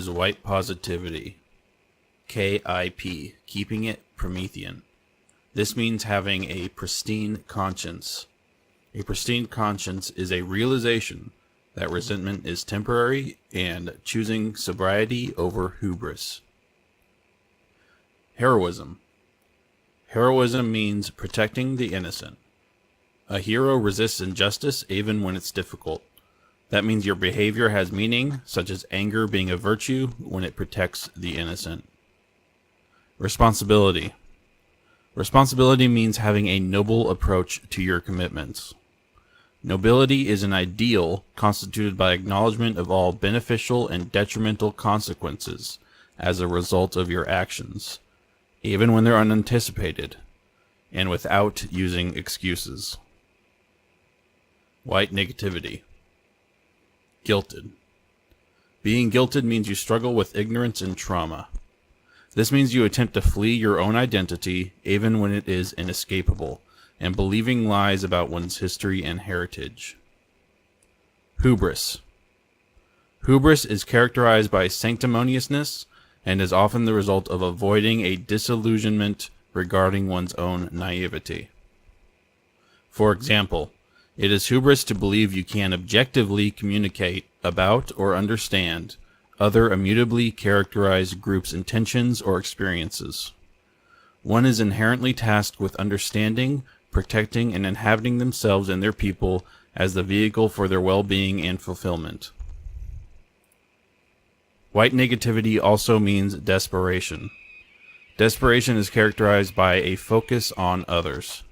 is white positivity. KIP, keeping it Promethean. This means having a pristine conscience. A pristine conscience is a realization that resentment is temporary and choosing sobriety over hubris. Heroism. Heroism means protecting the innocent. A hero resists injustice even when it's difficult. That means your behavior has meaning, such as anger being a virtue when it protects the innocent. Responsibility. Responsibility means having a noble approach to your commitments. Nobility is an ideal constituted by acknowledgement of all beneficial and detrimental consequences as a result of your actions, even when they're unanticipated, and without using excuses. White negativity. Guilted. Being guilted means you struggle with ignorance and trauma. This means you attempt to flee your own identity, even when it is inescapable, and believing lies about one's history and heritage. Hubris. Hubris is characterized by sanctimoniousness and is often the result of avoiding a disillusionment regarding one's own naivety. For example, it is hubris to believe you can objectively communicate about or understand other immutably characterized groups' intentions or experiences. One is inherently tasked with understanding, protecting, and inhabiting themselves and their people as the vehicle for their well-being and fulfillment. White negativity also means desperation. Desperation is characterized by a focus on others.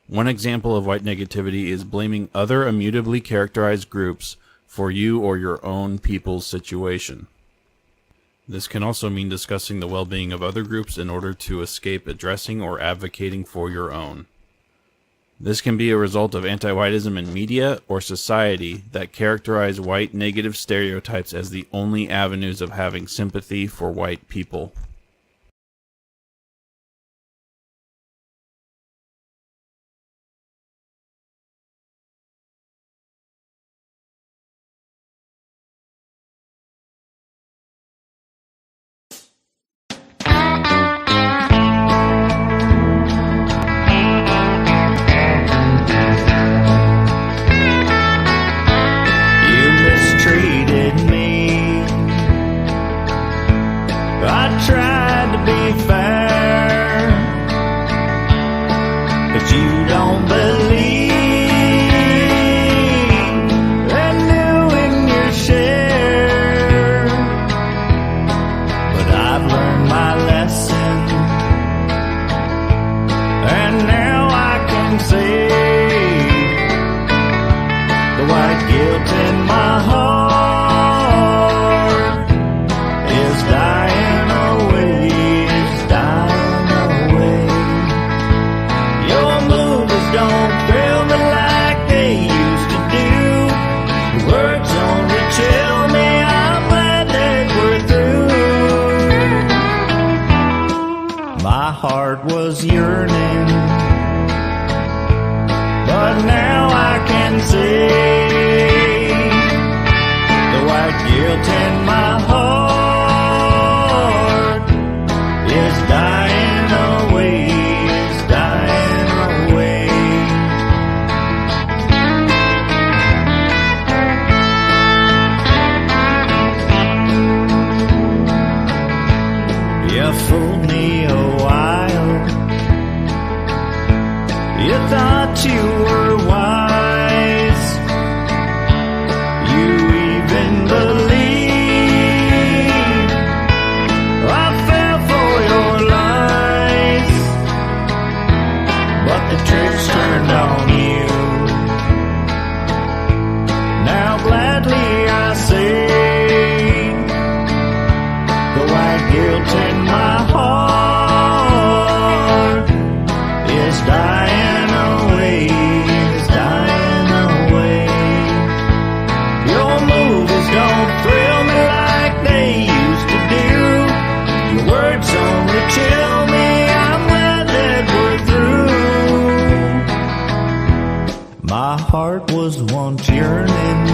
One example of white negativity is blaming other immutably characterized groups for you or your own people's situation. This can also mean discussing the well-being of other groups in order to escape addressing or advocating for your own. This can be a result of anti-whiteism in media or society that characterize white negative stereotypes as the only avenues of having sympathy for white people. Was yearning, but now I can see the white guilt in my heart is dying away, is dying away. You fooled me a while. You thought you were wise. You even believed I fell for your lies. But the tricks turned on you. Now gladly I say the white guilt in my heart is dying. Chill me, I'm glad that we're through. My heart was once yearning,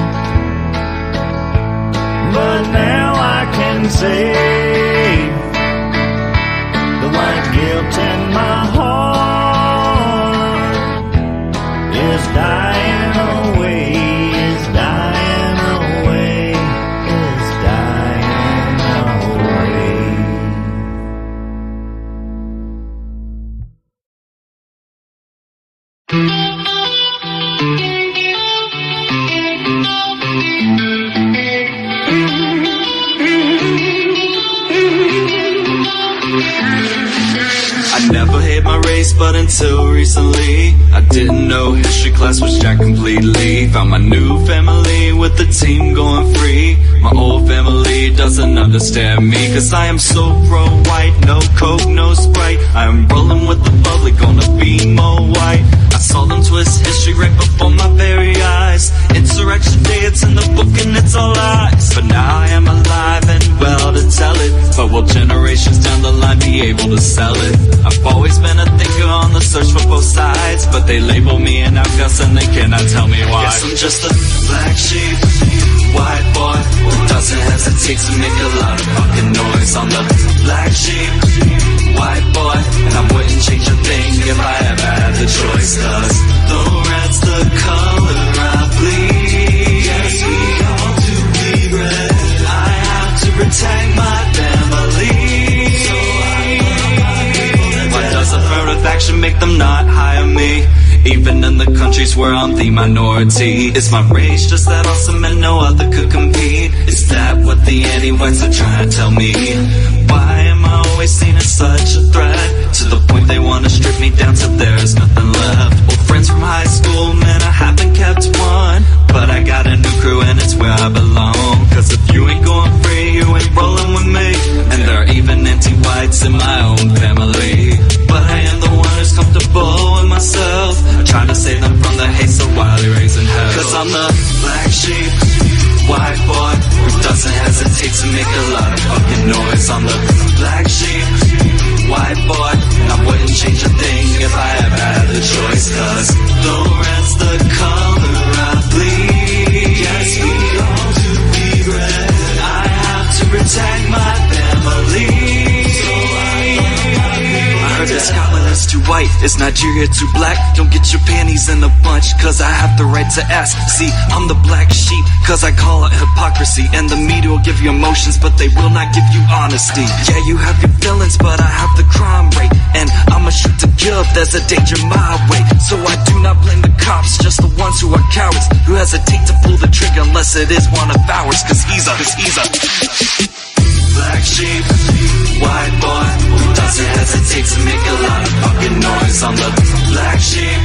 but now I can't. unsaved. The white guilt in my heart is dying away, is dying away, is dying away. I never hate my race, but until recently I didn't know history class was jacked completely. Found my new family with the team going free. My old family doesn't understand me, cause I am so pro-white. No coke, no Sprite, I am rolling with the bubbly, gonna be more white. I saw them twist history right before my very eyes. Insurrection Day, it's in the book and it's all lies. But now I am alive and well to tell it. But will generations down the line be able to sell it? I've always been a thinker on the search for both sides, but they label me an outcast and they cannot tell me why. Guess I'm just a black sheep, white boy who doesn't hesitate to make a lot of fucking noise. I'm the black sheep, white boy, and I wouldn't change a thing if I ever had the choice. Cause the red's the color I bleed. Yes, we all do bleed red. I have to protect my family. So I love my people. Why does affirmative action make them not hire me? Even in the countries where I'm the minority. Is my race just that awesome and no other could compete? Is that what the anti-whites are trying to tell me? Why am I always seen as such a threat? To the point they want to strip me down till there's nothing left. Old friends from high school, man, I haven't kept one. But I got a new crew and it's where I belong. Cause if you ain't going free, you ain't rolling with me. And there are even anti-whites in my own family. But I am the one who's comfortable with myself. I try to save them from the hate so wildly raising hell. Cause I'm the black sheep, white boy who doesn't hesitate to make a lot of fucking noise. I'm the black sheep, white boy, and I wouldn't change a thing if I ever had the choice. Cause the red's the color I bleed. Yes, we all do bleed red. I have to protect my family. So I heard that Scotland is too white, is Nigeria too black? Don't get your panties in a bunch, cause I have the right to ask. See, I'm the black sheep, cause I call it hypocrisy. And the media will give you emotions, but they will not give you honesty. Yeah, you have your feelings, but I have the crime rate. And I'ma shoot to kill if there's a danger my way. So I do not blame the cops, just the ones who are cowards, who hesitate to pull the trigger unless it is one of ours. Cause he's a black sheep, white boy who doesn't hesitate to make a lot of fucking noise. I'm the black sheep,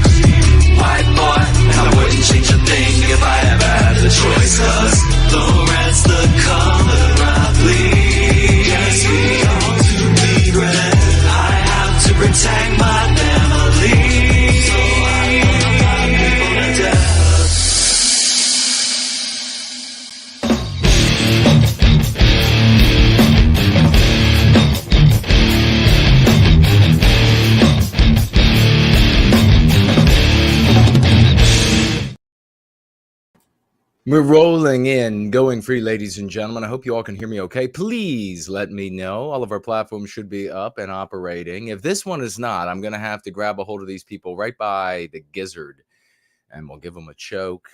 white boy, and I wouldn't change a thing if I ever had the choice. Cause the red's the color I bleed. Yes, we all do bleed red. I have to protect my family. So I love my people to death. We're rolling in, going free, ladies and gentlemen. I hope you all can hear me okay. Please let me know. All of our platforms should be up and operating. If this one is not, I'm going to have to grab a hold of these people right by the gizzard, and we'll give them a choke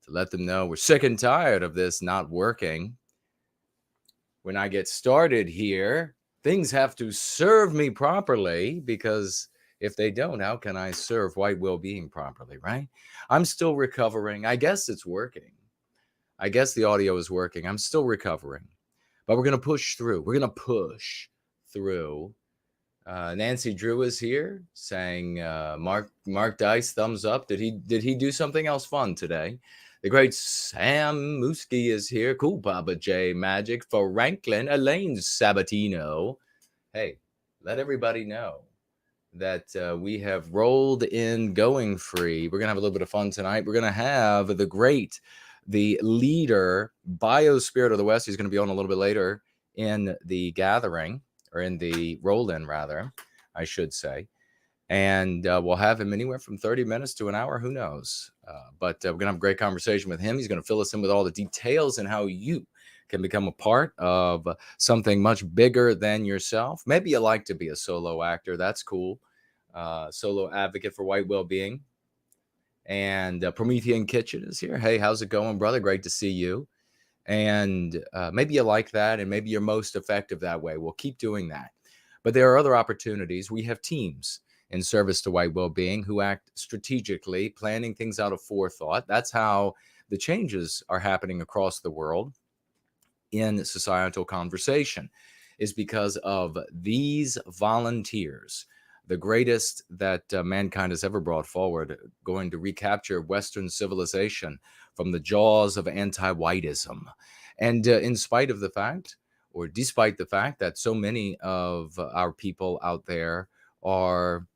to let them know we're sick and tired of this not working. When I get started here, things have to serve me properly, because if they don't, how can I serve white well-being properly, right? I'm still recovering. I guess it's working. I guess the audio is working. I'm still recovering, but we're going to push through. We're going to push through. Nancy Drew is here saying, Mark Dice, thumbs up. Did he do something else fun today? The great Sam Muskie is here. Cool Papa J Magic. Franklin, Elaine Sabatino. Hey, let everybody know that we have rolled in going free. We're going to have a little bit of fun tonight. We're going to have the leader, BioSpirit of the West. He's going to be on a little bit later in the gathering, or in the roll-in, rather, I should say. And we'll have him anywhere from 30 minutes to an hour. Who knows? But we're going to have a great conversation with him. He's going to fill us in with all the details and how you can become a part of something much bigger than yourself. Maybe you like to be a solo actor. That's cool. Solo advocate for white well-being. And Promethean Kitchen is here. Hey, how's it going, brother? Great to see you. And maybe you like that, and maybe you're most effective that way. We'll keep doing that. But there are other opportunities. We have teams in service to white well-being who act strategically, planning things out of forethought. That's how the changes are happening across the world in societal conversation, is because of these volunteers, the greatest that mankind has ever brought forward, going to recapture Western civilization from the jaws of anti-whiteism. And in spite of the fact, or despite the fact that so many of our people out there are,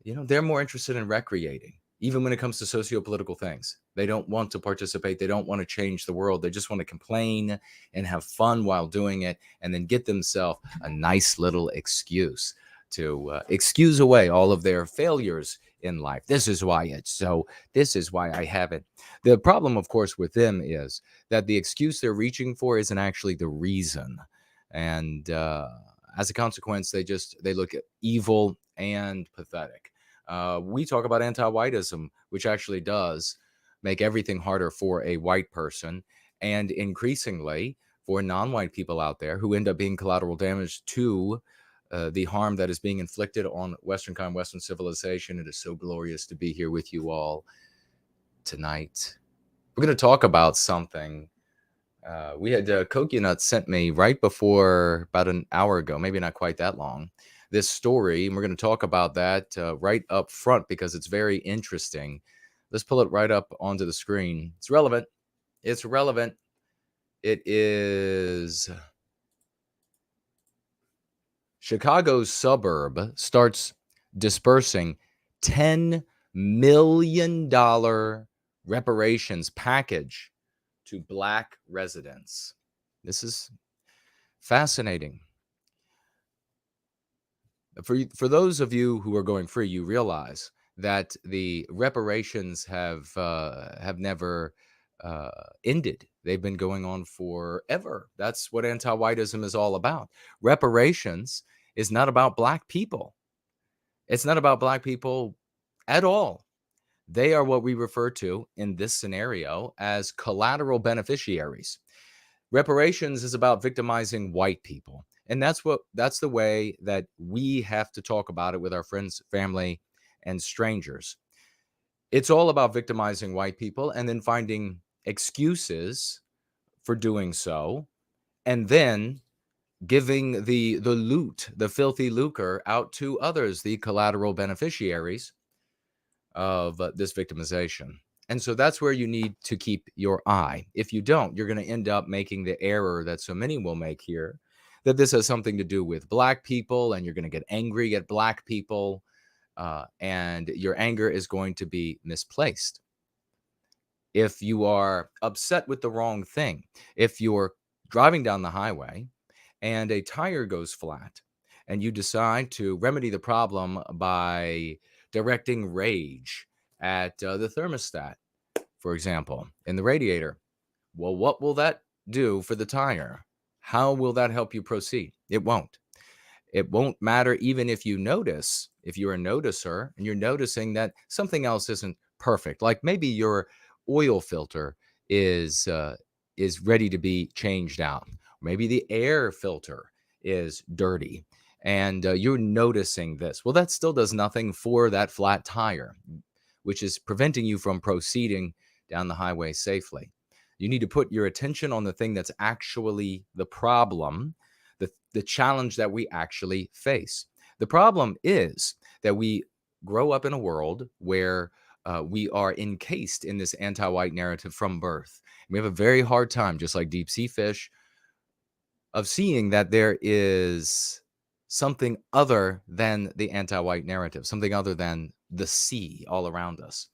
they're more interested in recreating, even when it comes to socio-political things. They don't want to participate. They don't want to change the world. They just want to complain and have fun while doing it, and then get themselves a nice little excuse to excuse away all of their failures in life. This is why it's so. This is why I haven't. The problem, of course, with them is that the excuse they're reaching for isn't actually the reason. And as a consequence, they look evil and pathetic. We talk about anti-whiteism, which actually does make everything harder for a white person, and increasingly for non-white people out there who end up being collateral damage to the harm that is being inflicted on Western civilization. It is so glorious to be here with you all tonight. We're going to talk about something. We had Coconut sent me right before, about an hour ago, maybe not quite that long, this story, and we're going to talk about that right up front because it's very interesting. Let's pull it right up onto the screen. It's relevant. It's relevant. It is Chicago's suburb starts dispersing $10 million reparations package to Black residents. This is fascinating. For those of you who are going free, you realize that the reparations have never ended. They've been going on forever. That's what anti-whiteism is all about. Reparations is not about Black people. It's not about Black people at all. They are what we refer to in this scenario as collateral beneficiaries. Reparations is about victimizing white people. And that's the way that we have to talk about it with our friends, family, and strangers. It's all about victimizing white people and then finding excuses for doing so, and then giving the loot, the filthy lucre, out to others, the collateral beneficiaries of this victimization. And so that's where you need to keep your eye. If you don't, you're going to end up making the error that so many will make here, that this has something to do with Black people, and you're going to get angry at Black people, and your anger is going to be misplaced. If you are upset with the wrong thing, if you're driving down the highway and a tire goes flat, and you decide to remedy the problem by directing rage at the thermostat, for example, in the radiator, well, what will that do for the tire? How will that help you proceed? It won't. It won't matter even if you notice, if you're a noticer and you're noticing that something else isn't perfect, like maybe your oil filter is ready to be changed out. Maybe the air filter is dirty, and you're noticing this. Well, that still does nothing for that flat tire, which is preventing you from proceeding down the highway safely. You need to put your attention on the thing that's actually the problem, the challenge that we actually face. The problem is that we grow up in a world where we are encased in this anti-white narrative from birth. We have a very hard time, just like deep sea fish, of seeing that there is something other than the anti-white narrative, something other than the sea all around us.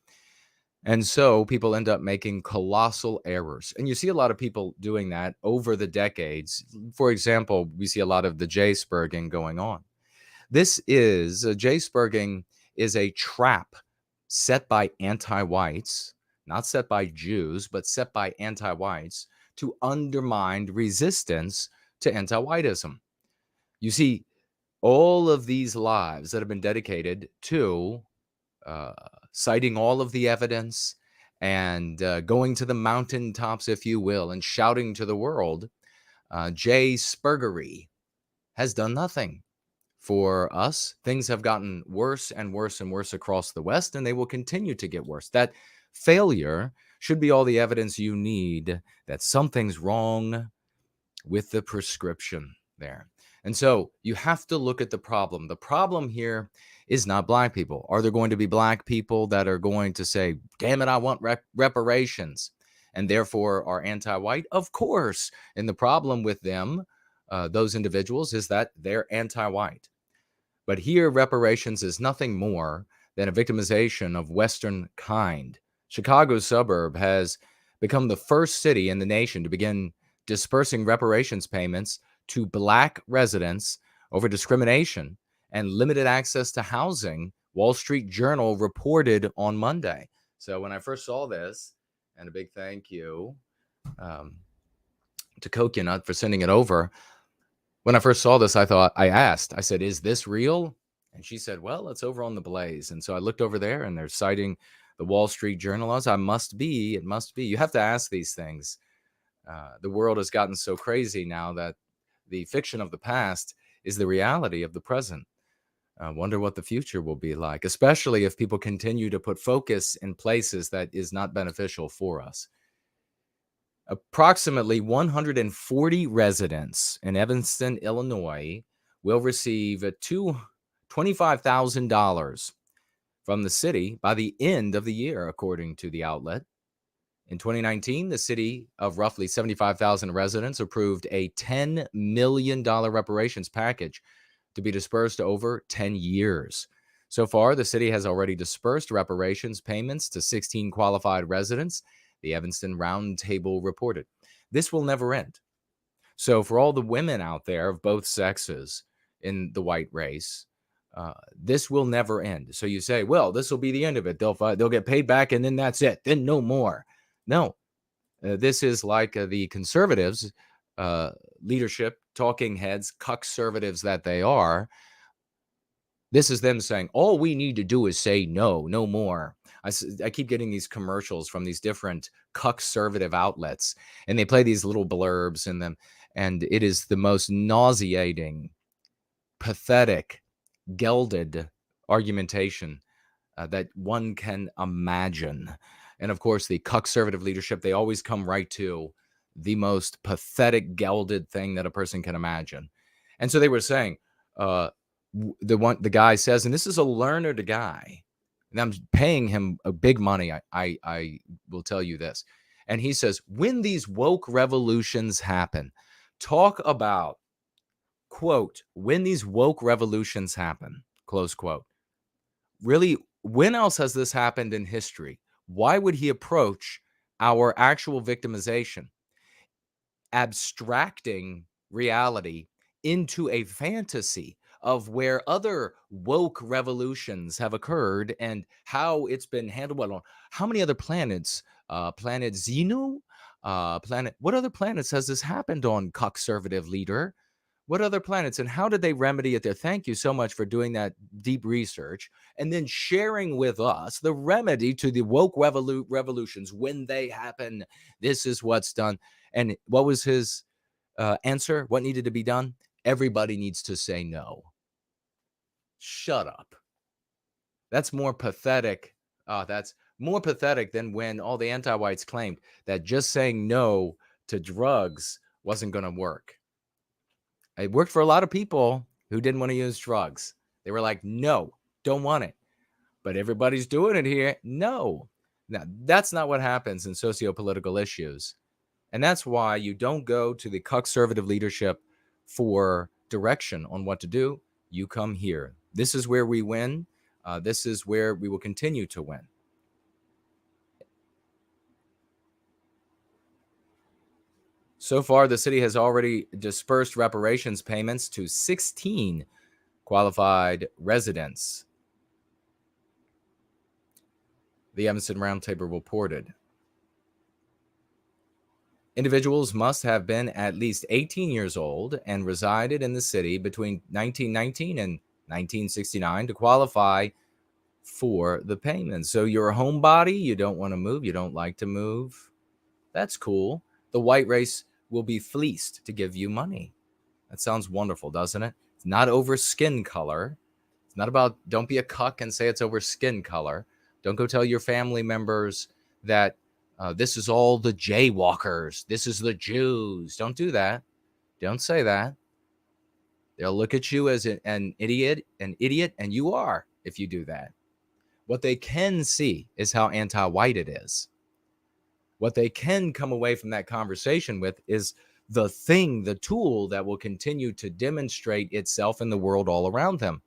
And so people end up making colossal errors. And you see a lot of people doing that over the decades. For example, we see a lot of the J-spurging going on. J-spurging is a trap set by anti-whites, not set by Jews, but set by anti-whites to undermine resistance to anti-whiteism. You see, all of these lives that have been dedicated to citing all of the evidence and going to the mountaintops, if you will, and shouting to the world, Jay Spurgery has done nothing for us. Things have gotten worse and worse and worse across the West, and they will continue to get worse. That failure should be all the evidence you need that something's wrong with the prescription there. And so you have to look at the problem. The problem here is not black people. Are there going to be black people that are going to say, damn it, I want reparations, and therefore are anti-white? Of course. And the problem with them, those individuals, is that they're anti-white. But here, reparations is nothing more than a victimization of Western kind. Chicago's suburb has become the first city in the nation to begin dispersing reparations payments to black residents over discrimination and limited access to housing, Wall Street Journal reported on Monday. So when I first saw this, and a big thank you to Coconut for sending it over, when I first saw this, I said, is this real? And she said, well, it's over on the Blaze. And so I looked over there, and they're citing the Wall Street Journal. It must be. You have to ask these things. The world has gotten so crazy now that the fiction of the past is the reality of the present. I wonder what the future will be like, especially if people continue to put focus in places that is not beneficial for us. Approximately 140 residents in Evanston, Illinois, will receive $25,000 from the city by the end of the year, according to the outlet. In 2019, the city of roughly 75,000 residents approved a $10 million reparations package to be dispersed over 10 years. So far, the city has already dispersed reparations payments to 16 qualified residents, the Evanston Roundtable reported. This will never end. So for all the women out there of both sexes in the white race, this will never end. So you say, well, this will be the end of it. They'll get paid back, and then that's it. Then no more. No, this is like the conservatives, leadership, talking heads, cuck-servatives that they are. This is them saying, all we need to do is say no, no more. I keep getting these commercials from these different cuck-servative outlets, and they play these little blurbs in them, and it is the most nauseating, pathetic, gelded argumentation that one can imagine. And of course, the cuck-servative leadership, they always come right to the most pathetic, gelded thing that a person can imagine. And so they were saying, the guy says, and this is a learned guy, and I'm paying him a big money, I will tell you this. And he says, when these woke revolutions happen, talk about, quote, when these woke revolutions happen, close quote. Really, when else has this happened in history? Why would he approach our actual victimization, abstracting reality into a fantasy of where other woke revolutions have occurred and how it's been handled? Well, how many other planets? Planet Xenu? What other planets has this happened on, conservative leader? What other planets, and how did they remedy it there? Thank you so much for doing that deep research and then sharing with us the remedy to the woke revolutions when they happen. This is what's done. And what was his answer? What needed to be done? Everybody needs to say no. Shut up. That's more pathetic. That's more pathetic than when all the anti-whites claimed that just saying no to drugs wasn't going to work. It worked for a lot of people who didn't want to use drugs. They were like, no, don't want it. But everybody's doing it here. No. Now, that's not what happens in socio-political issues. And that's why you don't go to the conservative leadership for direction on what to do. You come here. This is where we win. This is where we will continue to win. So far, the city has already dispersed reparations payments to 16 qualified residents. The Evanston Roundtable reported. Individuals must have been at least 18 years old and resided in the city between 1919 and 1969 to qualify for the payment. So you're a homebody, you don't want to move, you don't like to move. That's cool. The white race will be fleeced to give you money. That sounds wonderful, doesn't it? It's not over skin color. It's not about, don't be a cuck and say it's over skin color. Don't go tell your family members that this is all the jaywalkers. This is the Jews. Don't do that. Don't say that. They'll look at you as an idiot, and you are if you do that. What they can see is how anti-white it is. What they can come away from that conversation with is the thing, the tool that will continue to demonstrate itself in the world all around them.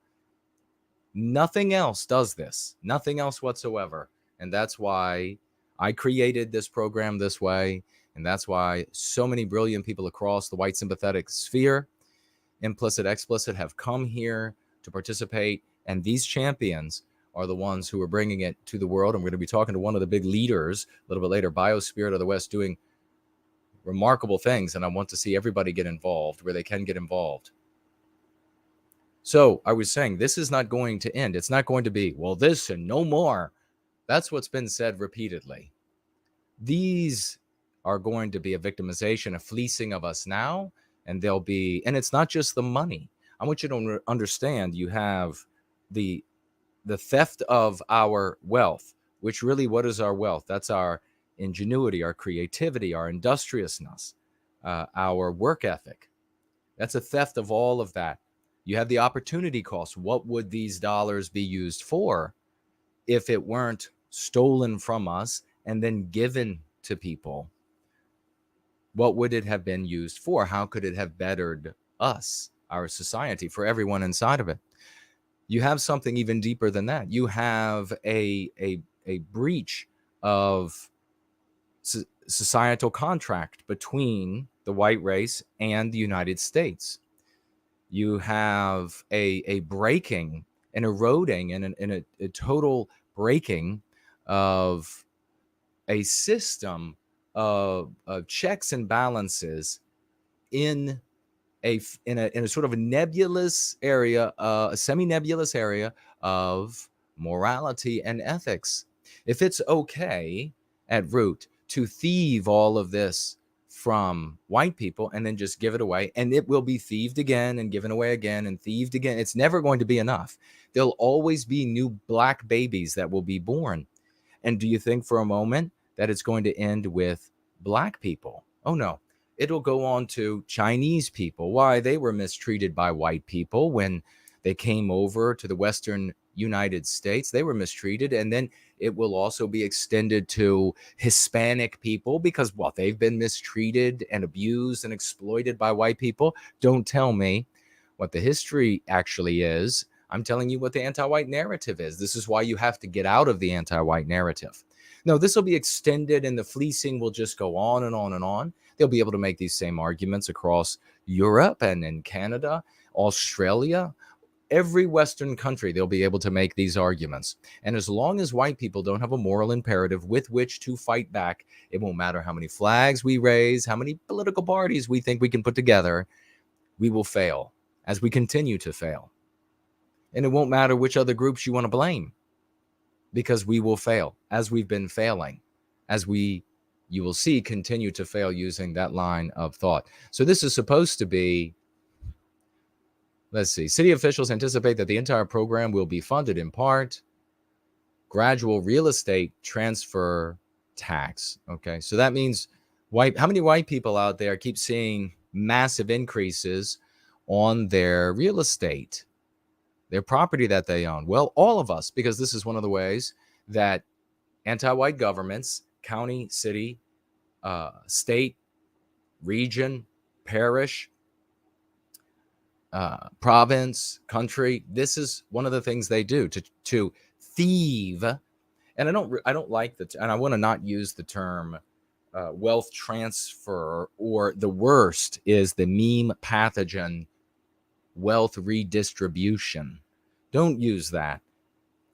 Nothing else does this. Nothing else whatsoever. And that's why I created this program this way. And that's why so many brilliant people across the white sympathetic sphere, implicit, explicit, have come here to participate. And these champions are the ones who are bringing it to the world. And we're going to be talking to one of the big leaders a little bit later, BioSpirit of the West, doing remarkable things. And I want to see everybody get involved where they can get involved. So I was saying, this is not going to end. It's not going to be, well, this and no more. That's what's been said repeatedly. These are going to be a victimization, a fleecing of us now. And they'll be, and it's not just the money. I want you to understand, you have the theft of our wealth, which really, what is our wealth? That's our ingenuity, our creativity, our industriousness, our work ethic. That's a theft of all of that. You have the opportunity cost. What would these dollars be used for if it weren't stolen from us and then given to people? What would it have been used for? How could it have bettered us, our society, for everyone inside of it? You have something even deeper than that. You have a breach of societal contract between the white race and the United States. You have a breaking, an eroding, and a total breaking of a system of checks and balances in a sort of a nebulous area, a semi-nebulous area of morality and ethics. If it's okay at root to thieve all of this from white people and then just give it away, and it will be thieved again and given away again and thieved again, it's never going to be enough. There'll always be new black babies that will be born. And do you think for a moment that it's going to end with black people? Oh no. It'll go on to Chinese people. Why? They were mistreated by white people when they came over to the Western United States. They were mistreated. And then it will also be extended to Hispanic people because, well, they've been mistreated and abused and exploited by white people. Don't tell me what the history actually is. I'm telling you what the anti-white narrative is. This is why you have to get out of the anti-white narrative. No, this will be extended and the fleecing will just go on and on and on. They'll be able to make these same arguments across Europe and in Canada, Australia, every Western country. They'll be able to make these arguments. And as long as white people don't have a moral imperative with which to fight back, it won't matter how many flags we raise, how many political parties we think we can put together, we will fail as we continue to fail. And it won't matter which other groups you want to blame, because we will fail as we've been failing, as you will see continue to fail using that line of thought. So this is supposed to be, let's see, city officials anticipate that the entire program will be funded in part gradual real estate transfer tax. Okay, so that means how many white people out there keep seeing massive increases on their real estate, their property that they own? Well, all of us, because this is one of the ways that anti-white governments, county, city, state, region, parish, province, country, this is one of the things they do to thieve. And I don't like and I want to not use the term wealth transfer, or the worst is the meme pathogen wealth redistribution. Don't use that.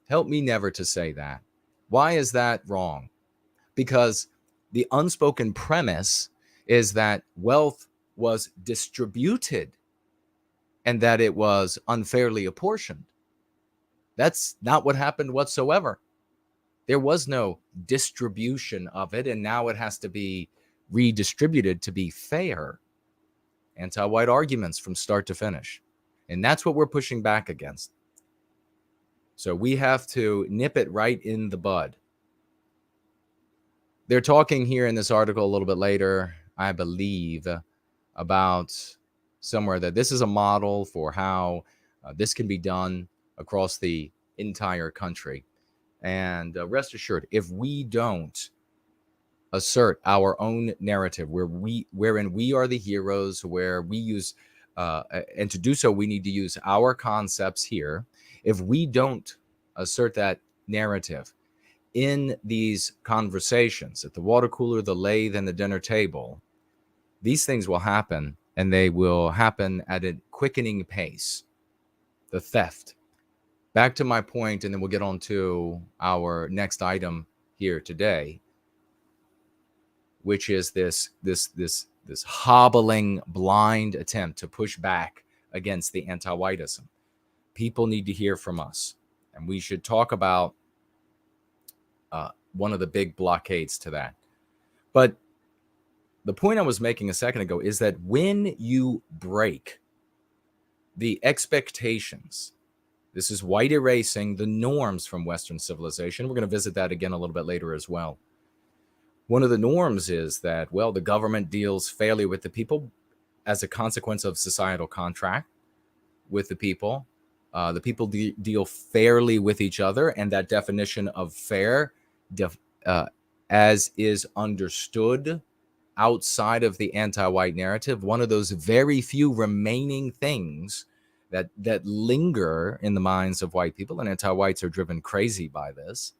Help me never to say that. Why is that wrong? Because the unspoken premise is that wealth was distributed and that it was unfairly apportioned. That's not what happened whatsoever. There was no distribution of it, and now it has to be redistributed to be fair. Anti-white arguments from start to finish. And that's what we're pushing back against. So we have to nip it right in the bud. They're talking here in this article a little bit later, I believe, about somewhere that this is a model for how this can be done across the entire country. And rest assured, if we don't assert our own narrative wherein we are the heroes, where we use, and to do so, we need to use our concepts here. If we don't assert that narrative in these conversations at the water cooler, the lathe, and the dinner table, these things will happen, and they will happen at a quickening pace. The theft. Back to my point, and then we'll get on to our next item here today, which is this hobbling, blind attempt to push back against the anti-whiteism. People need to hear from us, and we should talk about one of the big blockades to that. But the point I was making a second ago is that when you break the expectations, this is white erasing the norms from Western civilization. We're going to visit that again a little bit later as well. One of the norms is that, well, the government deals fairly with the people as a consequence of societal contract with the people. The people deal fairly with each other, and that definition of fair, as is understood outside of the anti-white narrative, one of those very few remaining things that linger in the minds of white people, and anti-whites are driven crazy by this.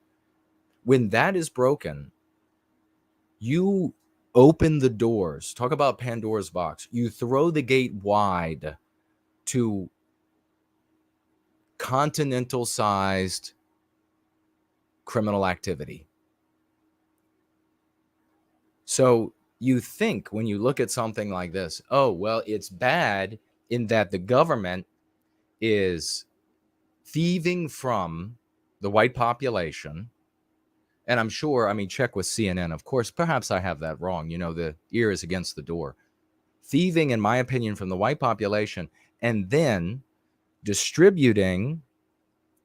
When that is broken, you open the doors. Talk about Pandora's box. You throw the gate wide to continental-sized criminal activity. So you think when you look at something like this, oh, well, it's bad in that the government is thieving from the white population. And I'm sure, I mean, check with CNN. Of course, perhaps I have that wrong. You know, the ear is against the door. Thieving, in my opinion, from the white population, and then distributing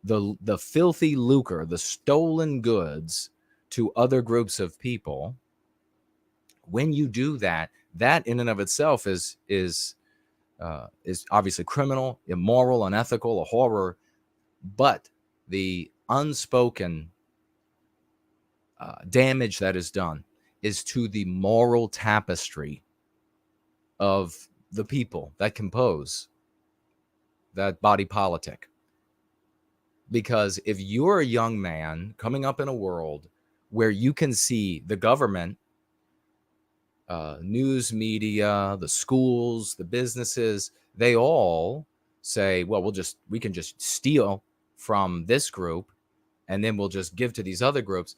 the filthy lucre, the stolen goods to other groups of people. When you do that, that in and of itself is obviously criminal, immoral, unethical, a horror. But the unspoken damage that is done is to the moral tapestry of the people that compose that body politic. Because if you're a young man coming up in a world where you can see the government, news media, the schools, the businesses, they all say, well, we can just steal from this group and then we'll just give to these other groups.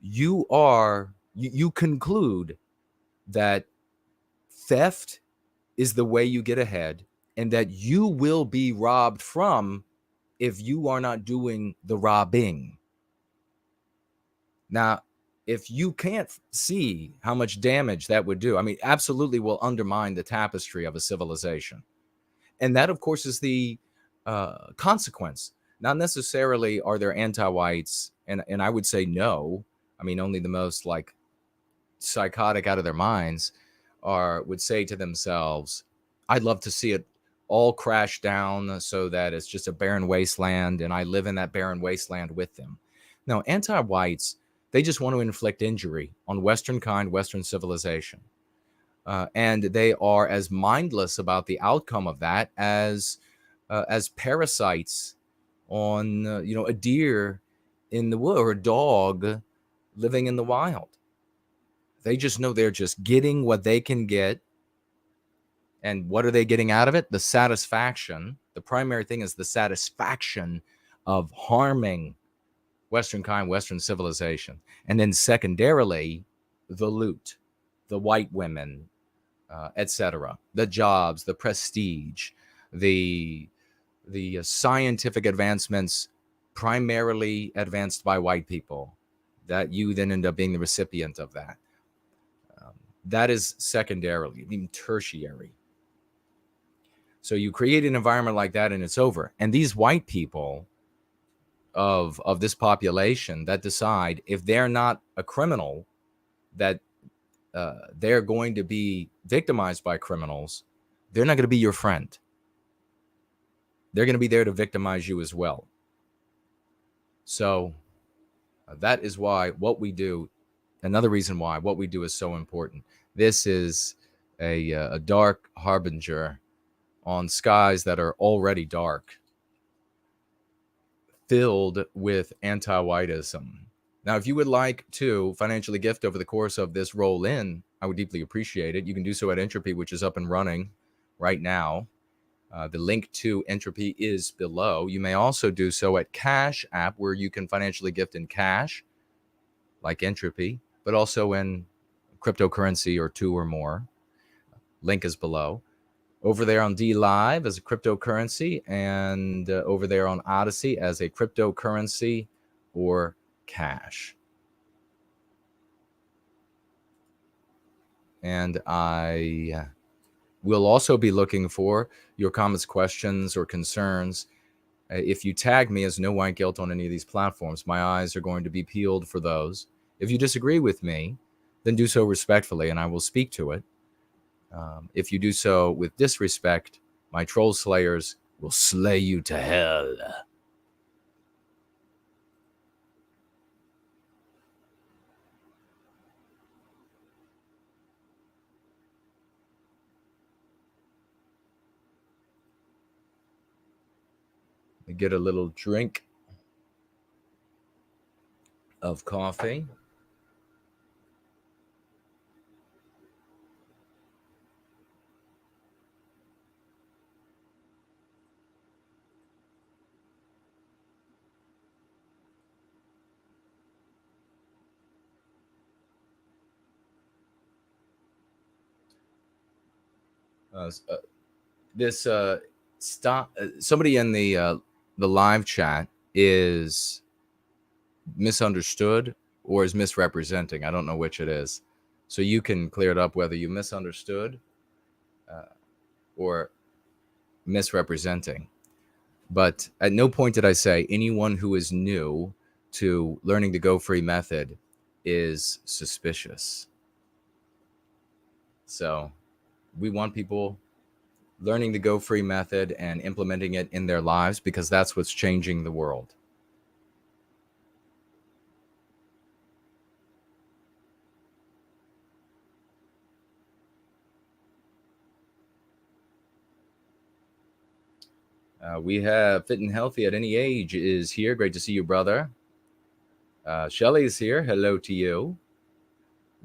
You conclude that theft is the way you get ahead, and that you will be robbed from if you are not doing the robbing. Now, if you can't see how much damage that would do, I mean, absolutely will undermine the tapestry of a civilization. And that, of course, is the consequence. Not necessarily are there anti-whites, and I would say no. I mean, only the most like psychotic out of their minds would say to themselves, I'd love to see it all crash down so that it's just a barren wasteland and I live in that barren wasteland with them. No, anti-whites, they just want to inflict injury on Western civilization. And they are as mindless about the outcome of that as parasites on, a deer in the wood or a dog living in the wild. They just know they're just getting what they can get. And what are they getting out of it? The satisfaction. The primary thing is the satisfaction of harming Western civilization. And then secondarily, the loot. the white women, etc., the jobs, the prestige, the scientific advancements primarily advanced by white people, that you then end up being the recipient of that. That is secondarily, even tertiary. So you create an environment like that and it's over. And these white people of this population that decide if they're not a criminal, that they're going to be victimized by criminals, they're not going to be your friend. They're going to be there to victimize you as well. So that is why what we do, another reason why what we do is so important. This is a dark harbinger on skies that are already dark, filled with anti-whiteism. Now, if you would like to financially gift over the course of this roll-in, I would deeply appreciate it. You can do so at Entropy, which is up and running right now. The link to Entropy is below. You may also do so at Cash App, where you can financially gift in cash, like Entropy, but also in cryptocurrency or two or more. Link is below. Over there on D Live as a cryptocurrency, and over there on Odyssey as a cryptocurrency or cash. And I will also be looking for your comments, questions, or concerns. If you tag me as No White Guilt on any of these platforms, my eyes are going to be peeled for those. If you disagree with me, then do so respectfully, and I will speak to it. If you do so with disrespect, my troll slayers will slay you to hell. Get a little drink of coffee. Somebody in the live chat is misunderstood or is misrepresenting. I don't know which it is. So you can clear it up whether you misunderstood or misrepresenting. But at no point did I say anyone who is new to learning the Go Free method is suspicious. So we want people learning the Go Free method and implementing it in their lives, because that's what's changing the world. We have Fit and Healthy at Any Age is here. Great to see you, brother. Shelly is here. Hello to you.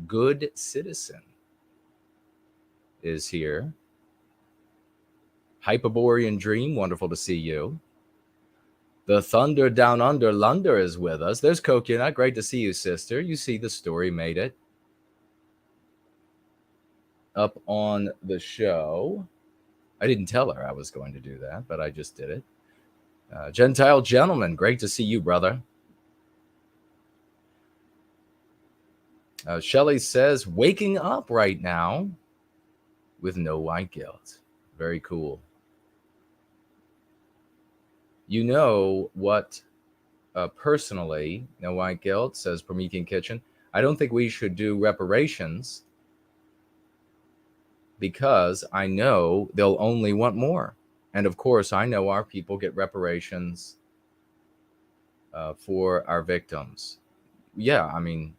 Good Citizen is here. Hyperborean Dream, wonderful to see you. The Thunder Down Under Lunder is with us. There's Coconut. Great to see you, sister. You see the story made it up on the show. I didn't tell her I was going to do that, but I just did it. Gentile Gentleman, great to see you, brother. Shelley says, waking up right now with no white guilt. Very cool. You know what, personally, no white guilt, says Promethean Kitchen. I don't think we should do reparations, because I know they'll only want more. And of course, I know our people get reparations for our victims. Yeah, I mean,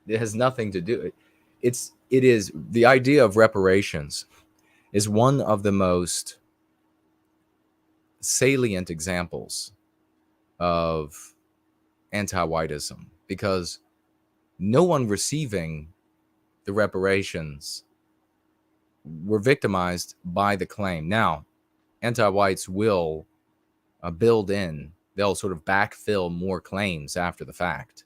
it has nothing to do. It is the idea of reparations is one of the most salient examples of anti-whiteism, because no one receiving the reparations were victimized by the claim. Now, anti-whites will build in, they'll sort of backfill more claims after the fact.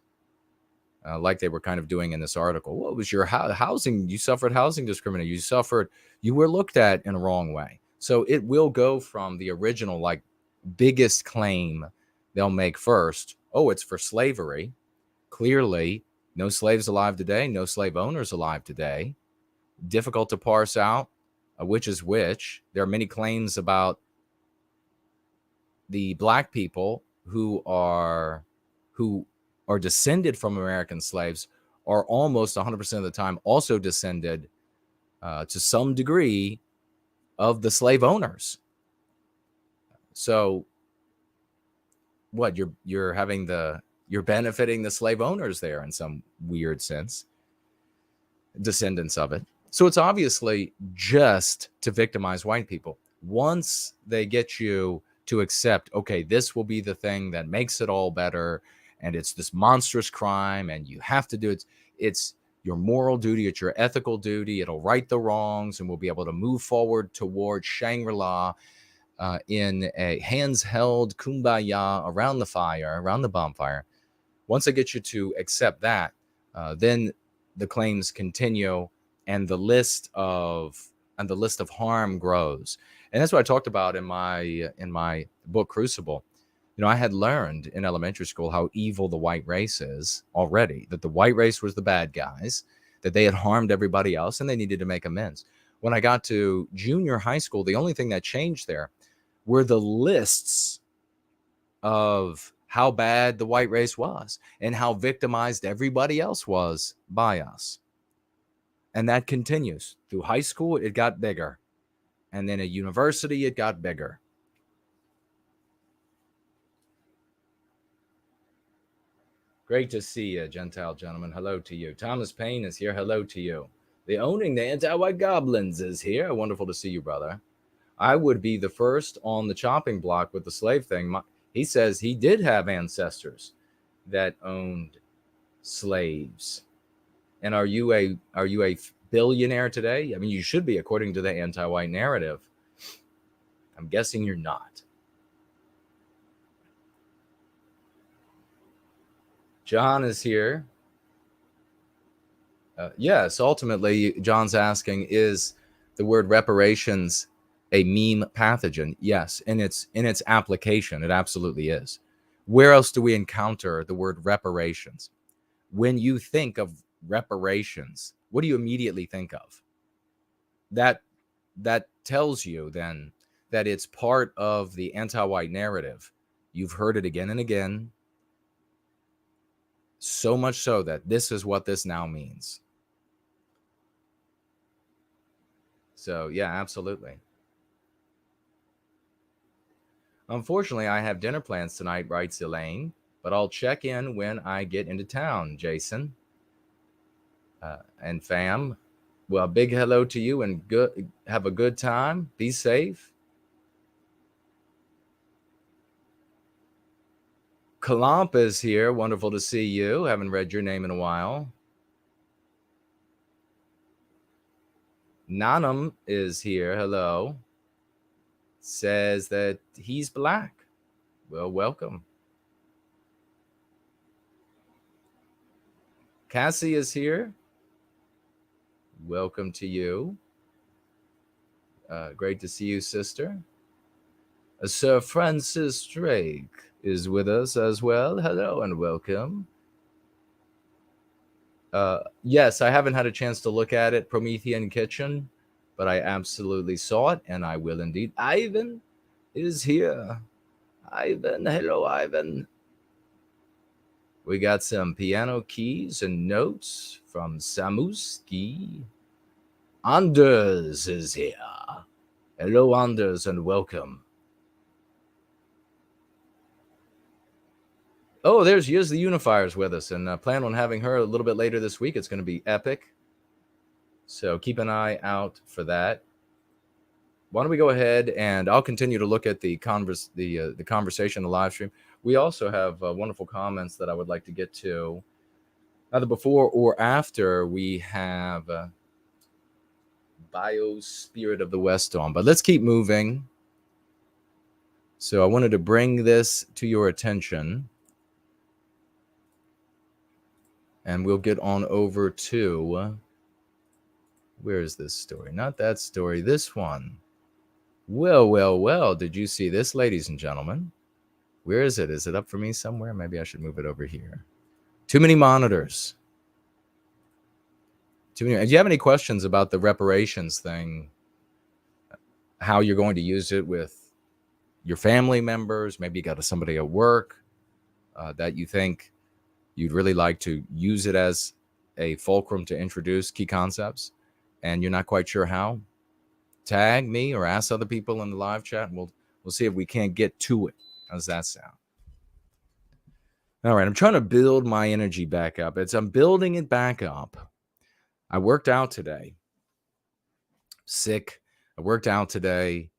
like they were kind of doing in this article. What was your housing? You suffered housing discrimination. You were looked at in a wrong way. So it will go from the original, like, biggest claim they'll make first. Oh, it's for slavery. Clearly, no slaves alive today, no slave owners alive today. Difficult to parse out which is which. There are many claims about the black people who are descended from American slaves are almost 100% of the time also descended to some degree of the slave owners. So what, you're benefiting the slave owners there in some weird sense, descendants of it. So it's obviously just to victimize white people. Once they get you to accept, okay, this will be the thing that makes it all better, and it's this monstrous crime, and you have to do it. It's your moral duty, it's your ethical duty. It'll right the wrongs, and we'll be able to move forward towards Shangri-La in a hands-held kumbaya around the bonfire. Once I get you to accept that, then the claims continue, and the list of harm grows. And that's what I talked about in my book Crucible. You know, I had learned in elementary school how evil the white race is already, that the white race was the bad guys, that they had harmed everybody else, and they needed to make amends. When I got to junior high school, the only thing that changed there were the lists of how bad the white race was and how victimized everybody else was by us. And that continues. Through high school, it got bigger. And then at university, it got bigger. Great to see you, Gentile gentlemen. Hello to you. Thomas Payne is here. Hello to you. The Owning the Anti-White Goblins is here. Wonderful to see you, brother. I would be the first on the chopping block with the slave thing. He says he did have ancestors that owned slaves. And are you a billionaire today? I mean, you should be, according to the anti-white narrative. I'm guessing you're not. John is here. Yes, ultimately, John's asking, is the word reparations a meme pathogen? Yes, in its application, it absolutely is. Where else do we encounter the word reparations? When you think of reparations, what do you immediately think of? That tells you then that it's part of the anti-white narrative. You've heard it again and again. So much so that this is what this now means. So, yeah, absolutely. Unfortunately, I have dinner plans tonight, writes Elaine, but I'll check in when I get into town, Jason. And fam, well, big hello to you, and have a good time. Be safe. Kalamp is here. Wonderful to see you. Haven't read your name in a while. Nanam is here. Hello. Says that he's black. Well, welcome. Cassie is here. Welcome to you. Great to see you, sister. Sir Francis Drake is with us as well. Hello and welcome. Yes, I haven't had a chance to look at it, Promethean Kitchen, but I absolutely saw it, and I will indeed. Ivan is here. Ivan, hello, Ivan. We got some piano keys and notes from Samuski. Anders is here. Hello, Anders, and welcome. Oh, here's the Unifiers with us, and plan on having her a little bit later this week. It's going to be epic. So keep an eye out for that. Why don't we go ahead, and I'll continue to look at the conversation, the live stream. We also have wonderful comments that I would like to get to, either before or after we have BioSpirit of the West on. But let's keep moving. So I wanted to bring this to your attention. And we'll get on over to, where is this story? Not that story, this one. Well, did you see this, ladies and gentlemen? Where is it? Is it up for me somewhere? Maybe I should move it over here. Too many monitors. Too many. Do you have any questions about the reparations thing? How you're going to use it with your family members? Maybe you got somebody at work that you think you'd really like to use it as a fulcrum to introduce key concepts, and you're not quite sure how. Tag me or ask other people in the live chat, and we'll see if we can't get to it. How does that sound? All right, I'm trying to build my energy back up. I'm building it back up. I worked out today. Sick. I worked out today.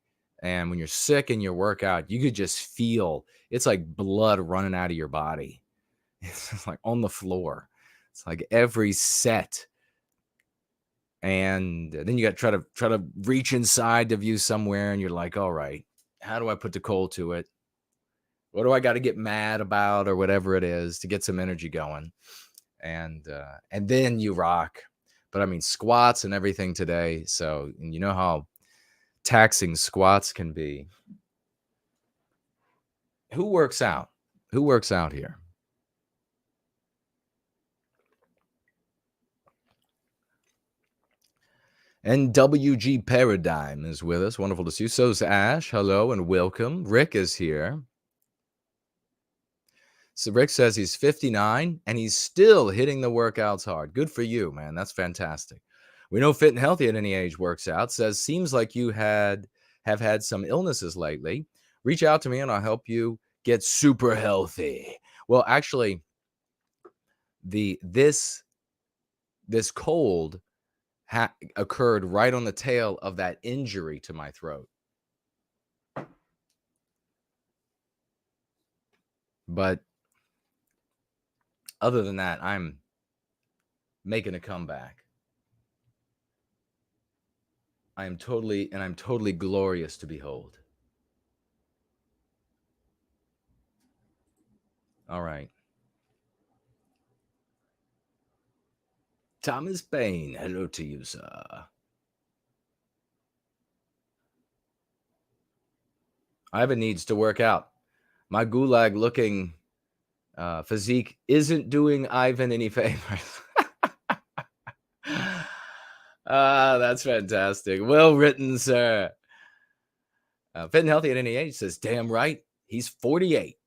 And when you're sick and you work out, you could just feel it's like blood running out of your body. It's like on the floor. It's like every set. And then you got to try to reach inside of you somewhere, and you're like, all right, how do I put the coal to it? What do I got to get mad about, or whatever it is, to get some energy going? And then you rock. But I mean, squats and everything today. So, and you know how taxing squats can be. Who works out? Who works out here? NWG Paradigm is with us. Wonderful to see you. So is Ash. Hello and welcome. Rick is here. So Rick says he's 59 and he's still hitting the workouts hard. Good for you, man. That's fantastic. We know Fit and Healthy at Any Age works out. Says, seems like you have had some illnesses lately. Reach out to me and I'll help you get super healthy. Well, actually, this cold occurred right on the tail of that injury to my throat. But other than that, I'm making a comeback. I'm totally glorious to behold. All right. Thomas Bain, hello to you, sir. Ivan needs to work out. My gulag-looking physique isn't doing Ivan any favors. That's fantastic. Well written, sir. Fit and Healthy at Any Age says, damn right, he's 48.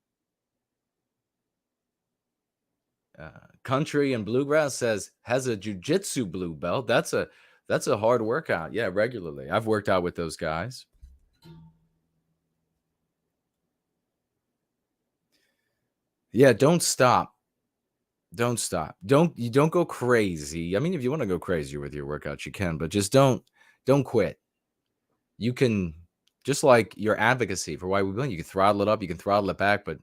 Country and Bluegrass says, has a jiu-jitsu blue belt. That's a hard workout. Yeah, regularly. I've worked out with those guys. Yeah, don't stop. Don't stop. Don't go crazy. I mean, if you want to go crazy with your workouts, you can, but just don't quit. You can, just like your advocacy for why we win, you can throttle it up, you can throttle it back, but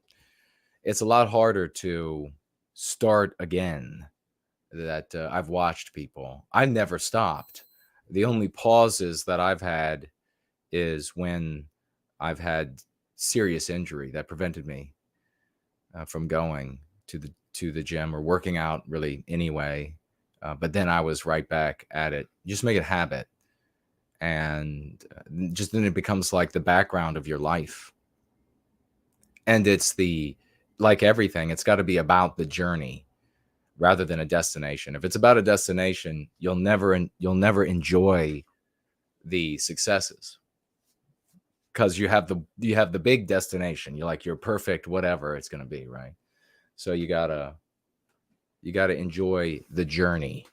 it's a lot harder to start again. That I've watched people. I never stopped. The only pauses that I've had is when I've had serious injury that prevented me from going to the gym or working out really anyway. But then I was right back at it. Just make it a habit. And just then it becomes like the background of your life. And it's like everything, it's got to be about the journey rather than a destination. If it's about a destination, you'll never enjoy the successes, because you have the big destination. You're like, you're perfect, whatever it's going to be, right? So you gotta enjoy the journey.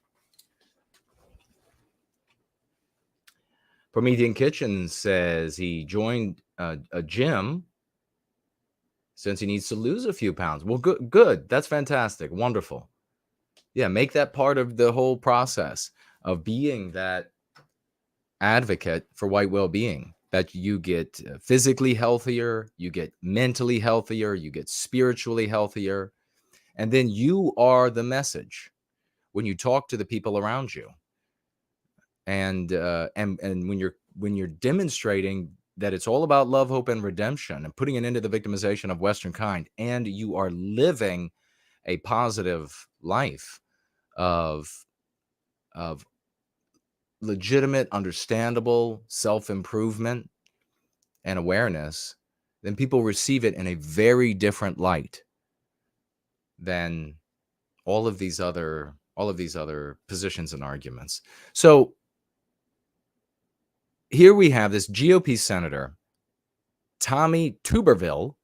Promethean Kitchen says he joined a gym since he needs to lose a few pounds. Well, good. That's fantastic. Wonderful. Yeah, make that part of the whole process of being that advocate for white well-being, that you get physically healthier, you get mentally healthier, you get spiritually healthier, and then you are the message when you talk to the people around you. And when you're demonstrating that it's all about love, hope, and redemption, and putting an end to the victimization of Western kind, and you are living a positive life, of legitimate, understandable self-improvement and awareness, then people receive it in a very different light than all of these other positions and arguments. So here we have this GOP senator, Tommy Tuberville,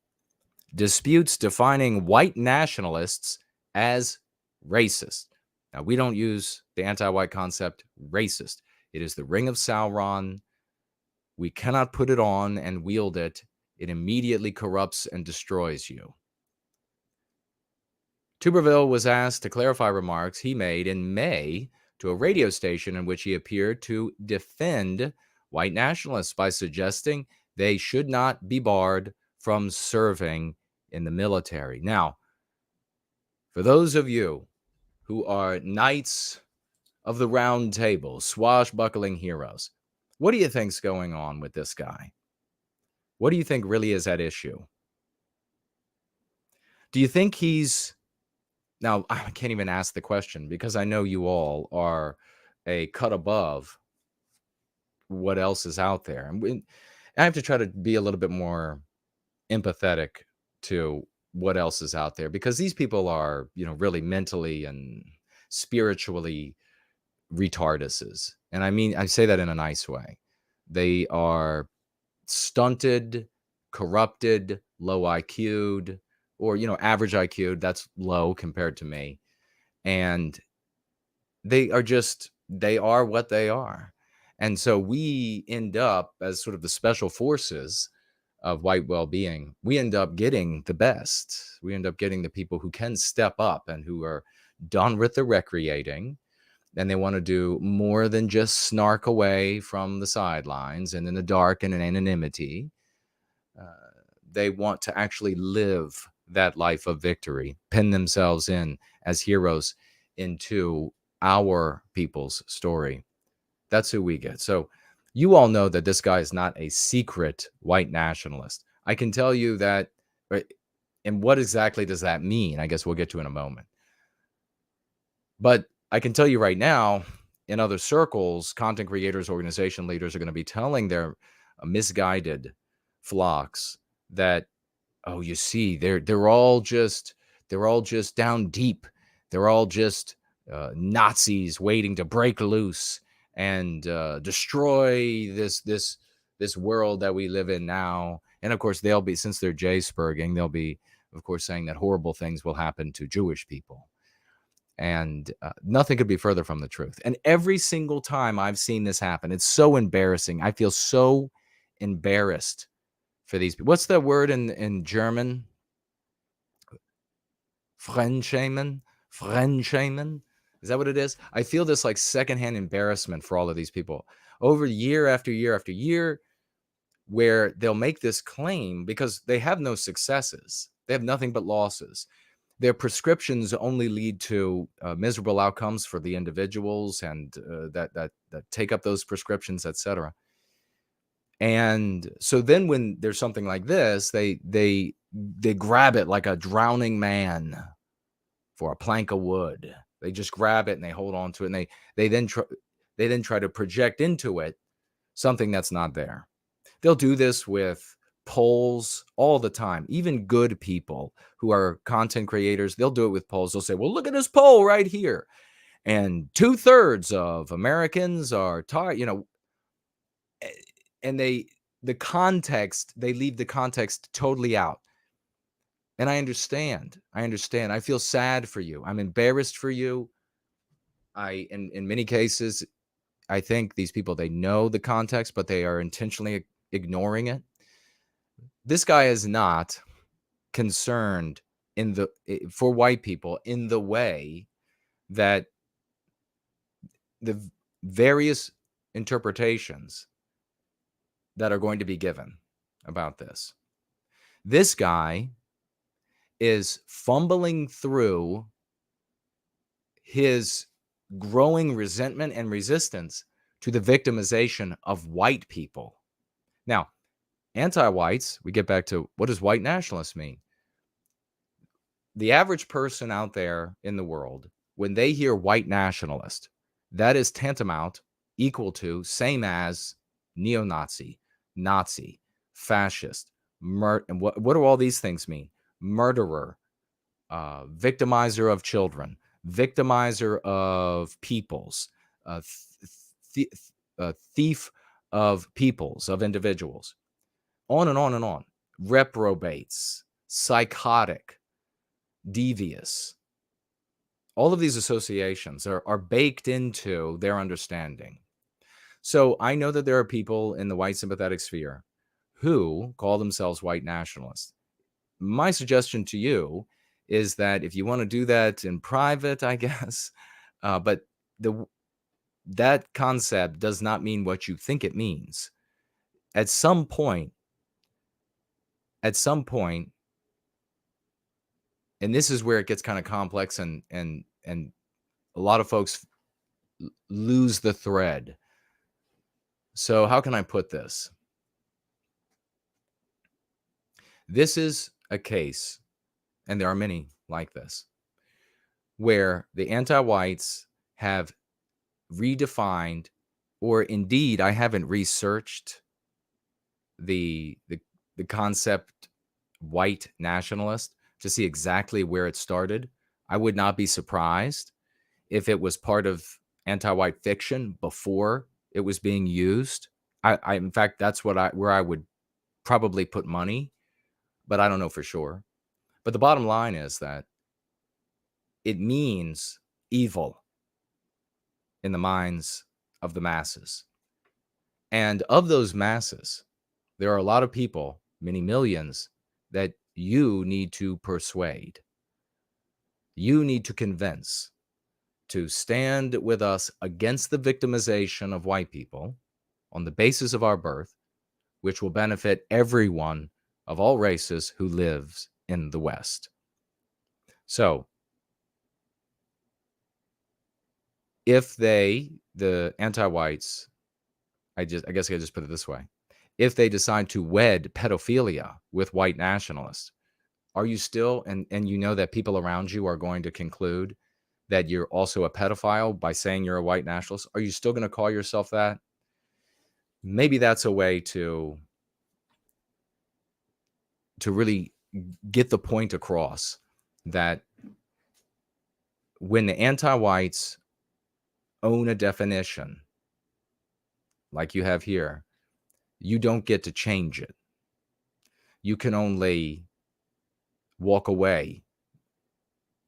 disputes defining white nationalists as racist. Now, we don't use the anti-white concept racist. It is the ring of Sauron. We cannot put it on and wield it. It immediately corrupts and destroys you. Tuberville was asked to clarify remarks he made in May to a radio station in which he appeared to defend white nationalists by suggesting they should not be barred from serving in the military. Now, for those of you who are knights of the round table, swashbuckling heroes, what do you think's going on with this guy? What do you think really is at issue? Do you think he's... Now, I can't even ask the question because I know you all are a cut above what else is out there. And I have to try to be a little bit more empathetic to what else is out there, because these people are, really mentally and spiritually retarduses. And I say that in a nice way. They are stunted, corrupted, low IQ'd, or, average IQ. That's low compared to me. And they are what they are. And so we end up as sort of the special forces of white well-being. We end up getting the best. We end up getting the people who can step up and who are done with the recreating, and they want to do more than just snark away from the sidelines and in the dark and in anonymity. They want to actually live that life of victory, pin themselves in as heroes into our people's story. That's who we get. So you all know that this guy is not a secret white nationalist. I can tell you that, right? And what exactly does that mean? I guess we'll get to in a moment. But I can tell you right now, in other circles, content creators, organization leaders are going to be telling their misguided flocks that, oh, you see, they're all just down deep. They're all just Nazis waiting to break loose and destroy this world that we live in now. And of course, they'll be, since they're Jay-spurging, they'll be, of course, saying that horrible things will happen to Jewish people. And nothing could be further from the truth. And every single time I've seen this happen, it's so embarrassing. I feel so embarrassed for these people. What's that word in German? Fremdschämen? Fremdschämen? Is that what it is? I feel this like secondhand embarrassment for all of these people over year after year after year, where they'll make this claim because they have no successes. They have nothing but losses. Their prescriptions only lead to miserable outcomes for the individuals and that take up those prescriptions, etc. And so then when there's something like this, they grab it like a drowning man for a plank of wood. They just grab it and they hold on to it, and they then try to project into it something that's not there. They'll do this with polls all the time. Even good people who are content creators, they'll do it with polls. They'll say, well, look at this poll right here, and 2/3 of Americans are tired, and they leave the context totally out. And I understand. I feel sad for you. I'm embarrassed for you. In many cases, I think these people, they know the context, but they are intentionally ignoring it. This guy is not concerned for white people in the way that the various interpretations that are going to be given about this. This guy is fumbling through his growing resentment and resistance to the victimization of white people. Now, anti-whites, we get back to, what does white nationalists mean? The average person out there in the world when they hear white nationalist, that is tantamount, equal to, same as neo-Nazi, Nazi, fascist, and what do all these things mean? Murderer, victimizer of children, victimizer of peoples, thief of peoples, of individuals, on and on and on. Reprobates, psychotic, devious. All of these associations are baked into their understanding. So I know that there are people in the white sympathetic sphere who call themselves white nationalists. My suggestion to you is that if you want to do that in private, I guess, but that concept does not mean what you think it means. At some point, and this is where it gets kind of complex, and a lot of folks lose the thread. So how can I put this? This is a case, and there are many like this, where the anti-whites have redefined, or indeed, I haven't researched the concept white nationalist to see exactly where it started. I would not be surprised if it was part of anti-white fiction before it was being used. I in fact, that's where I would probably put money, but I don't know for sure. But the bottom line is that it means evil in the minds of the masses. And of those masses, there are a lot of people, many millions, that you need to persuade. You need to convince to stand with us against the victimization of white people on the basis of our birth, which will benefit everyone of all races who lives in the West. So, if the anti-whites, I guess I just put it this way, if they decide to wed pedophilia with white nationalists, are you still, and you know that people around you are going to conclude that you're also a pedophile by saying you're a white nationalist, are you still going to call yourself that? Maybe that's a way to really get the point across that when the anti-whites own a definition like you have here, you don't get to change it. You can only walk away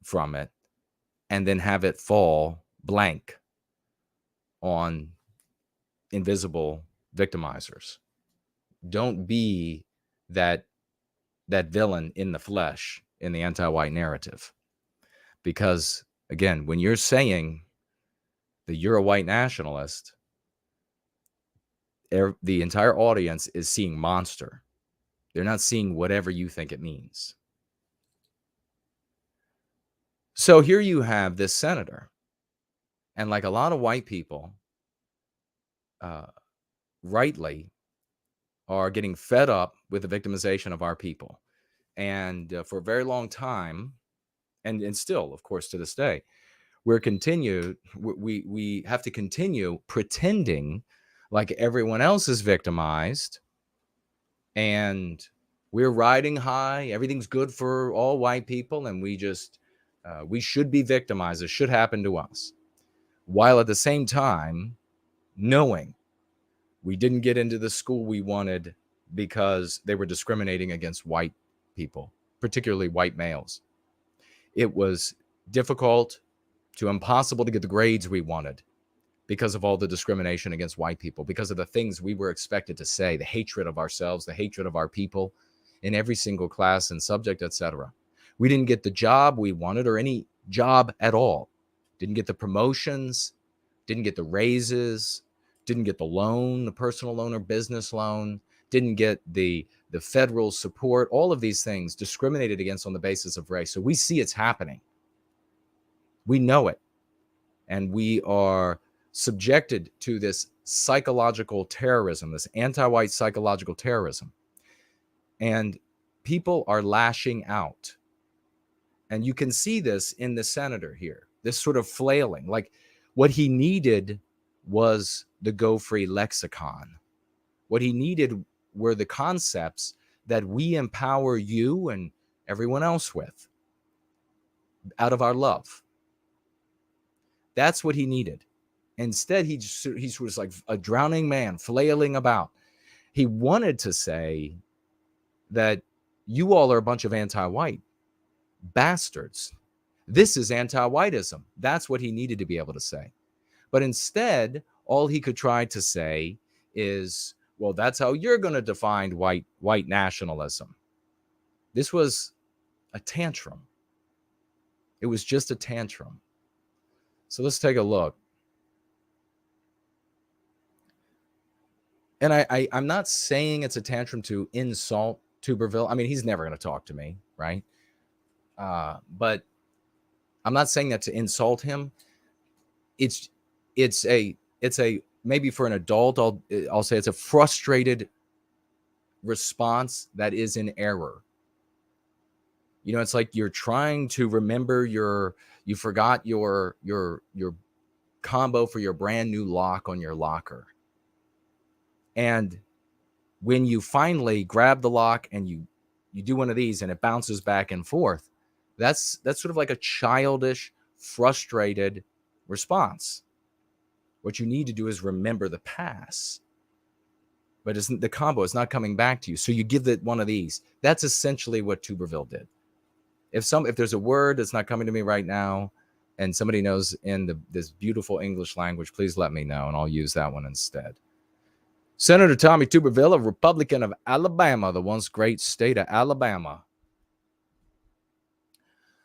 from it and then have it fall blank on invisible victimizers. Don't be that villain in the flesh in the anti-white narrative. Because, again, when you're saying that you're a white nationalist, the entire audience is seeing monster. They're not seeing whatever you think it means. So here you have this senator, and like a lot of white people, rightly, are getting fed up with the victimization of our people. And for a very long time, and still, of course, to this day, we have to continue pretending like everyone else is victimized, and we're riding high. Everything's good for all white people, and we should be victimized. It should happen to us. While at the same time, knowing we didn't get into the school we wanted because they were discriminating against white people, particularly white males. It was difficult to impossible to get the grades we wanted because of all the discrimination against white people, because of the things we were expected to say, the hatred of ourselves, the hatred of our people in every single class and subject, etc. We didn't get the job we wanted, or any job at all. Didn't get the promotions, didn't get the raises, didn't get the loan, the personal loan or business loan, didn't get the federal support. All of these things discriminated against on the basis of race. So we see it's happening. We know it. And we are subjected to this psychological terrorism, this anti-white psychological terrorism. And people are lashing out. And you can see this in the senator here. this sort of flailing. Like what he needed was the Go Free lexicon. What he needed were the concepts that we empower you and everyone else with out of our love. That's what he needed. Instead, he was like a drowning man flailing about. He wanted to say that you all are a bunch of anti-white bastards. This is anti-whiteism. That's what he needed to be able to say. But instead, all he could try to say is, well, that's how you're going to define white nationalism. This was a tantrum. It was just a tantrum. So let's take a look. And I'm not saying it's a tantrum to insult Tuberville. I mean, he's never going to talk to me, right? But I'm not saying that to insult him. It's a maybe for an adult, I'll say it's a frustrated response that is in error. You know, it's like you're trying to remember you forgot your combo for your brand new lock on your locker. And when you finally grab the lock and you do one of these and it bounces back and forth, that's sort of like a childish, frustrated response. What you need to do is remember the past. But isn't the combo is not coming back to you. So you give it one of these. That's essentially what Tuberville did. If there's a word that's not coming to me right now and somebody knows in this beautiful English language, please let me know and I'll use that one instead. Senator Tommy Tuberville, a Republican of Alabama, the once great state of Alabama.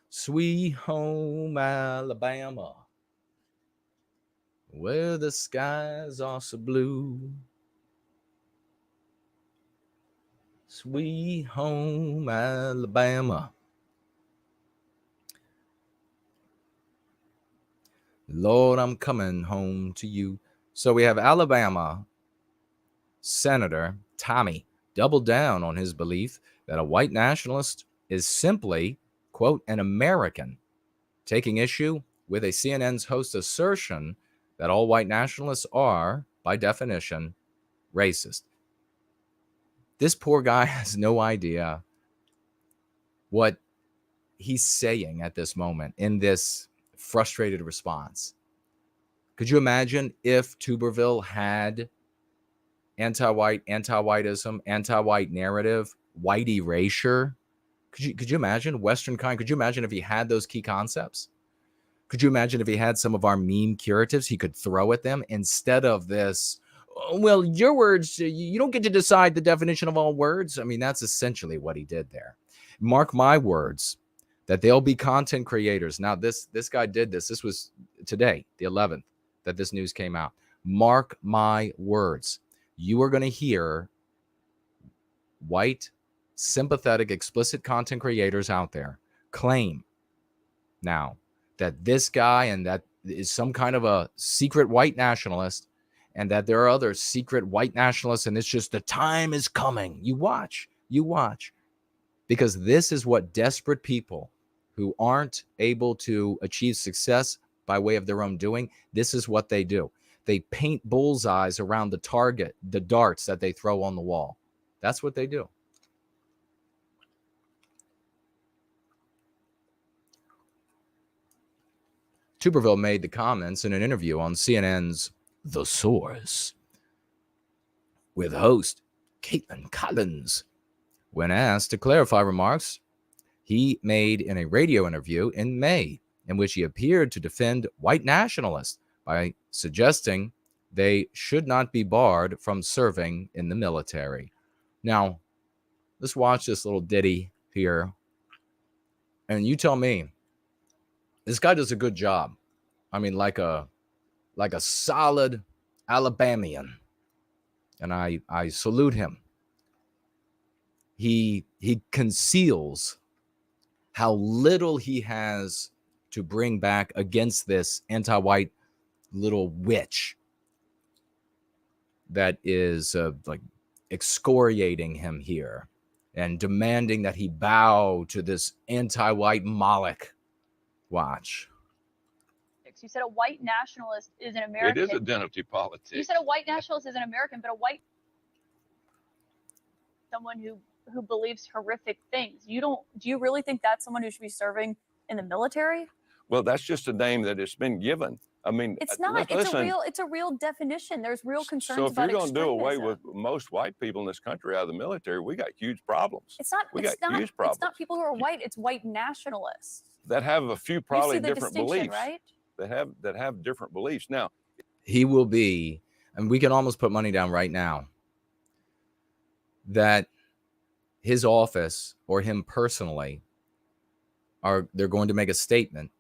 Sweet home Alabama, where the skies are so blue. Sweet home Alabama. Lord, I'm coming home to you. So we have Alabama Senator Tommy doubled down on his belief that a white nationalist is simply, quote, an American, taking issue with a CNN's host assertion that all white nationalists are, by definition, racist. This poor guy has no idea what he's saying at this moment in this frustrated response. Could you imagine if Tuberville had anti-white, anti-whiteism, anti-white narrative, white erasure? Could you imagine Western kind? Could you imagine if he had those key concepts? Could you imagine if he had some of our meme curatives he could throw at them instead of this, oh, well, your words, you don't get to decide the definition of all words? I mean, that's essentially what he did there. Mark my words that there'll be content creators. Now, this guy did this. This was today, the 11th, that this news came out. Mark my words. You are going to hear white, sympathetic, explicit content creators out there claim now that this guy and that is some kind of a secret white nationalist and that there are other secret white nationalists and it's just the time is coming. You watch, because this is what desperate people who aren't able to achieve success by way of their own doing, this is what they do. They paint bullseyes around the target, the darts that they throw on the wall. That's what they do. Tuberville made the comments in an interview on CNN's The Source with host Caitlin Collins. When asked to clarify remarks he made in a radio interview in May, in which he appeared to defend white nationalists by suggesting they should not be barred from serving in the military. Now, let's watch this little ditty here. And you tell me, this guy does a good job. I mean, like a solid Alabamian. And I salute him. He conceals how little he has to bring back against this anti-white little witch that is like excoriating him here and demanding that he bow to this anti-white Moloch. Watch. politics. You said a white nationalist is an American. It is identity politics. You said a white nationalist is an American, but a white someone who believes horrific things. Do you really think that's someone who should be serving in the military? Well, that's just a name that has been given. I mean, it's not. It's a real definition. There's real concerns about So if you're going to do away extremism. with most white people in this country out of the military, we got huge problems. It's not. We It's got not. huge problems. It's not people who are white. It's white nationalists. That have a few probably You see the different distinction, beliefs. right? That have different beliefs. Now, He will be, and we can almost put money down right now, that his office or him personally they're going to make a statement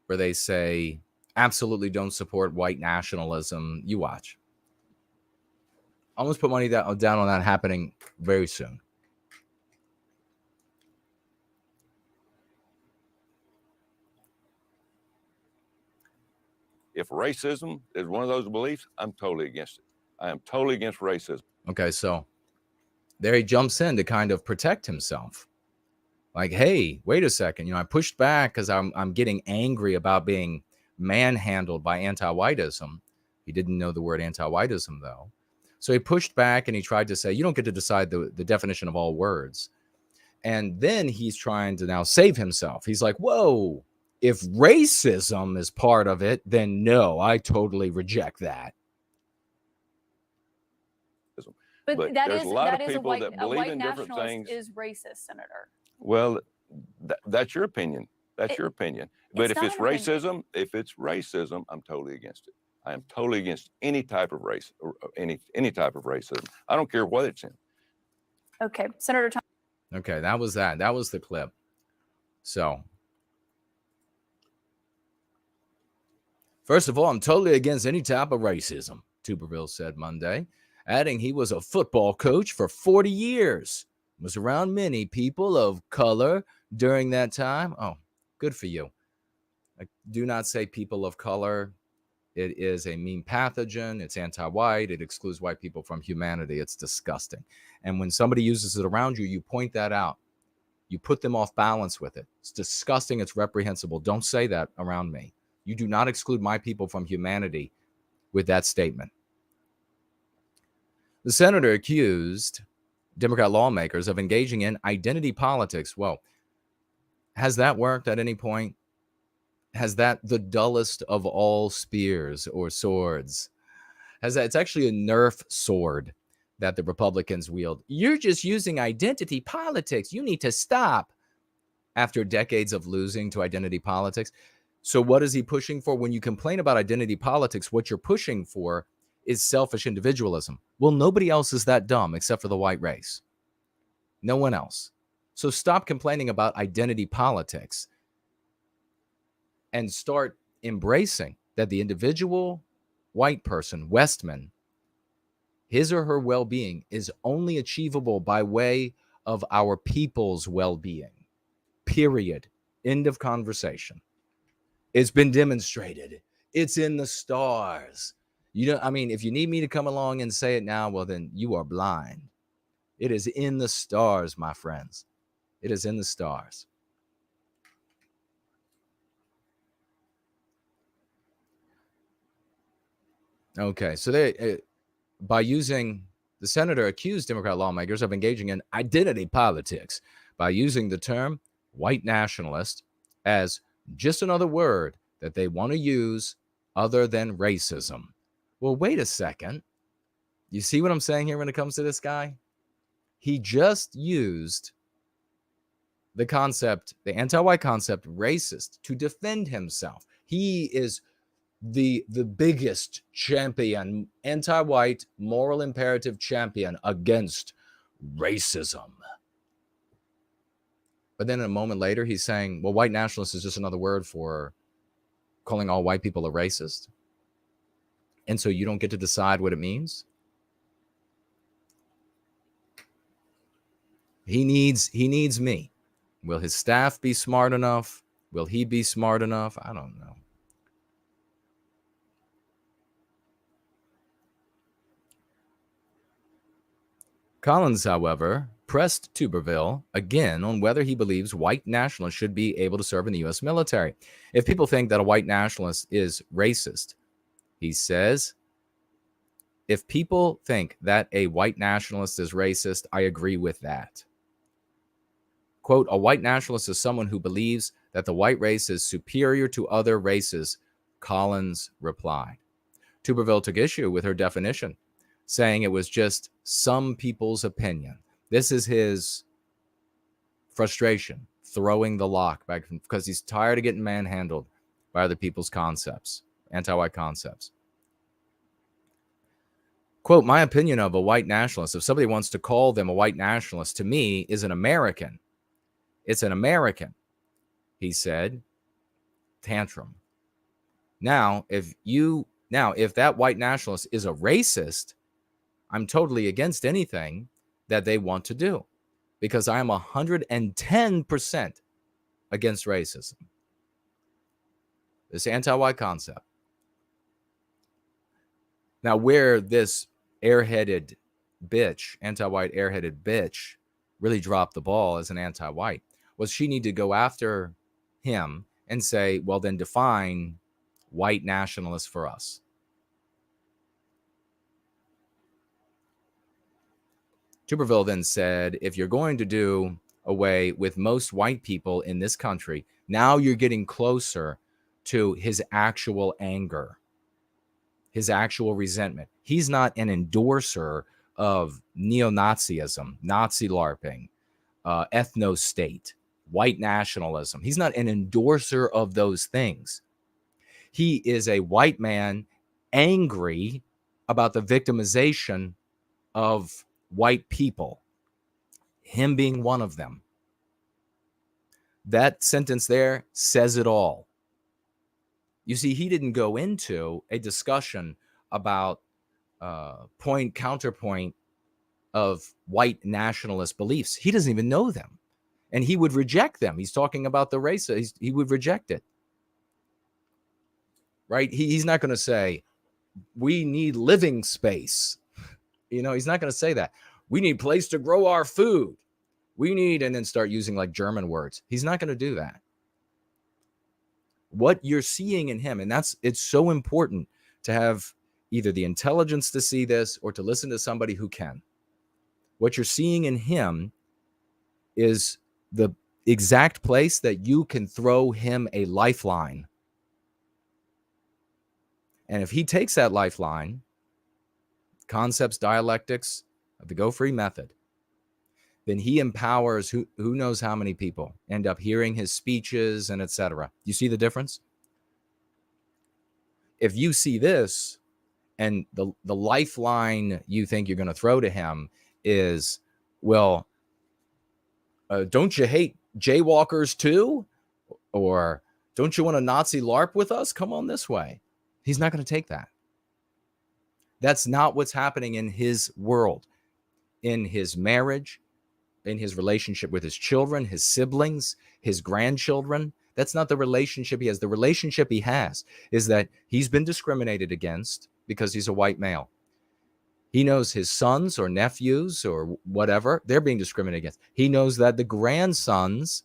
where they say, absolutely don't support white nationalism. You watch. Almost put money down on that happening very soon. if racism is one of those beliefs, I'm totally against it. I am totally against racism. Okay, so there he jumps in to kind of protect himself. Like, hey, wait a second. I pushed back because I'm getting angry about being manhandled by anti-whiteism. He didn't know the word anti-whiteism, though. So he pushed back and he tried to say, you don't get to decide the definition of all words. And then he's trying to now save himself. He's like, whoa, if racism is part of it, then no, I totally reject that. But that there's is a lot of a people white, that a believe white in different nationalist things. is racist, Senator. Well, that's your opinion. That's your opinion. But if not it's an opinion. racism, I'm totally against it. I am totally against any type of race, or any type of racism. I don't care what it's in. Okay, Senator Tom. Okay, that was that. That was the clip. So, first of all, I'm totally against any type of racism, Tuberville said Monday, adding he was a football coach for 40 years, was around many people of color during that time. Oh, good for you. Do not say people of color. It is a mean pathogen. It's anti-white. It excludes white people from humanity. It's disgusting. And when somebody uses it around you, you point that out. You put them off balance with it. It's disgusting. It's reprehensible. Don't say that around me. You do not exclude my people from humanity with that statement. The senator accused Democrat lawmakers of engaging in identity politics. Well, has that worked at any point? Has that the dullest of all spears or swords? Has that? It's actually a Nerf sword that the Republicans wield. You're just using identity politics. You need to stop. After decades of losing to identity politics. So what is he pushing for? When you complain about identity politics, what you're pushing for is selfish individualism. Well, nobody else is that dumb except for the white race. No one else. So stop complaining about identity politics and start embracing that the individual white person, Westman, his or her well-being is only achievable by way of our people's well-being. Period. End of conversation. It's been demonstrated. It's in the stars. If you need me to come along and say it now, well, then you are blind. It is in the stars, my friends. It is in the stars. Okay, so the senator accused Democrat lawmakers of engaging in identity politics by using the term white nationalist as just another word that they want to use other than racism. Well, wait a second. You see what I'm saying here when it comes to this guy? He just used the concept, the anti-white concept, racist, to defend himself. He is the biggest champion, anti-white, moral imperative champion against racism. But then a moment later, he's saying, well, white nationalist is just another word for calling all white people a racist. And so you don't get to decide what it means. He needs me. Will his staff be smart enough? Will he be smart enough? I don't know. Collins, however, pressed Tuberville again on whether he believes white nationalists should be able to serve in the U.S. military. If people think that a white nationalist is racist, he says, if people think that a white nationalist is racist, I agree with that. Quote, a white nationalist is someone who believes that the white race is superior to other races, Collins replied. Tuberville took issue with her definition, saying it was just some people's opinion. This is his frustration, throwing the lock back because he's tired of getting manhandled by other people's concepts, anti-white concepts. Quote, my opinion of a white nationalist, if somebody wants to call them a white nationalist, to me is an American. It's an American, he said. Tantrum. Now, if that white nationalist is a racist, I'm totally against anything that they want to do because I am 110% against racism. This anti-white concept. Now, where this airheaded bitch, anti-white airheaded bitch, really dropped the ball as an anti-white was she need to go after him and say, well, then define white nationalists for us. Tuberville then said, if you're going to do away with most white people in this country, now you're getting closer to his actual anger, his actual resentment. He's not an endorser of neo-Nazism, Nazi LARPing, ethno-state, white nationalism. He's not an endorser of those things. He is a white man angry about the victimization of white people, him being one of them. That sentence there says it all. You see, he didn't go into a discussion about counterpoint of white nationalist beliefs. He doesn't even know them. And he would reject them. He's talking about the race. He would reject it. Right? He's not going to say, we need living space. You know, he's not going to say that. We need place to grow our food. We need, and then start using like German words. He's not going to do that. What you're seeing in him, and it's so important to have either the intelligence to see this or to listen to somebody who can. What you're seeing in him is the exact place that you can throw him a lifeline. And if he takes that lifeline, concepts, dialectics of the Go Free method, then he empowers who knows how many people end up hearing his speeches and etc. You see the difference? If you see this and the lifeline you think you're going to throw to him is, well, don't you hate jaywalkers too? Or don't you want a Nazi LARP with us? Come on this way. He's not going to take that. That's not what's happening in his world, in his marriage, in his relationship with his children, his siblings, his grandchildren. That's not the relationship he has. The relationship he has is that he's been discriminated against because he's a white male. He knows his sons or nephews or whatever, they're being discriminated against. He knows that the grandsons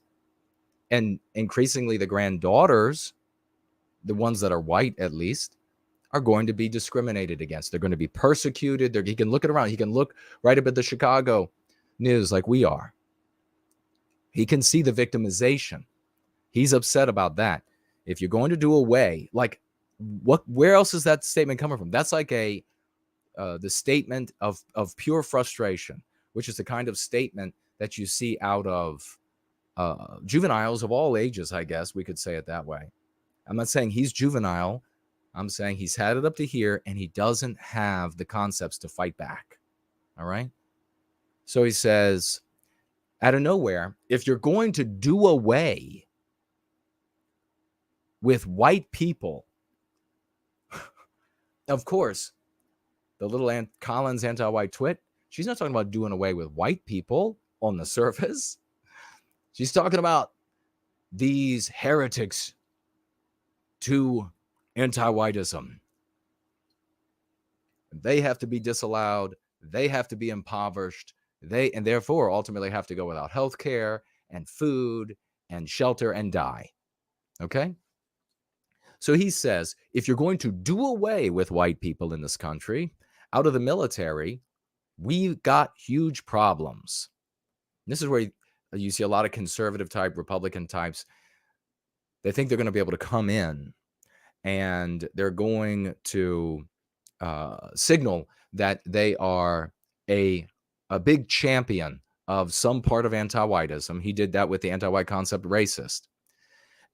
and increasingly the granddaughters, the ones that are white at least, are going to be discriminated against. They're going to be persecuted. He can look it around. He can look right up at the Chicago news like we are. He can see the victimization. He's upset about that. If you're going to do away, like where else is that statement coming from? That's like the statement of pure frustration, which is the kind of statement that you see out of juveniles of all ages, I guess we could say it that way. I'm not saying he's juvenile. I'm saying he's had it up to here and he doesn't have the concepts to fight back. All right. So he says, out of nowhere, if you're going to do away with white people, of course, the little Collins anti-white twit, she's not talking about doing away with white people on the surface. She's talking about these heretics to anti-whiteism. They have to be disallowed. They have to be impoverished. They, and therefore ultimately have to go without health care and food and shelter and die. Okay? So he says, if you're going to do away with white people in this country, out of the military, we've got huge problems. This is where you see a lot of conservative type, Republican types. They think they're going to be able to come in and they're going to signal that they are a big champion of some part of anti-whiteism. He did that with the anti-white concept racist.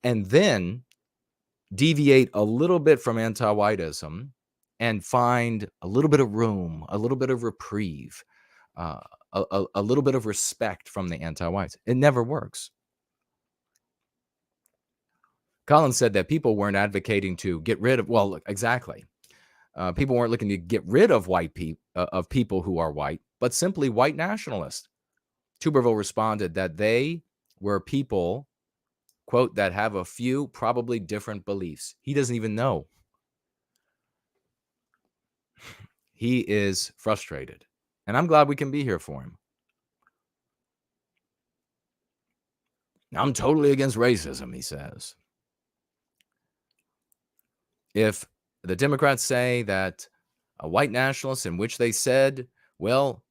And then deviate a little bit from anti-whiteism and find a little bit of room, a little bit of reprieve, a little bit of respect from the anti-whites. It never works. Collins said that people weren't advocating to get rid of, well, exactly. People weren't looking to get rid of white people, of people who are white, but simply white nationalists. Tuberville responded that they were people, quote, that have a few probably different beliefs. He doesn't even know. He is frustrated. And I'm glad we can be here for him. I'm totally against racism, he says. If the Democrats say that a white nationalist, in which they said, well,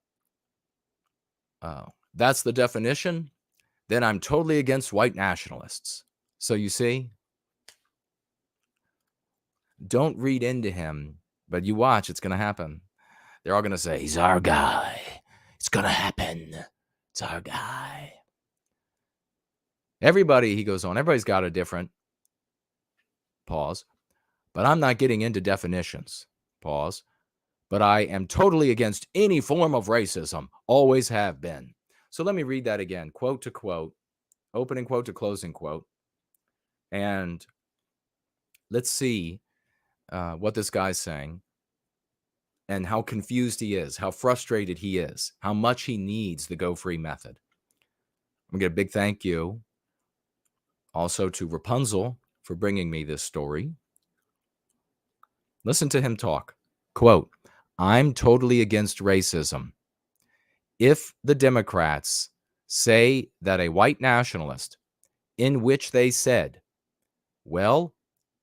that's the definition, then I'm totally against white nationalists. So you see, don't read into him, but you watch, it's going to happen. They're all going to say, he's our guy. It's going to happen. It's our guy. Everybody, he goes on, everybody's got a different pause, but I'm not getting into definitions, pause, but I am totally against any form of racism, always have been. So let me read that again, quote to quote, opening quote to closing quote, and let's see what this guy's saying and how confused he is, how frustrated he is, how much he needs the Go Free method. I'm going to get a big thank you also to Rapunzel for bringing me this story. Listen to him talk. Quote, I'm totally against racism. If the Democrats say that a white nationalist, in which they said, well,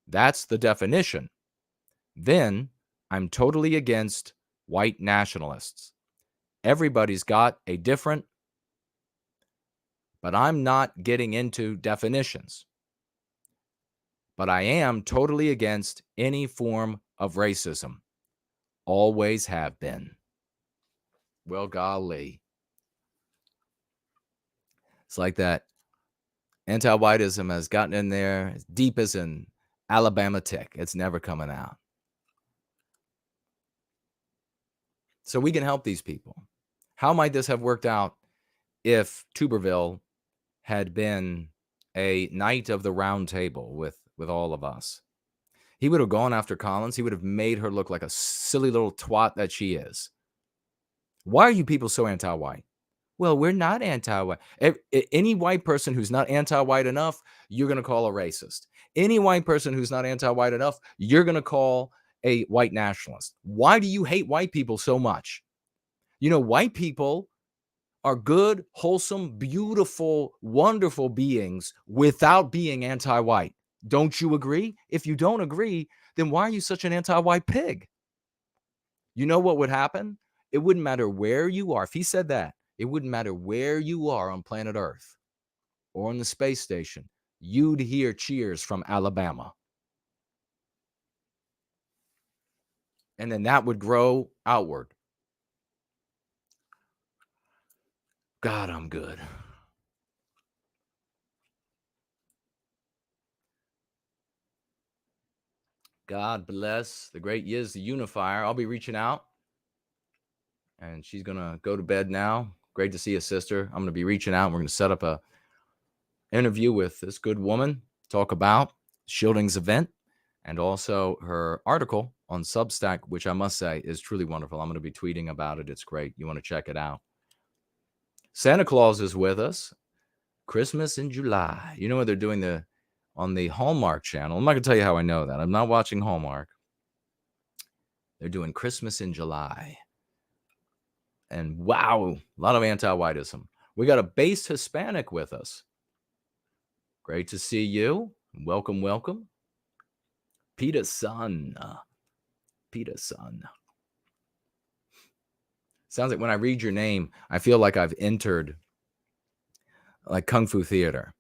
that's the definition, then I'm totally against white nationalists. Everybody's got a different, but I'm not getting into definitions. But I am totally against any form of racism. Always have been. Well, golly. It's like that anti-whiteism has gotten in there as deep as an Alabama tick. It's never coming out. So we can help these people. How might this have worked out if Tuberville had been a knight of the round table with all of us? He would have gone after Collins. He would have made her look like a silly little twat that she is. Why are you people so anti-white? Well, we're not anti-white. Any white person who's not anti-white enough, you're going to call a racist. Any white person who's not anti-white enough, you're going to call a white nationalist. Why do you hate white people so much? You know, white people are good, wholesome, beautiful, wonderful beings without being anti-white. Don't you agree? If you don't agree, then why are you such an anti-white pig? You know what would happen? It wouldn't matter where you are. If he said that, it wouldn't matter where you are on planet Earth or on the space station. You'd hear cheers from Alabama. And then that would grow outward. God, I'm good. God bless the great Yiz, the unifier. I'll be reaching out. And she's going to go to bed now. Great to see you, sister. I'm going to be reaching out. We're going to set up a interview with this good woman, talk about Schilding's event and also her article on Substack, which I must say is truly wonderful. I'm going to be tweeting about it. It's great. You want to check it out. Santa Claus is with us. Christmas in July. You know what they're doing on the Hallmark channel? I'm not going to tell you how I know that. I'm not watching Hallmark. They're doing Christmas in July. And wow, a lot of anti-whiteism. We got a base Hispanic with us. Great to see you. Welcome, welcome. Peterson. Peterson. Sounds like when I read your name, I feel like I've entered like Kung Fu theater,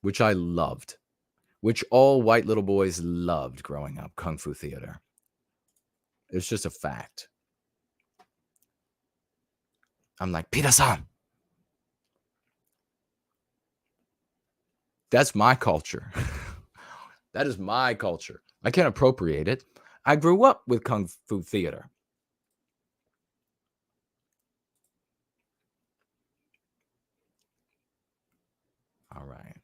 which I loved, which all white little boys loved growing up, Kung Fu theater. It's just a fact. I'm like, Peter-san. That's my culture. That is my culture. I can't appropriate it. I grew up with Kung Fu theater. All right.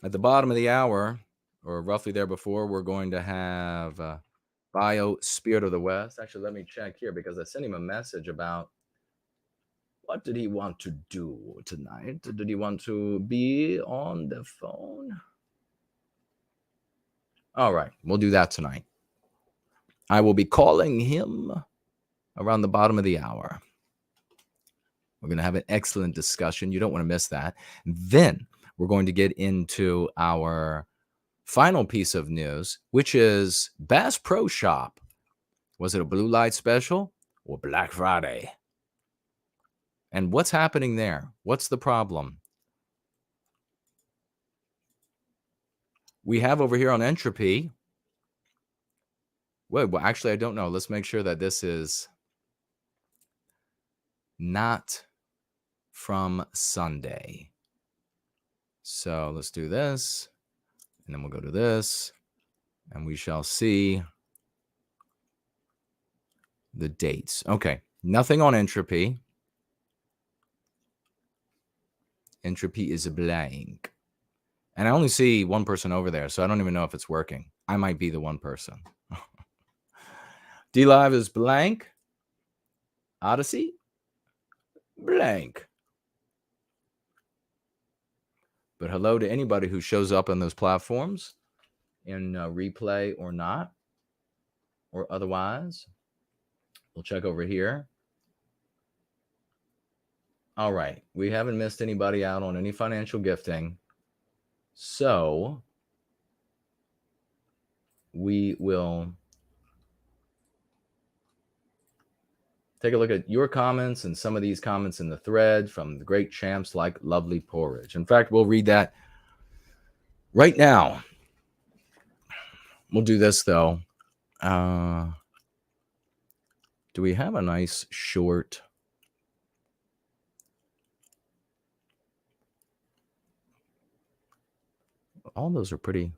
At the bottom of the hour, or roughly there before, we're going to have BioSpirit of the West. Actually, let me check here because I sent him a message about what did he want to do tonight? Did he want to be on the phone? All right, we'll do that tonight. I will be calling him around the bottom of the hour. We're going to have an excellent discussion. You don't want to miss that. Then we're going to get into our final piece of news, which is Bass Pro Shop. Was it a blue light special or Black Friday? And what's happening there? What's the problem? We have over here on Entropy. Well, actually, I don't know. Let's make sure that this is not from Sunday. So let's do this. And then we'll go to this. And we shall see the dates. Okay. Nothing on Entropy. Entropy is blank. And I only see one person over there, so I don't even know if it's working. I might be the one person. D-Live is blank. Odyssey, blank. But hello to anybody who shows up on those platforms in replay or not, or otherwise. We'll check over here. All right. We haven't missed anybody out on any financial gifting. So we will take a look at your comments and some of these comments in the thread from the great champs like Lovely Porridge. In fact, we'll read that right now. We'll do this, though. Do we have a nice short? All those are pretty.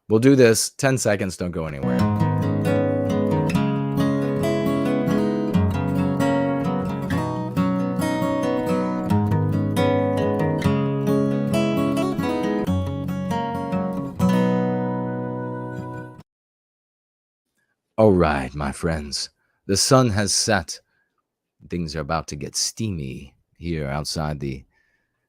We'll do this. 10 seconds. Don't go anywhere. All right, my friends. The sun has set. Things are about to get steamy here outside the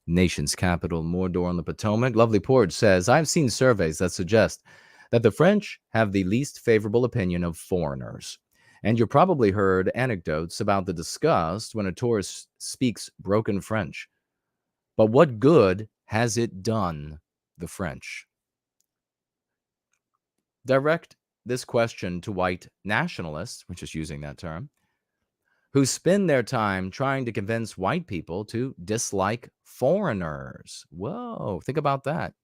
nation's capital, Mordor on the Potomac. Lovely Porridge says, I've seen surveys that suggest that the French have the least favorable opinion of foreigners. And you probably heard anecdotes about the disgust when a tourist speaks broken French. But what good has it done the French? Direct this question to white nationalists, which is using that term, who spend their time trying to convince white people to dislike foreigners. Whoa, think about that.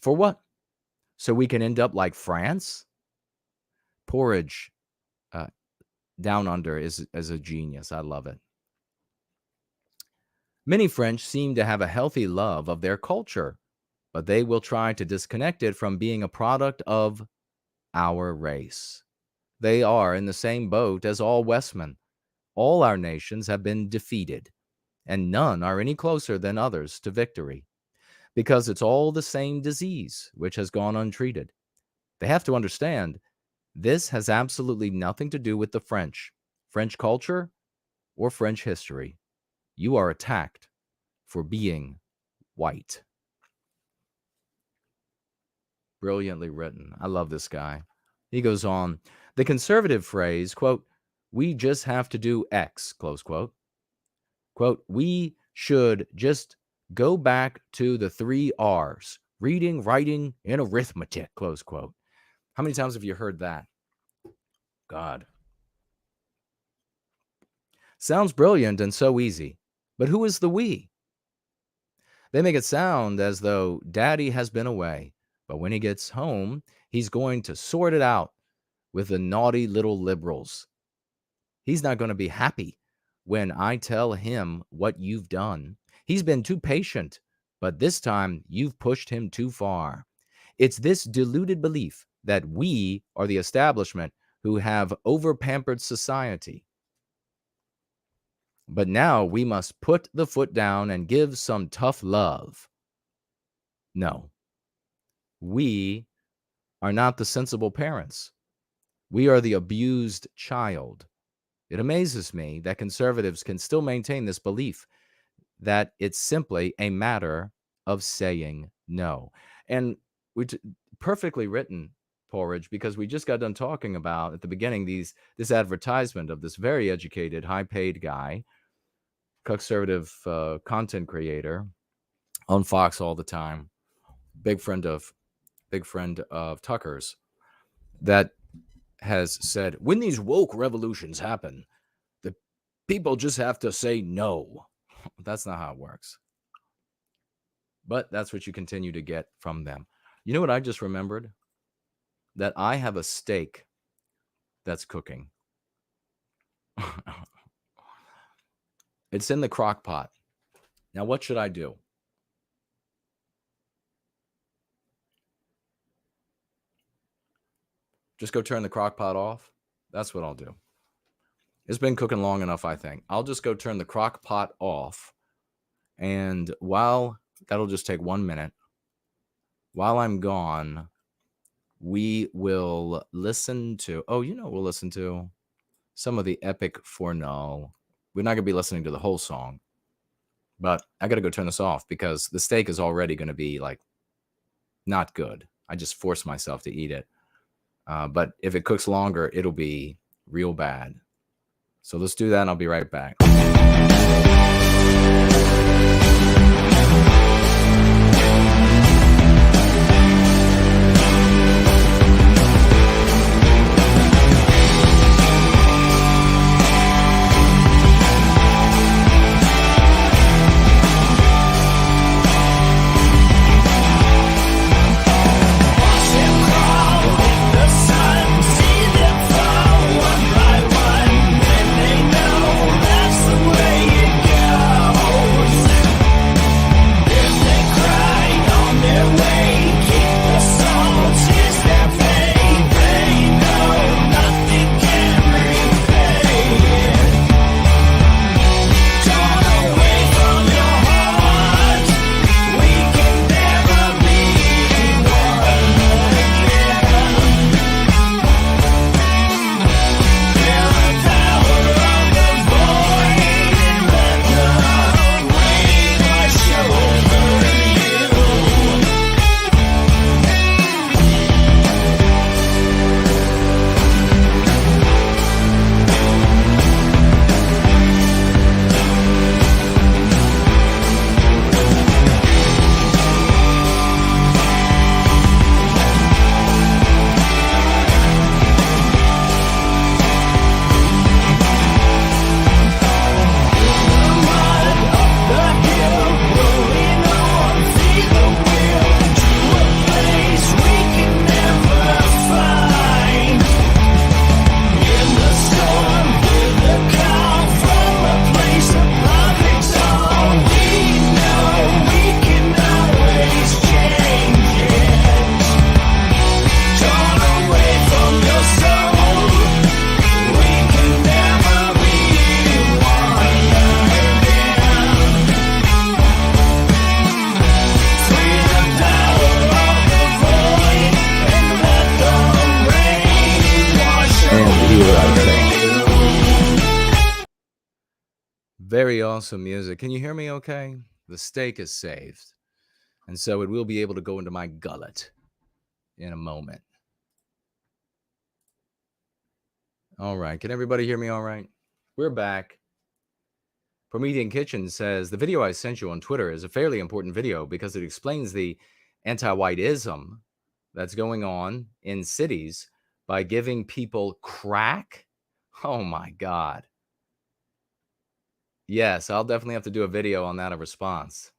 For what? So we can end up like France? Porridge down under is a genius. I love it. Many French seem to have a healthy love of their culture, but they will try to disconnect it from being a product of our race. They are in the same boat as all Westmen. All our nations have been defeated, and none are any closer than others to victory, because it's all the same disease which has gone untreated. They have to understand this has absolutely nothing to do with the French culture, or French history. You are attacked for being white. Brilliantly written. I love this guy. He goes on, the conservative phrase, quote, we just have to do X, close quote. Quote, we should just go back to the 3 R's, reading, writing, and arithmetic, close quote. How many times have you heard that? God. Sounds brilliant and so easy, but who is the we? They make it sound as though daddy has been away, but when he gets home, he's going to sort it out with the naughty little liberals. He's not going to be happy when I tell him what you've done. He's been too patient, but this time you've pushed him too far. It's this deluded belief that we are the establishment who have over-pampered society. But now we must put the foot down and give some tough love. No, we are not the sensible parents. We are the abused child. It amazes me that conservatives can still maintain this belief that it's simply a matter of saying no. And perfectly written, Porridge, because we just got done talking about at the beginning this advertisement of this very educated, high-paid guy, conservative content creator on Fox all the time, big friend of Tucker's, that has said, when these woke revolutions happen, the people just have to say no. That's not how it works. But that's what you continue to get from them. You know what I just remembered? That I have a steak that's cooking. It's in the crock pot. Now, what should I do? Just go turn the crock pot off? That's what I'll do. It's been cooking long enough, I think. I'll just go turn the crock pot off. And that'll just take 1 minute. While I'm gone, we will listen to, we'll listen to some of the epic Fournull. We're not going to be listening to the whole song, but I got to go turn this off because the steak is already going to be like not good. I just forced myself to eat it. But if it cooks longer, it'll be real bad. So let's do that and I'll be right back. Very awesome music. Can you hear me okay? The steak is saved. And so it will be able to go into my gullet in a moment. All right. Can everybody hear me all right? We're back. Promethean Kitchen says, the video I sent you on Twitter is a fairly important video because it explains the anti-whiteism that's going on in cities by giving people crack. Oh my God. Yes, I'll definitely have to do a video on that, a response.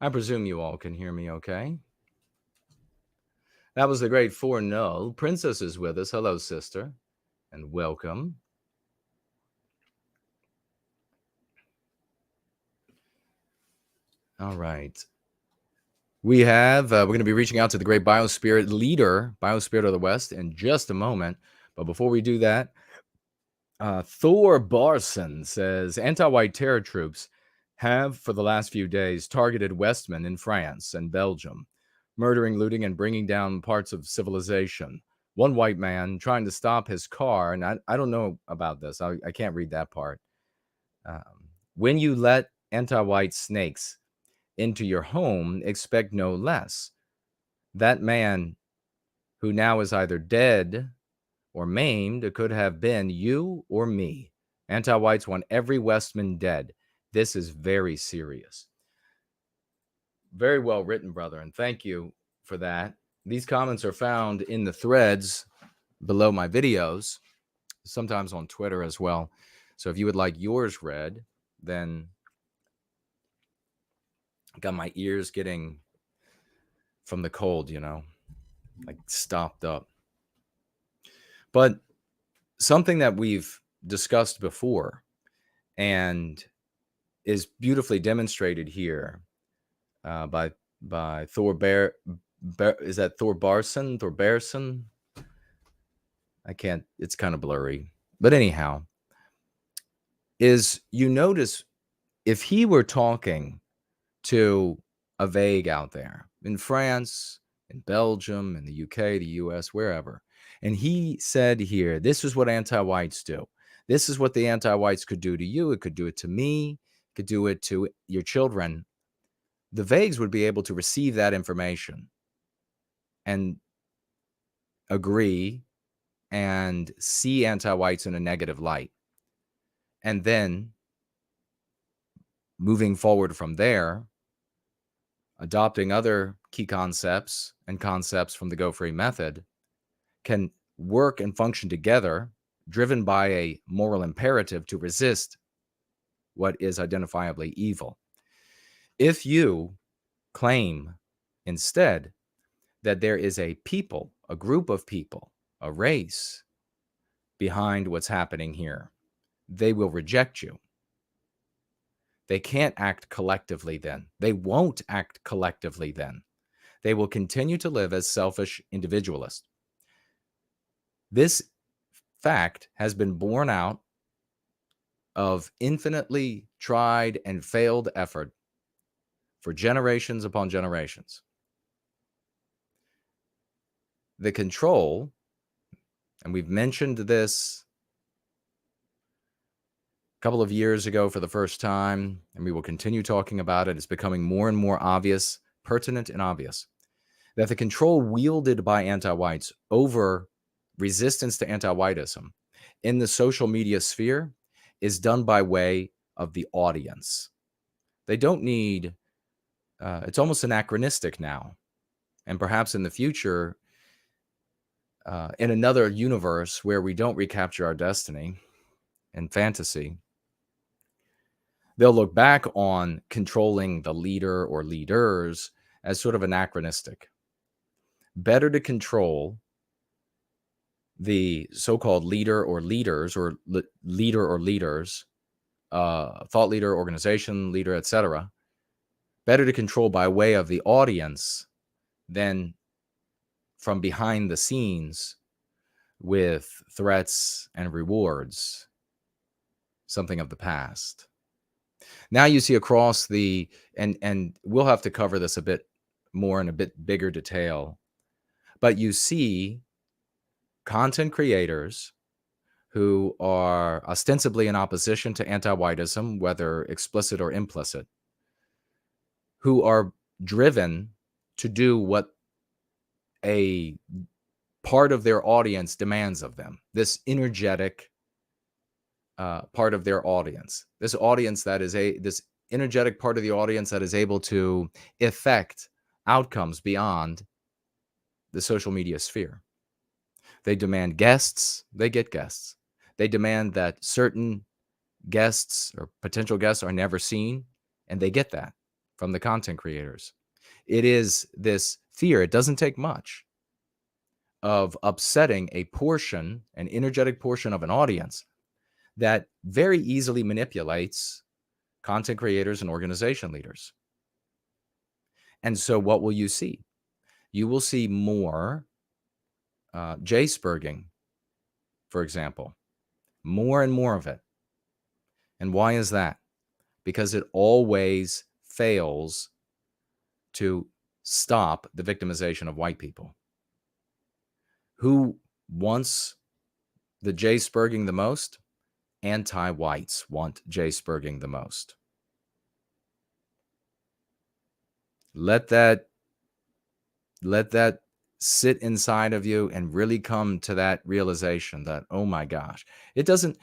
I presume you all can hear me okay. That was the great Four Null. Princess is with us. Hello, sister, and welcome. All right. We have, we're going to be reaching out to the great BioSpirit leader, BioSpirit of the West, in just a moment. But before we do that, Thor Barson says, anti-white terror troops have, for the last few days, targeted Westmen in France and Belgium, murdering, looting, and bringing down parts of civilization. One white man trying to stop his car, and I don't know about this. I can't read that part. When you let anti-white snakes into your home, expect no less. That man, who now is either dead or maimed, could have been you or me. Anti-whites want every Westman dead. This is very serious. Very well written, brother, and thank you for that. These comments are found in the threads below my videos, sometimes on Twitter as well. So if you would like yours read, then I got my ears getting from the cold, like stopped up. But something that we've discussed before and is beautifully demonstrated here by Thor is that Thor Barson? Thor Barson? I can't, it's kind of blurry. But anyhow, is you notice if he were talking to a vague out there in France, in Belgium, in the UK, the US, wherever, and he said here, this is what anti-whites do. This is what the anti-whites could do to you. It could do it to me. It could do it to your children. The vagues would be able to receive that information and agree and see anti-whites in a negative light. And then moving forward from there, adopting other key concepts and concepts from the Go Free method can work and function together, driven by a moral imperative to resist what is identifiably evil. If you claim instead that there is a people, a group of people, a race behind what's happening here, they will reject you. They can't act collectively then. They won't act collectively then. They will continue to live as selfish individualists. This fact has been borne out of infinitely tried and failed effort for generations upon generations. The control, and we've mentioned this a couple of years ago for the first time, and we will continue talking about it. It's becoming more and more obvious, pertinent and obvious, that the control wielded by anti-whites over resistance to anti-whiteism in the social media sphere is done by way of the audience. They don't need, it's almost anachronistic now. And perhaps in the future, in another universe where we don't recapture our destiny in fantasy, they'll look back on controlling the leader or leaders as sort of anachronistic. Better to control the so-called leader or leaders, or leaders, thought leader, organization leader, etc. Better to control by way of the audience than from behind the scenes with threats and rewards, something of the past. Now you see across the, and we'll have to cover this a bit more in a bit bigger detail, but you see content creators who are ostensibly in opposition to anti-whiteism, whether explicit or implicit, who are driven to do what a part of their audience demands of them. This energetic part of their audience. This audience that is this energetic part of the audience that is able to affect outcomes beyond the social media sphere. They demand guests, they get guests. They demand that certain guests or potential guests are never seen, and they get that from the content creators. It is this fear, it doesn't take much, of upsetting a portion, an energetic portion of an audience that very easily manipulates content creators and organization leaders. And so what will you see? You will see more J-spurging, for example, more and more of it. And why is that? Because it always fails to stop the victimization of white people. Who wants the J-spurging the most? Anti-whites want J-spurging the most. Let that sit inside of you and really come to that realization that, oh my gosh, it doesn't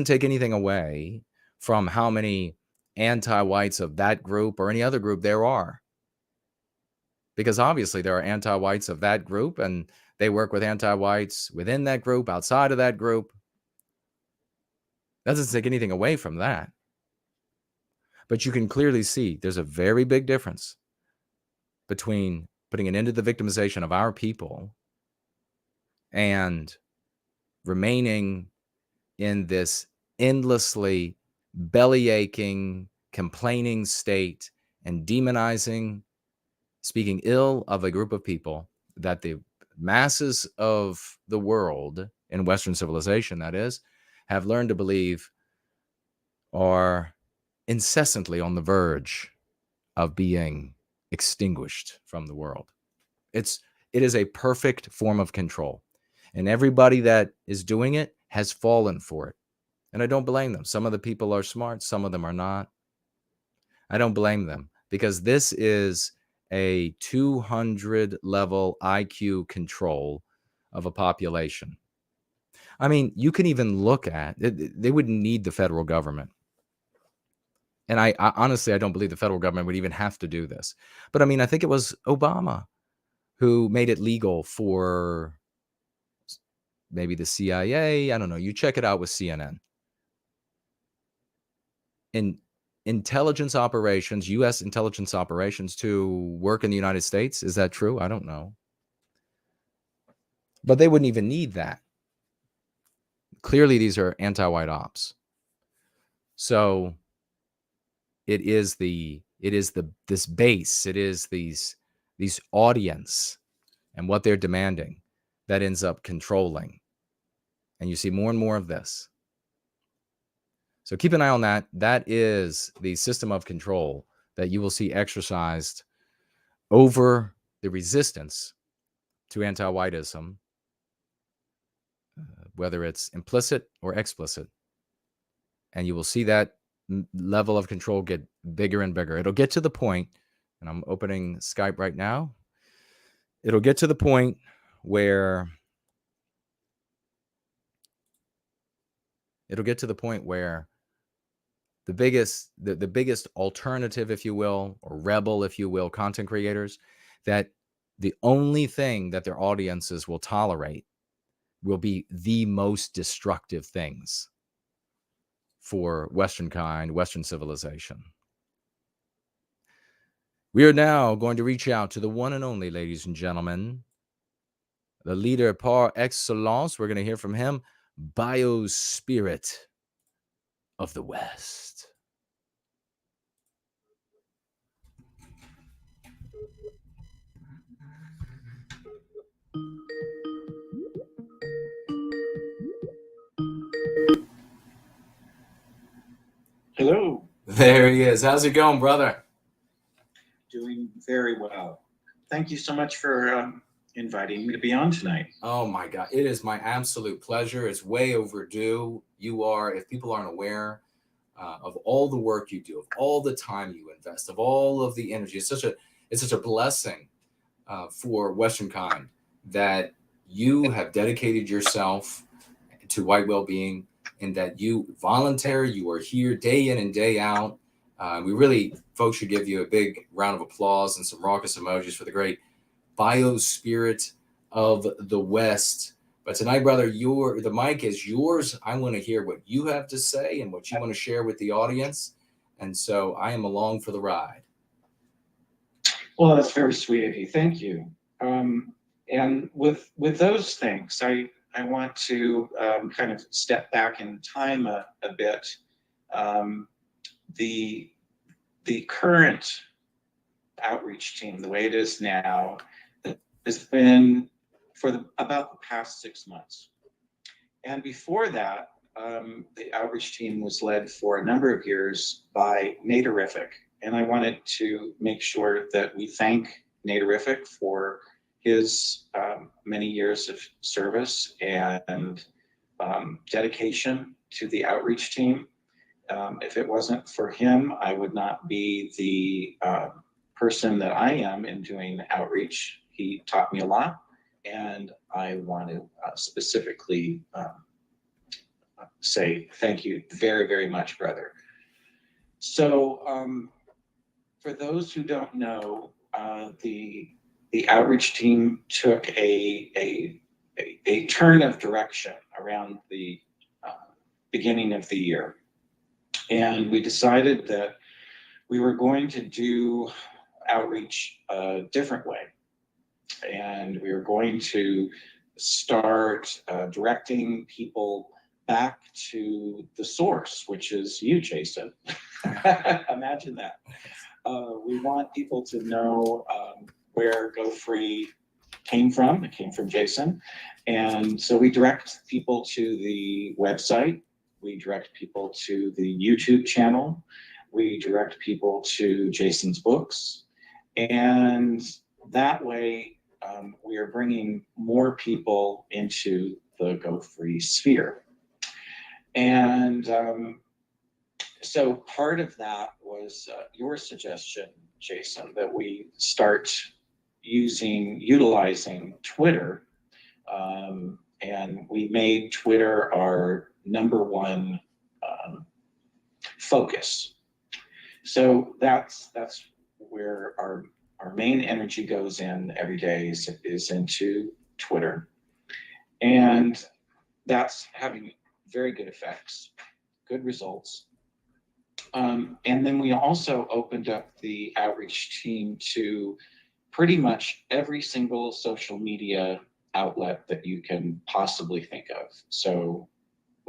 take anything away from how many anti-whites of that group or any other group there are. Because obviously there are anti-whites of that group, and they work with anti-whites within that group, outside of that group. That doesn't take anything away from that. But you can clearly see there's a very big difference between putting an end to the victimization of our people and remaining in this endlessly belly-aching, complaining state and demonizing, speaking ill of a group of people that the masses of the world, in Western civilization that is, have learned to believe are incessantly on the verge of being extinguished from the world. It is a perfect form of control, and everybody that is doing it has fallen for it. And I don't blame them. Some of the people are smart, some of them are not. I don't blame them, because this is a 200 level IQ control of a population. I mean, you can even look at it, they wouldn't need the federal government. And I honestly, I don't believe the federal government would even have to do this. But I mean, I think it was Obama who made it legal for maybe the CIA. I don't know. You check it out with CNN. In intelligence operations, U.S. intelligence operations to work in the United States. Is that true? I don't know. But they wouldn't even need that. Clearly, these are anti-white ops. So it is this base, it is these audience and what they're demanding that ends up controlling. And you see more and more of this. So keep an eye on that. That is the system of control that you will see exercised over the resistance to anti-whiteism, whether it's implicit or explicit. And you will see that level of control get bigger and bigger. It'll get to the point, and I'm opening Skype right now. It'll get to the point where the biggest alternative, if you will, or rebel, if you will, content creators, that the only thing that their audiences will tolerate will be the most destructive things for Western civilization. We are now going to reach out to the one and only, ladies and gentlemen, the leader par excellence. We're going to hear from him, BioSpirit of the West. Hello. There he is. How's it going, brother? Doing very well. Thank you so much for inviting me to be on tonight. Oh my God. It is my absolute pleasure. It's way overdue. You are, if people aren't aware, of all the work you do, of all the time you invest, of all of the energy. It's such a blessing for Western Kind that you have dedicated yourself to white well-being, and that you are here day in and day out. Folks should give you a big round of applause and some raucous emojis for the great BioSpirit of the West. But tonight, brother, the mic is yours. I want to hear what you have to say and what you want to share with the audience. And so I am along for the ride. Well, that's very sweet of you. Thank you. And with those things, I want to kind of step back in time a bit. The current outreach team, the way it is now, has been for about the past 6 months. And before that, the outreach team was led for a number of years by Nationalism. And I wanted to make sure that we thank Nationalism for his many years of service and dedication to the outreach team. If it wasn't for him, I would not be the person that I am in doing outreach. He taught me a lot, and I want to specifically say thank you very, very much, brother. So for those who don't know, the outreach team took a turn of direction around the beginning of the year. And we decided that we were going to do outreach a different way. And we were going to start directing people back to the source, which is you, Jason. Imagine that. We want people to know where Go Free came from. It came from Jason. And so we direct people to the website. We direct people to the YouTube channel. We direct people to Jason's books. And that way, we are bringing more people into the Go Free sphere. And so part of that was your suggestion, Jason, that we start utilizing Twitter. And we made Twitter our #1 focus. So that's where our main energy goes in every day is into Twitter. And that's having very good effects, good results. And then we also opened up the outreach team to pretty much every single social media outlet that you can possibly think of. So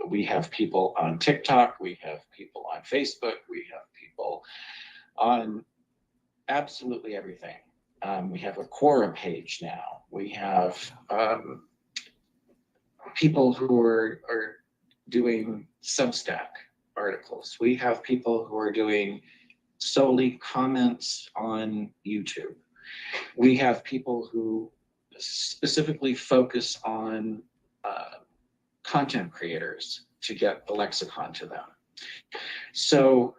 we have people on TikTok, we have people on Facebook, we have people on absolutely everything. We have a Quora page now. We have people who are doing Substack articles. We have people who are doing solely comments on YouTube. We have people who specifically focus on content creators to get the lexicon to them. So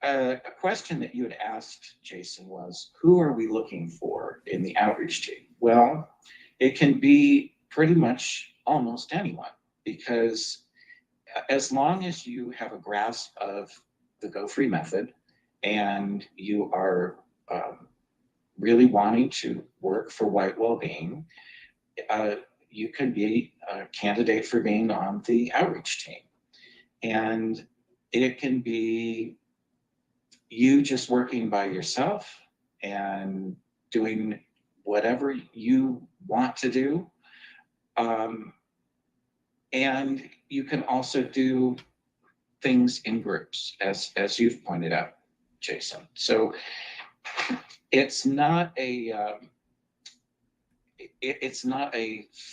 a question that you had asked, Jason, was who are we looking for in the outreach team? Well, it can be pretty much almost anyone, because as long as you have a grasp of the Go Free method and you are really wanting to work for white well-being, you can be a candidate for being on the outreach team. And it can be you just working by yourself and doing whatever you want to do. And you can also do things in groups, as you've pointed out, Jason. So it's not a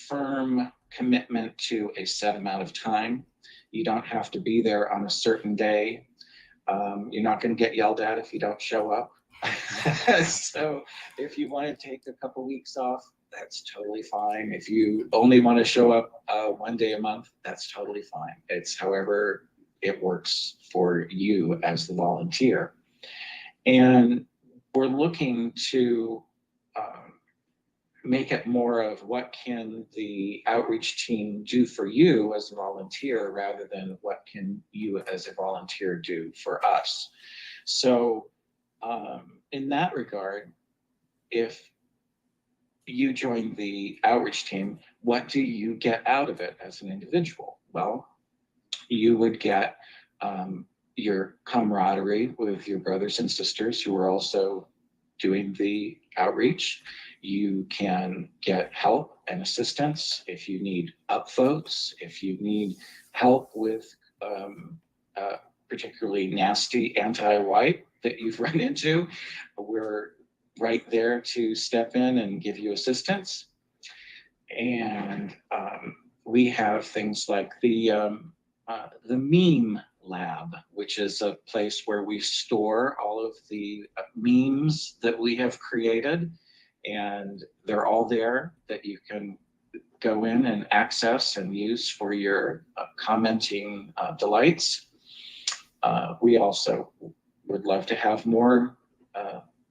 firm commitment to a set amount of time. You don't have to be there on a certain day. You're not going to get yelled at if you don't show up. So if you want to take a couple weeks off, that's totally fine. If you only want to show up 1 day a month, that's totally fine. It's however it works for you as the volunteer. And we're looking to make it more of what can the outreach team do for you as a volunteer rather than what can you as a volunteer do for us. So in that regard, if you join the outreach team, what do you get out of it as an individual? Well, you would get your camaraderie with your brothers and sisters who are also doing the outreach. You can get help and assistance if you need upvotes, if you need help with particularly nasty anti-white that you've run into. We're right there to step in and give you assistance. And we have things like the meme lab, which is a place where we store all of the memes that we have created, and they're all there that you can go in and access and use for your commenting delights. We also would love to have more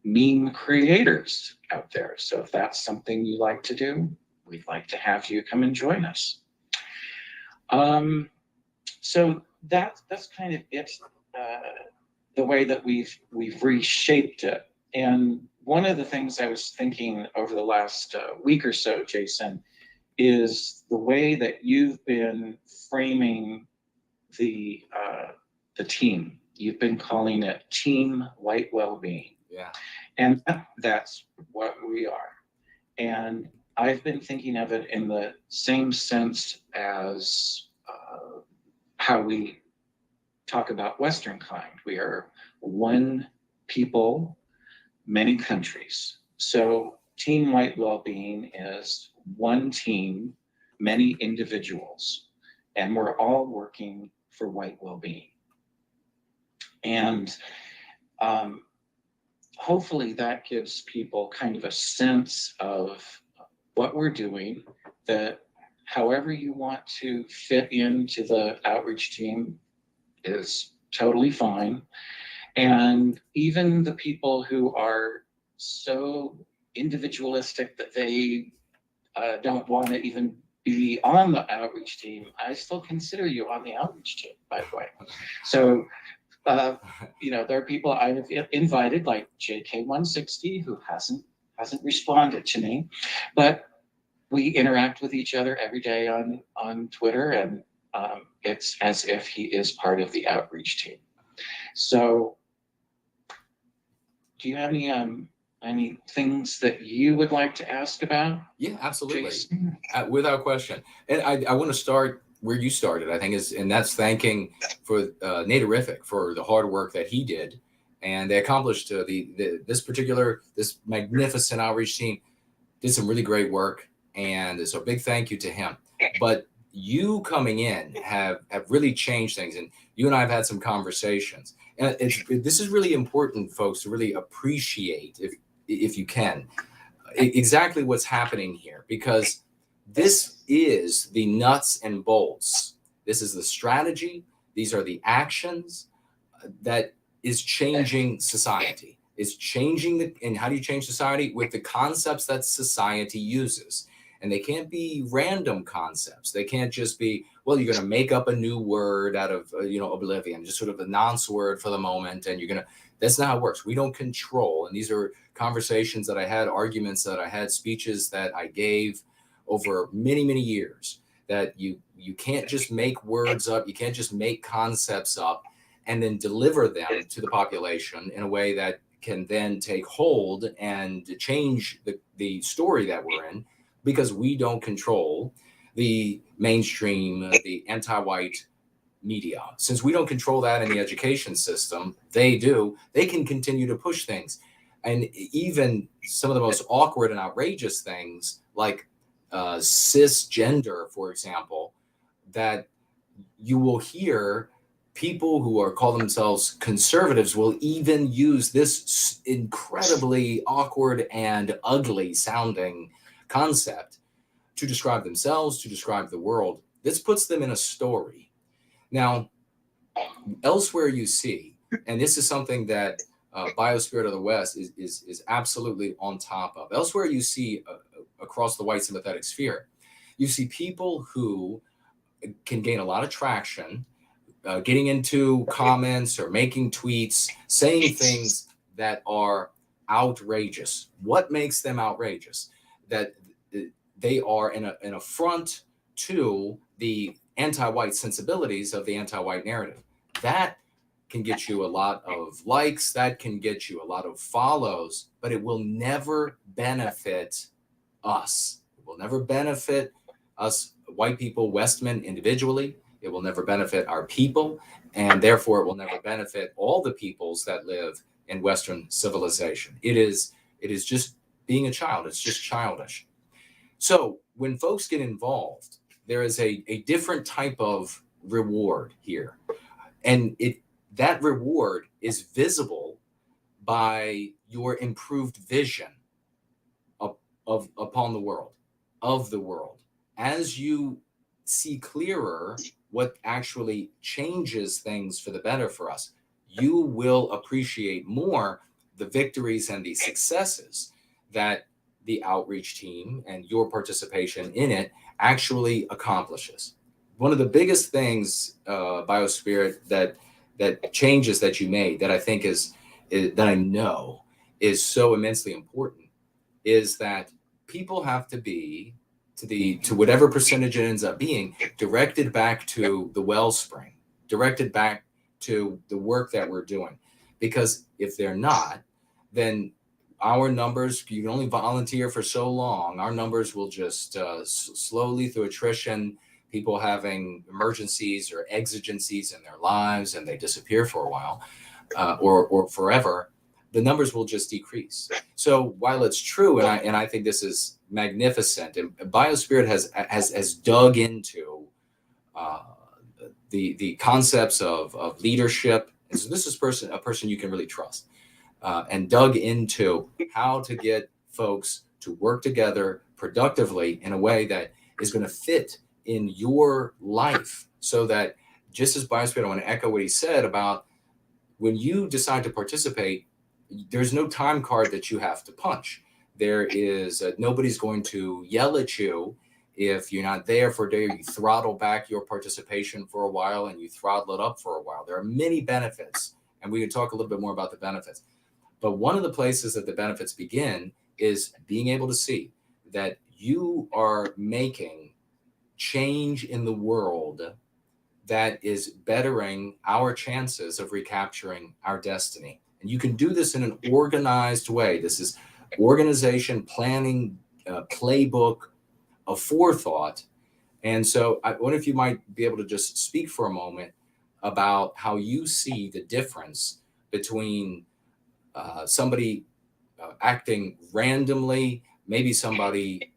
meme creators out there. So if that's something you like to do, we'd like to have you come and join us. So that's kind of it, the way that we've reshaped it. And one of the things I was thinking over the last week or so, Jason, is the way that you've been framing the team. You've been calling it Team White Wellbeing. Yeah. And that's what we are. And I've been thinking of it in the same sense as how we talk about Western kind. We are one people, many countries. So Team White Wellbeing is one team, many individuals, and we're all working for white well-being. And hopefully that gives people kind of a sense of what we're doing, that however you want to fit into the outreach team is totally fine. And even the people who are so individualistic that they don't want to even be on the outreach team, I still consider you on the outreach team, by the way. So, you know, there are people I've invited, like JK160, who hasn't responded to me, but we interact with each other every day on Twitter, and it's as if he is part of the outreach team. So, do you have any things that you would like to ask about? Yeah, absolutely. Jason? Without question. And I want to start where you started, I think, and that's thanking for Nationalism for the hard work that he did. And they accomplished this magnificent outreach team did some really great work. And so a big thank you to him. But you coming in have really changed things. And you and I have had some conversations. And this is really important, folks, to really appreciate, if you can, exactly what's happening here, because this is the nuts and bolts. This is the strategy. These are the actions that is changing society. It's changing and how do you change society? With the concepts that society uses. And they can't be random concepts. They can't just be, well, you're going to make up a new word out of, oblivion, just sort of a nonce word for the moment. And that's not how it works. We don't control. And these are conversations that I had, arguments that I had, speeches that I gave over many, many years, that you can't just make words up. You can't just make concepts up and then deliver them to the population in a way that can then take hold and change the story that we're in, because we don't control the mainstream, the anti-white media. Since we don't control that in the education system, they do. They can continue to push things. And even some of the most awkward and outrageous things, like cisgender, for example, that you will hear people who call themselves conservatives will even use this incredibly awkward and ugly sounding concept to describe themselves, to describe the world. This puts them in a story. Now, elsewhere you see, and this is something that BioSpirit of the West is absolutely on top of. Elsewhere you see across the white sympathetic sphere, you see people who can gain a lot of traction, getting into comments or making tweets, saying things that are outrageous. What makes them outrageous? That they are an affront to the anti-white sensibilities of the anti-white narrative. That can get you a lot of likes, that can get you a lot of follows, but it will never benefit us. It will never benefit us white people, Westmen individually. It will never benefit our people, and therefore it will never benefit all the peoples that live in Western civilization. It is just being a child. It's just childish. So when folks get involved, there is a different type of reward here. And that reward is visible by your improved vision upon the world, of the world. As you see clearer what actually changes things for the better for us, you will appreciate more the victories and the successes that the outreach team and your participation in it actually accomplishes. One of the biggest things, BioSpirit, that changes that you made, that I think that I know is so immensely important, is that people have to be to whatever percentage it ends up being, directed back to the wellspring, directed back to the work that we're doing. Because if they're not, then our numbers, you can only volunteer for so long. Our numbers will just slowly, through attrition, people having emergencies or exigencies in their lives, and they disappear for a while or forever, the numbers will just decrease. So while it's true, and I think this is magnificent, and BioSpirit has dug into the concepts of leadership. And so this is a person you can really trust, and dug into how to get folks to work together productively in a way that is going to fit in your life, so that, just as BioSpirit, I want to echo what he said about when you decide to participate, there's no time card that you have to punch. There is nobody's going to yell at you if you're not there for a day. You throttle back your participation for a while and you throttle it up for a while. There are many benefits, and we can talk a little bit more about the benefits. But one of the places that the benefits begin is being able to see that you are making change in the world that is bettering our chances of recapturing our destiny. And you can do this in an organized way. This is organization, planning, playbook of forethought. And so I wonder if you might be able to just speak for a moment about how you see the difference between somebody acting randomly, maybe somebody,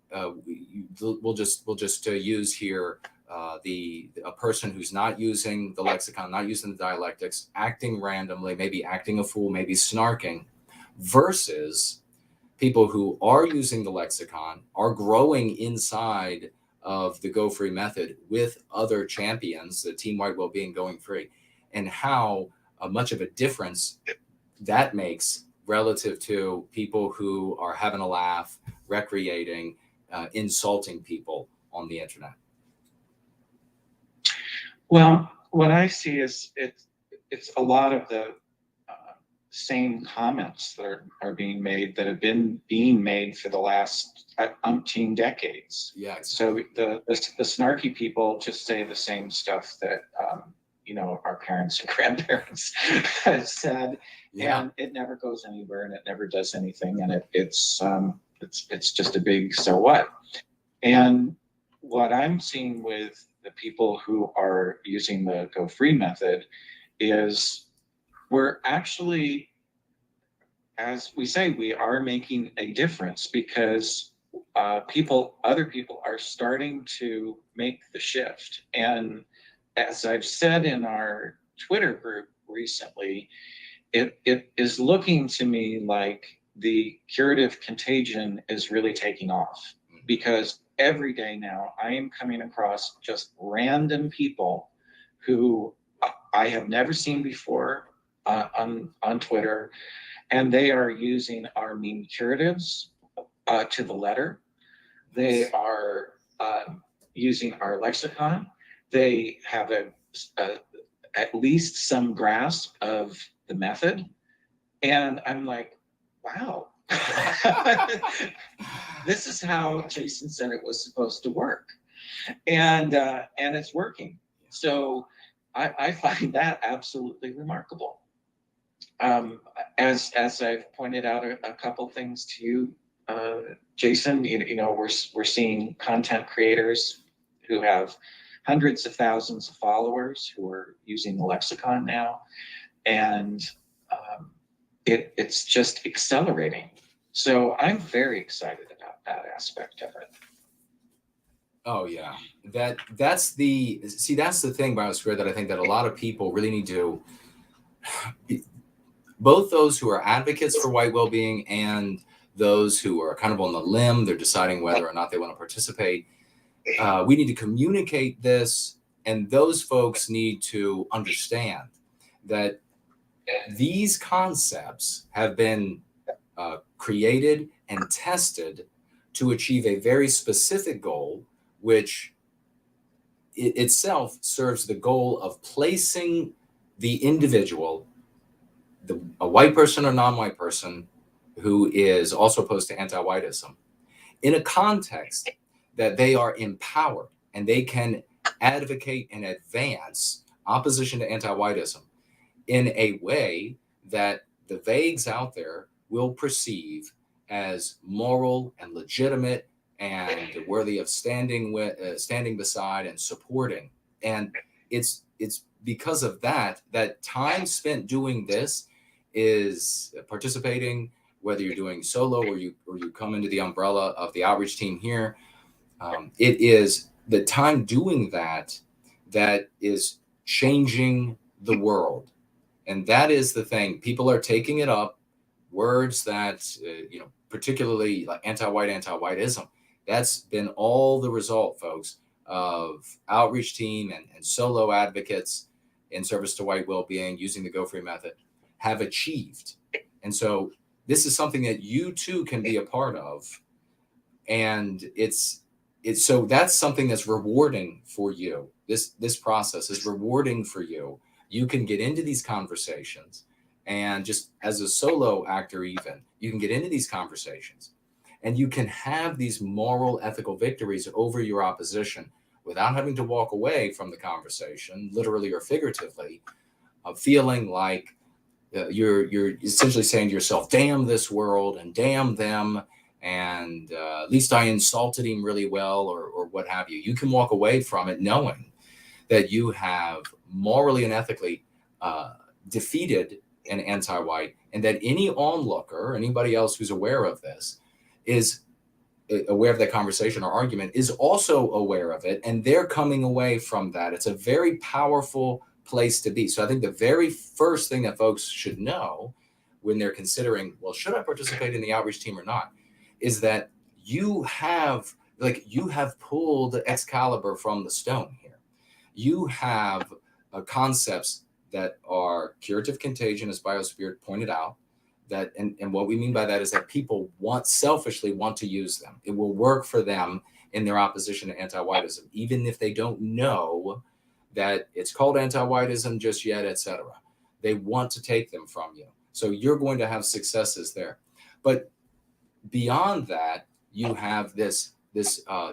we'll just use here a person who's not using the lexicon, not using the dialectics, acting randomly, maybe acting a fool, maybe snarking, versus people who are using the lexicon, are growing inside of the Go Free method with other champions, the Team White Wellbeing Going Free, and how much of a difference that makes relative to people who are having a laugh, recreating, insulting people on the internet. Well, what I see is it's a lot of the same comments that are being made, that have been being made for the last umpteen decades. Yeah. So the snarky people just say the same stuff that our parents and grandparents have said, and it never goes anywhere, and it never does anything, and it's just a big so what. And what I'm seeing with the people who are using the Go Free method is we're actually, as we say, we are making a difference, because other people are starting to make the shift. And as I've said in our Twitter group recently, it is looking to me like the curative contagion is really taking off, because every day now I am coming across just random people who I have never seen before on Twitter, and they are using our meme curatives to the letter. They are using our lexicon. They have at least some grasp of the method, and I'm like, wow. This is how Jason said it was supposed to work, and it's working. So I find that absolutely remarkable. As I've pointed out a couple things to you, Jason, you know, we're seeing content creators who have hundreds of thousands of followers who are using the lexicon now, and it's just accelerating. So I'm very excited about that aspect of it. Oh yeah, that's the thing, BioSpirit, that I think that a lot of people really need to, both those who are advocates for white well-being and those who are kind of on the limb, they're deciding whether or not they want to participate. We need to communicate this, and those folks need to understand that these concepts have been created and tested to achieve a very specific goal, which itself serves the goal of placing the individual, a white person or non-white person who is also opposed to anti-whiteism, in a context that they are empowered and they can advocate and advance opposition to anti-whiteism in a way that the vagues out there will perceive as moral and legitimate and worthy of standing beside and supporting. And it's because of that time spent doing this is participating, whether you're doing solo or you come into the umbrella of the outreach team here. It is the time doing that is changing the world. And that is the thing. People are taking it up. Words that, particularly like anti-whiteism, that's been all the result, folks, of outreach team and solo advocates in service to white well-being using the Go Free method have achieved. And so this is something that you too can be a part of. And it's so that's something that's rewarding for you. This process is rewarding for you. You can get into these conversations, and just as a solo actor, even you can get into these conversations and you can have these moral, ethical victories over your opposition without having to walk away from the conversation, literally or figuratively, of feeling like you're essentially saying to yourself, damn this world and damn them, and at least I insulted him really well, or what have you. You can walk away from it knowing that you have morally and ethically defeated an anti-white, and that any onlooker, anybody else who's aware of this, is aware of that conversation or argument, is also aware of it, and they're coming away from that. It's a very powerful place to be. So I think the very first thing that folks should know when they're considering, well, should I participate in the outreach team or not, is that you have pulled Excalibur from the stone here. You have concepts that are curative contagion, as BioSpirit pointed out, that and what we mean by that is that people selfishly want to use them. It will work for them in their opposition to anti-whiteism, even if they don't know that it's called anti-whiteism just yet, etc. They want to take them from you. So you're going to have successes there. But beyond that, you have this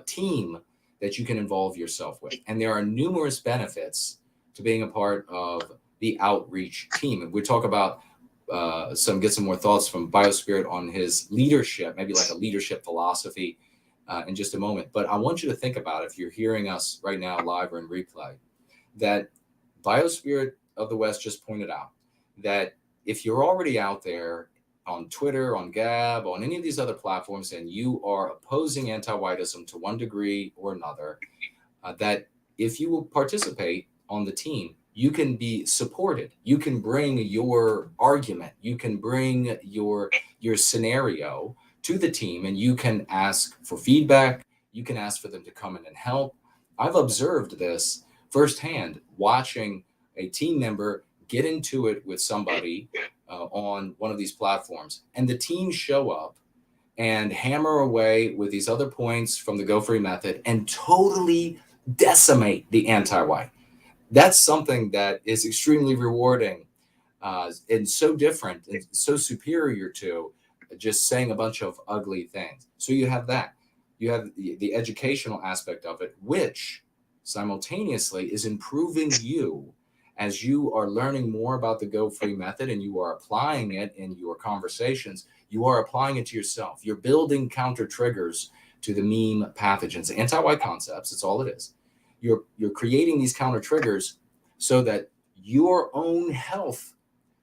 team that you can involve yourself with. And there are numerous benefits to being a part of the outreach team. And we'll talk about get some more thoughts from BioSpirit on his leadership, maybe like a leadership philosophy in just a moment. But I want you to think about, if you're hearing us right now live or in replay, that BioSpirit of the West just pointed out that if you're already out there on Twitter, on Gab, on any of these other platforms, and you are opposing anti-whiteism to one degree or another, that if you will participate on the team, you can be supported. You can bring your argument. You can bring your scenario to the team, and you can ask for feedback. You can ask for them to come in and help. I've observed this firsthand, watching a team member get into it with somebody on one of these platforms, and the team show up and hammer away with these other points from the Go Free method and totally decimate the anti-white. That's something that is extremely rewarding and so different and so superior to just saying a bunch of ugly things. So you have that. You have the educational aspect of it, which simultaneously is improving you as you are learning more about the Go Free method and you are applying it in your conversations. You are applying it to yourself. You're building counter triggers to the meme pathogens, anti-white concepts. It's all it is. You're creating these counter triggers so that your own health,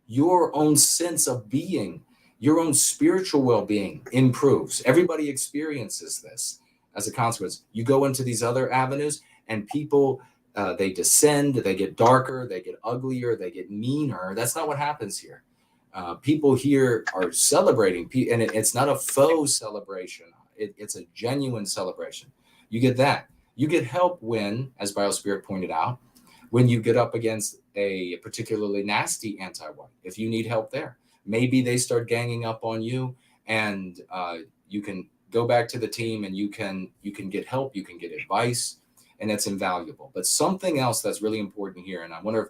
your own sense of being, your own spiritual well-being improves. Everybody experiences this as a consequence. You go into these other avenues and people, they descend, they get darker, they get uglier, they get meaner. That's not what happens here. People here are celebrating, and it's not a faux celebration. It's a genuine celebration. You get that. You get help when, as BioSpirit pointed out, when you get up against a particularly nasty anti-white. If you need help there, maybe they start ganging up on you, and you can go back to the team and you can get help, you can get advice, and it's invaluable. But something else that's really important here, and I wonder if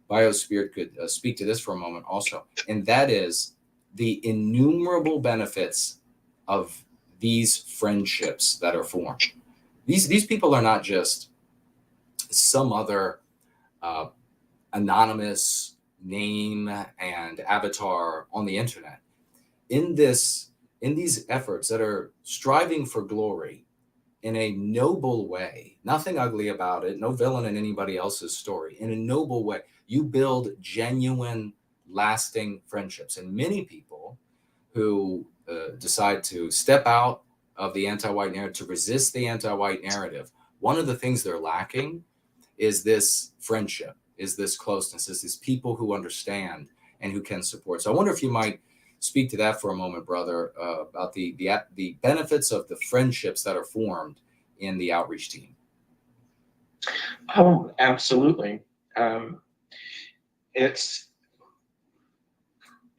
BioSpirit could speak to this for a moment also, and that is the innumerable benefits of these friendships that are formed. These people are not just some other anonymous name and avatar on the internet. In these efforts that are striving for glory in a noble way, nothing ugly about it, no villain in anybody else's story, in a noble way, you build genuine, lasting friendships. And many people who decide to step out of the anti-white narrative, to resist the anti-white narrative, one of the things they're lacking is this friendship, is this closeness, is these people who understand and who can support. So I wonder if you might speak to that for a moment, brother, about the benefits of the friendships that are formed in the outreach team. Oh, absolutely.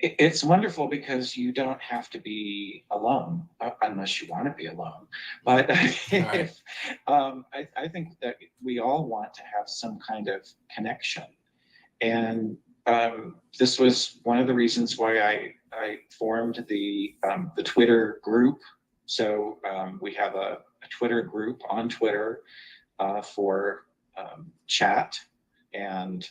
It's wonderful because you don't have to be alone unless you want to be alone. But Right. I think that we all want to have some kind of connection. And this was one of the reasons why I formed the Twitter group. So we have a Twitter group on Twitter for chat and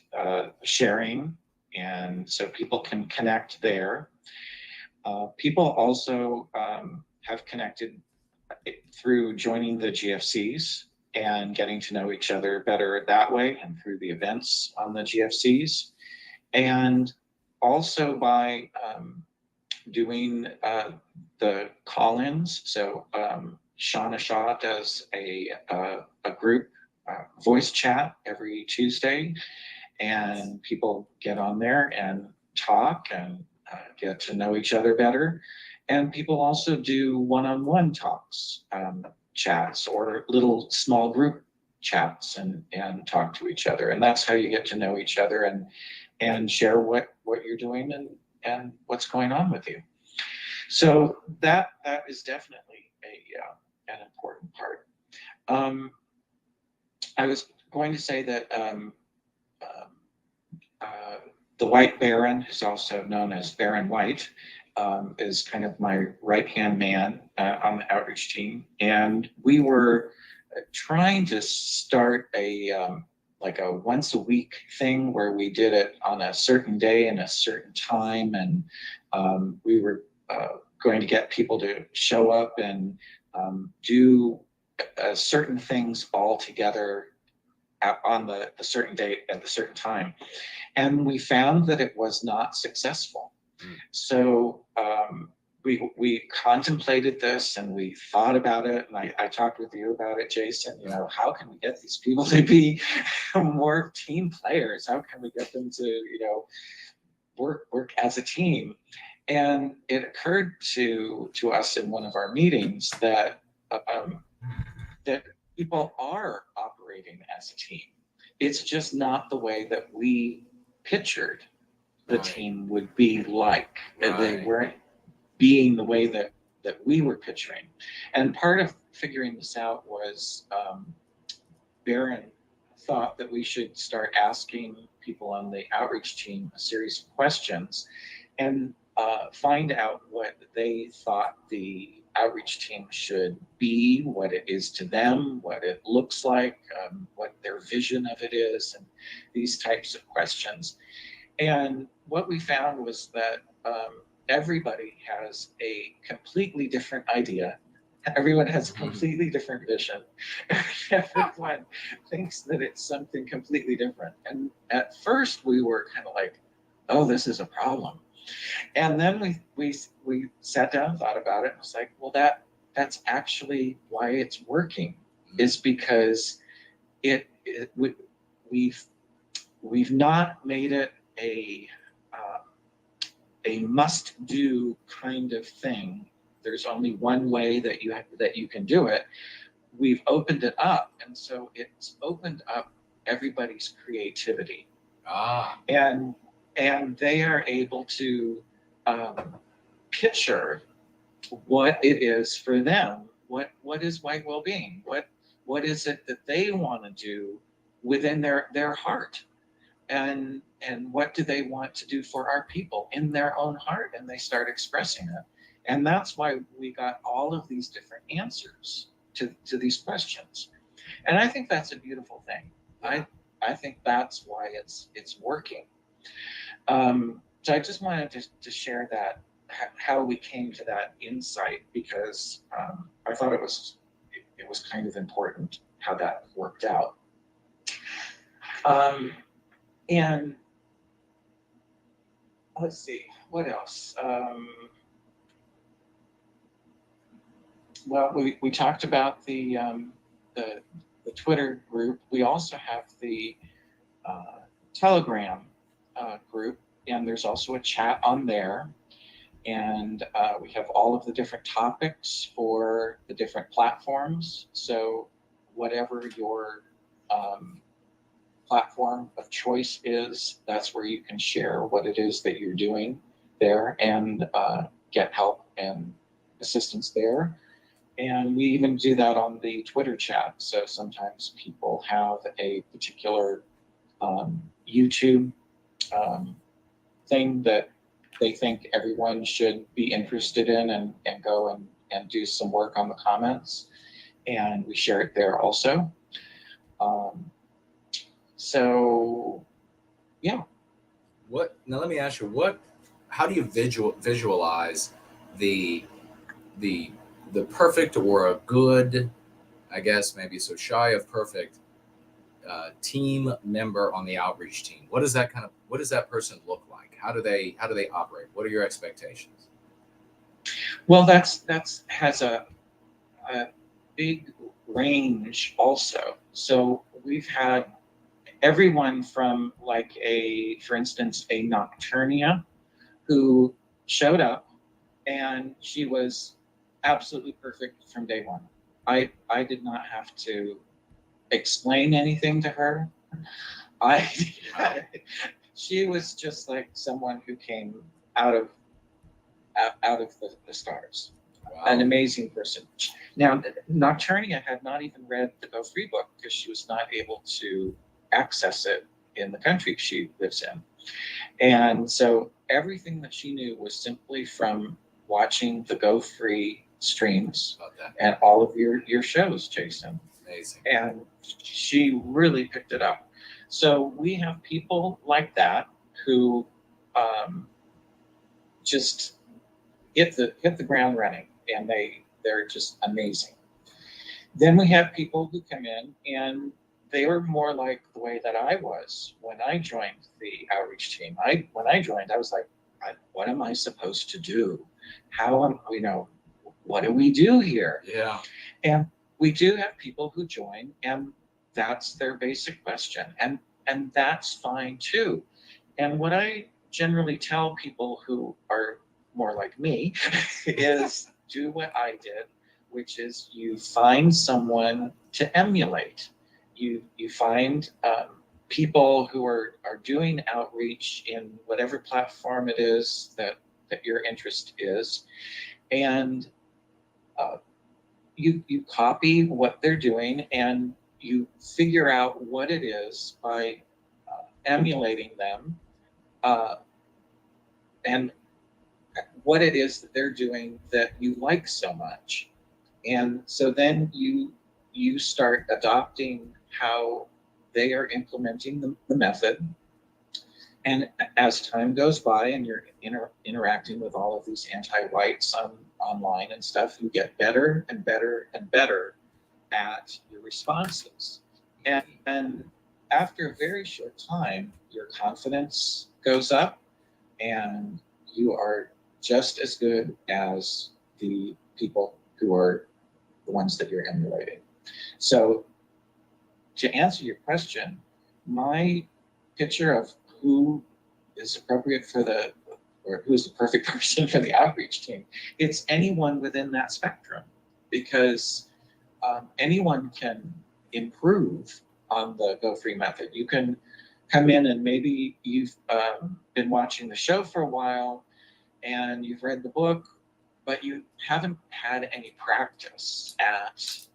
sharing. And so people can connect there. People also have connected through joining the GFCs and getting to know each other better that way, and through the events on the GFCs. And also by doing the call-ins. So Shauna Shaw does a group voice chat every Tuesday, and people get on there and talk and get to know each other better. And people also do one-on-one talks, chats, or little small group chats, and talk to each other. And that's how you get to know each other and share what you're doing and what's going on with you. So that is definitely an important part. I was going to say that the White Baron, who's also known as Baron White, is kind of my right-hand man on the outreach team. And we were trying to start like a once a week thing where we did it on a certain day and a certain time. And we were going to get people to show up and do certain things all together on the certain date at the certain time. And we found that it was not successful. So we contemplated this and we thought about it, and I talked with you about it, Jason. You know, how can we get these people to be more team players? How can we get them to, work as a team? And it occurred to us in one of our meetings that that people are operating as a team. it's just not the way that we pictured the Right. team would be like. That They Right. weren't being the way that we were picturing. And part of figuring this out was Baron thought that we should start asking people on the outreach team a series of questions and find out what they thought the outreach team should be, what it is to them, what it looks like, what their vision of it is, and these types of questions. And what we found was that everybody has a completely different idea. Everyone has a completely different vision. Everyone thinks that it's something completely different. And at first we were kind of like, oh, this is a problem. And then we sat down and thought about it. And was like, well, that's actually why it's working, is because we've not made it a must-do kind of thing. There's only one way that you can do it. We've opened it up, and so it's opened up everybody's creativity. And they are able to picture what it is for them. What is white well-being? What is it that they want to do within their heart? And what do they want to do for our people in their own heart? And they start expressing it. And that's why we got all of these different answers to these questions. And I think that's a beautiful thing. I think that's why it's working. So I just wanted to share that, how we came to that insight, because I thought it was kind of important how that worked out. And let's see, what else? Well, we talked about the Twitter group. We also have the Telegram group, and there's also a chat on there. And we have all of the different topics for the different platforms. So whatever your platform of choice is, that's where you can share what it is that you're doing there and get help and assistance there. And we even do that on the Twitter chat. So sometimes people have a particular YouTube thing that they think everyone should be interested in, and go and do some work on the comments. And we share it there also. So, yeah. Now let me ask you, how do you visualize the perfect, or a good, I guess maybe so shy of perfect, team member on the outreach team? What does that person look like? How do they operate? What are your expectations? Well, that's has a big range also. So we've had everyone from, like, for instance, a Nocturnia who showed up, and she was absolutely perfect from day one. I did not have to explain anything to her. She was just like someone who came out of the stars. Wow. An amazing person. Now, Nocturnia had not even read the Go Free book because she was not able to access it in the country she lives in. And so everything that she knew was simply from watching the Go Free streams and all of your shows, Jason. Amazing. And she really picked it up. So we have people like that who just hit the ground running, and they're just amazing. Then we have people who come in, and they were more like the way that I was when I joined the outreach team. When I joined, I was like, what am I supposed to do? What do we do here? Yeah. And we do have people who join, and that's their basic question. And that's fine too. And what I generally tell people who are more like me is do what I did, which is you find someone to emulate. You find people who are doing outreach in whatever platform it is that your interest is, and you copy what they're doing, and you figure out what it is by emulating them, and what it is that they're doing that you like so much. And so then you start adopting how they are implementing the method. And as time goes by and you're interacting with all of these anti-whites online and stuff, you get better and better and better at your responses. And after a very short time, your confidence goes up and you are just as good as the people who are the ones that you're emulating. So to answer your question, my picture of who is appropriate or who's the perfect person for the outreach team, it's anyone within that spectrum, because anyone can improve on the Go Free method. You can come in and maybe you've been watching the show for a while and you've read the book, but you haven't had any practice at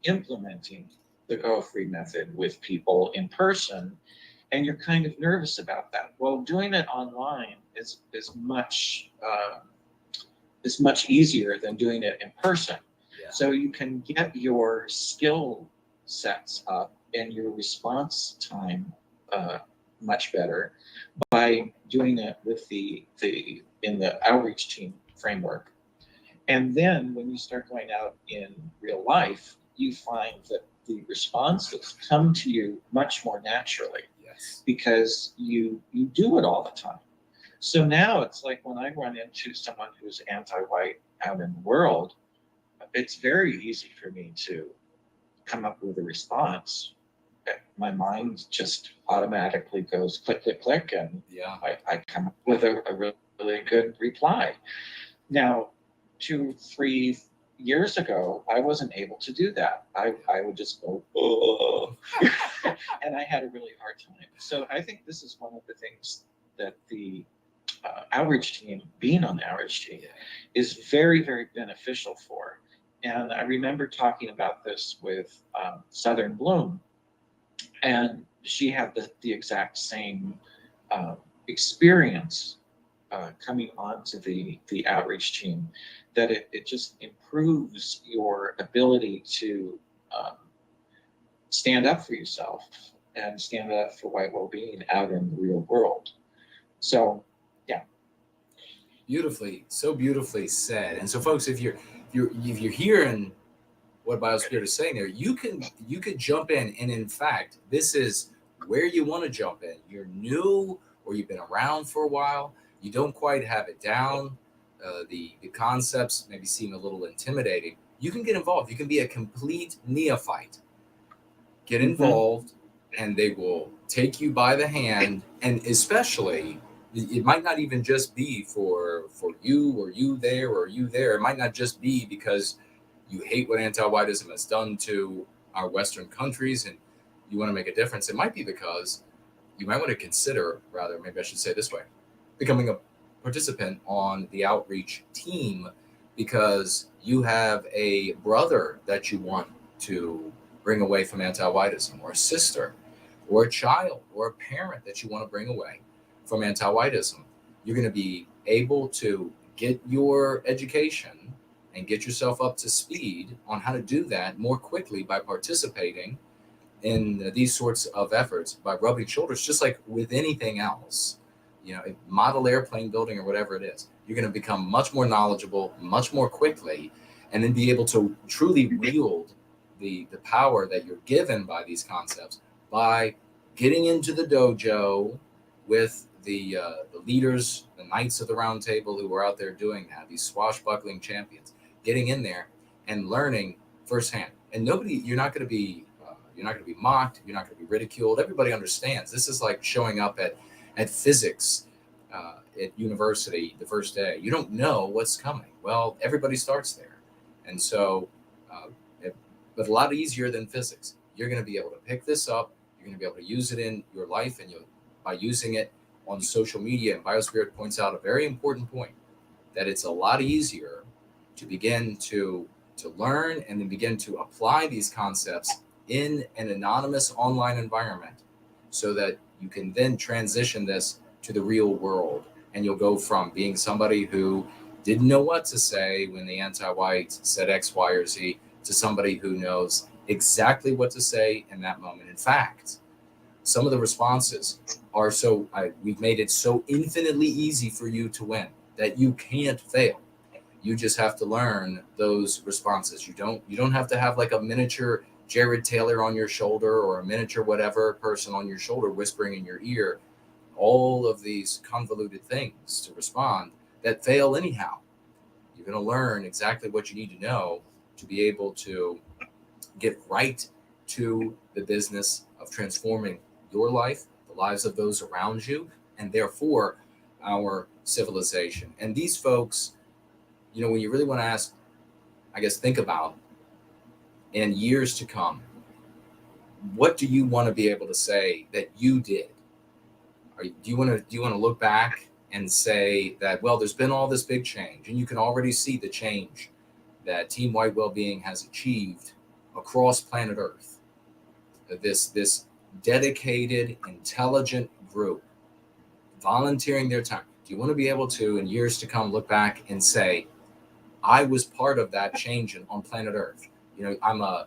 implementing the Go Free method with people in person, and you're kind of nervous about that. Well, doing it online is much easier than doing it in person. Yeah. So you can get your skill sets up and your response time much better by doing it with in the outreach team framework. And then when you start going out in real life, you find that the responses come to you much more naturally. Yes. Because you do it all the time. So now it's like when I run into someone who's anti-white out in the world, it's very easy for me to come up with a response. My mind just automatically goes click, click, click, and I come up with a really good reply. Now, 2-3 years ago, I wasn't able to do that. I would just go, oh, and I had a really hard time. So I think this is one of the things that the outreach team, being on the outreach team, is very, very beneficial for. And I remember talking about this with Southern Bloom, and she had the exact same experience coming onto the outreach team, that it just improves your ability to stand up for yourself and stand up for white well-being out in the real world. So, yeah. So beautifully said. And so, folks, if you're hearing what BioSpirit is saying there, you could jump in, and in fact, this is where you want to jump in. You're new, or you've been around for a while. You don't quite have it down. The concepts maybe seem a little intimidating. You can get involved. You can be a complete neophyte. Get involved, and they will take you by the hand. And especially, it might not even just be for you, or you there, or you there. It might not just be because you hate what anti-whiteism has done to our Western countries and you want to make a difference. It might be because you might want to consider, rather, maybe I should say this way, becoming a participant on the outreach team because you have a brother that you want to bring away from anti-whiteism, or a sister, or a child, or a parent that you want to bring away from anti-whiteism. You're going to be able to get your education and get yourself up to speed on how to do that more quickly by participating in these sorts of efforts, by rubbing shoulders, just like with anything else. Model airplane building or whatever it is, you're going to become much more knowledgeable, much more quickly, and then be able to truly wield the power that you're given by these concepts by getting into the dojo with the leaders, the knights of the round table who are out there doing that, these swashbuckling champions, getting in there and learning firsthand. And you're not going to be mocked. You're not going to be ridiculed. Everybody understands. This is like showing up at physics at university the first day. You don't know what's coming. Well, everybody starts there. And so, but a lot easier than physics. You're going to be able to pick this up You're going to be able to use it in your life, and by using it on social media. And BioSpirit points out a very important point, that it's a lot easier to begin to learn and then begin to apply these concepts in an anonymous online environment, so that you can then transition this to the real world. And you'll go from being somebody who didn't know what to say when the anti-whites said X, Y, or Z, to somebody who knows exactly what to say in that moment. In fact, some of the responses are we've made it so infinitely easy for you to win that you can't fail. You just have to learn those responses. You don't have to have like a miniature Jared Taylor on your shoulder, or a miniature whatever person on your shoulder whispering in your ear all of these convoluted things to respond that fail anyhow. You're going to learn exactly what you need to know to be able to get right to the business of transforming your life, the lives of those around you, and therefore our civilization. And these folks, when you really want to ask, I guess, think about in years to come, what do you want to be able to say that you did? Do you want to look back and say that, well, there's been all this big change, and you can already see the change that Team White Wellbeing has achieved across planet Earth? This dedicated, intelligent group volunteering their time. Do you want to be able to, in years to come, look back and say, I was part of that change on planet Earth? I'm a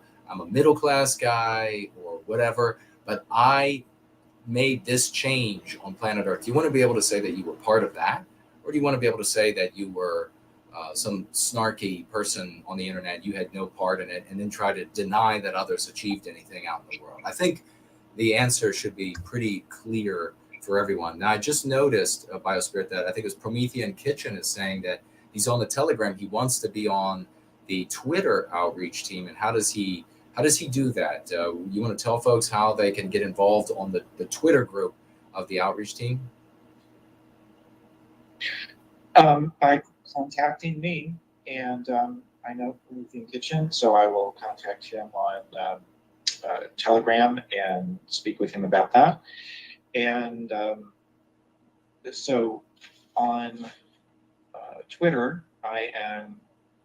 middle class guy or whatever, but I made this change on planet Earth. Do you want to be able to say that you were part of that? Or do you want to be able to say that you were some snarky person on the internet, you had no part in it, and then try to deny that others achieved anything out in the world? I think the answer should be pretty clear for everyone. Now, I just noticed, BioSpirit, that I think it was Promethean Kitchen is saying that he's on the Telegram. He wants to be on the Twitter outreach team. And how does he do that? You want to tell folks how they can get involved on the Twitter group of the outreach team? By contacting me, and I know Promethean Kitchen, so I will contact him on Telegram and speak with him about that. And so on Twitter, I am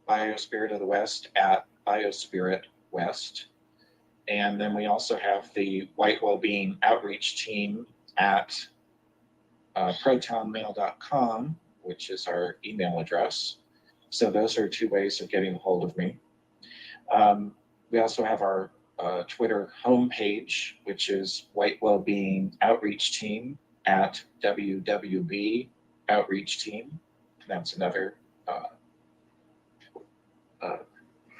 BioSpirit of the West at BioSpirit West. And then we also have the White Wellbeing Outreach Team at protonmail.com, which is our email address. So those are two ways of getting a hold of me. We also have our Twitter homepage, which is White Wellbeing Outreach Team at WWB Outreach Team. That's another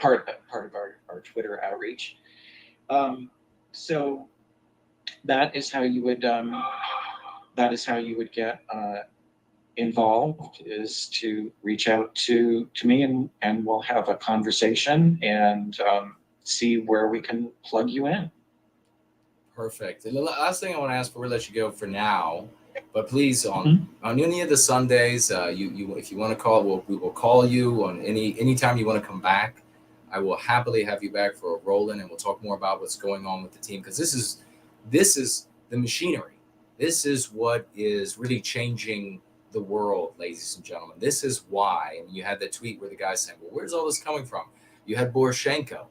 part of our Twitter outreach. So that is how you would get involved, is to reach out to me, and we'll have a conversation and see where we can plug you in. Perfect. And the last thing I want to ask before we let you go for now, but please on any of the Sundays, you if you want to call, we will call you on any time you want to come back. I will happily have you back for a roll-in, and we'll talk more about what's going on with the team, because this is the machinery. This is what is really changing the world, ladies and gentlemen. This is why. And you had that tweet where the guy's saying, well, where's all this coming from? You had Boroshenko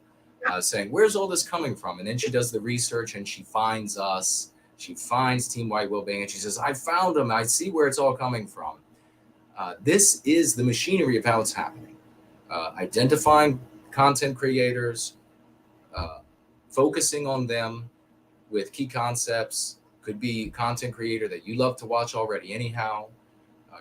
saying, where's all this coming from? And then she does the research, and she finds us. She finds Team White Wellbeing, and she says, I found them. I see where it's all coming from. This is the machinery of how it's happening. Identifying content creators, focusing on them with key concepts. Could be content creator that you love to watch already anyhow.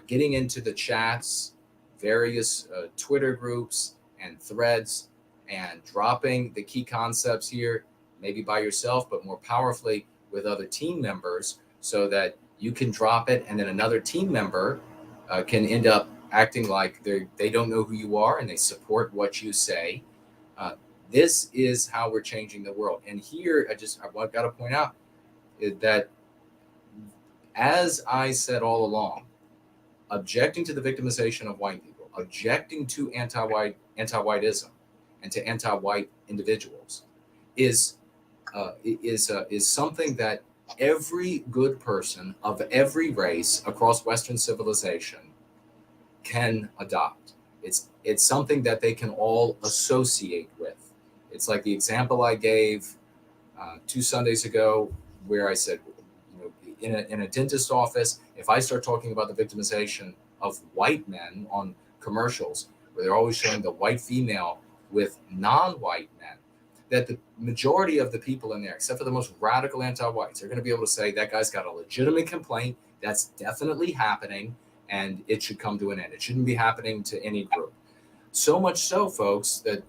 Getting into the chats, various Twitter groups and threads, and dropping the key concepts here, maybe by yourself, but more powerfully with other team members, so that you can drop it, and then another team member can end up acting like they don't know who you are, and they support what you say. This is how we're changing the world. And here, I've got to point out that, as I said all along, objecting to the victimization of white people, objecting to anti-whiteism and to anti-white individuals is is something that every good person of every race across Western civilization can adopt. It's something that they can all associate with. It's like the example I gave 2 Sundays ago, where I said, in a dentist office, if I start talking about the victimization of white men on commercials, where they're always showing the white female with non-white men, that the majority of the people in there, except for the most radical anti-whites, are going to be able to say that guy's got a legitimate complaint. That's definitely happening, and it should come to an end. It shouldn't be happening to any group. So much so, folks, that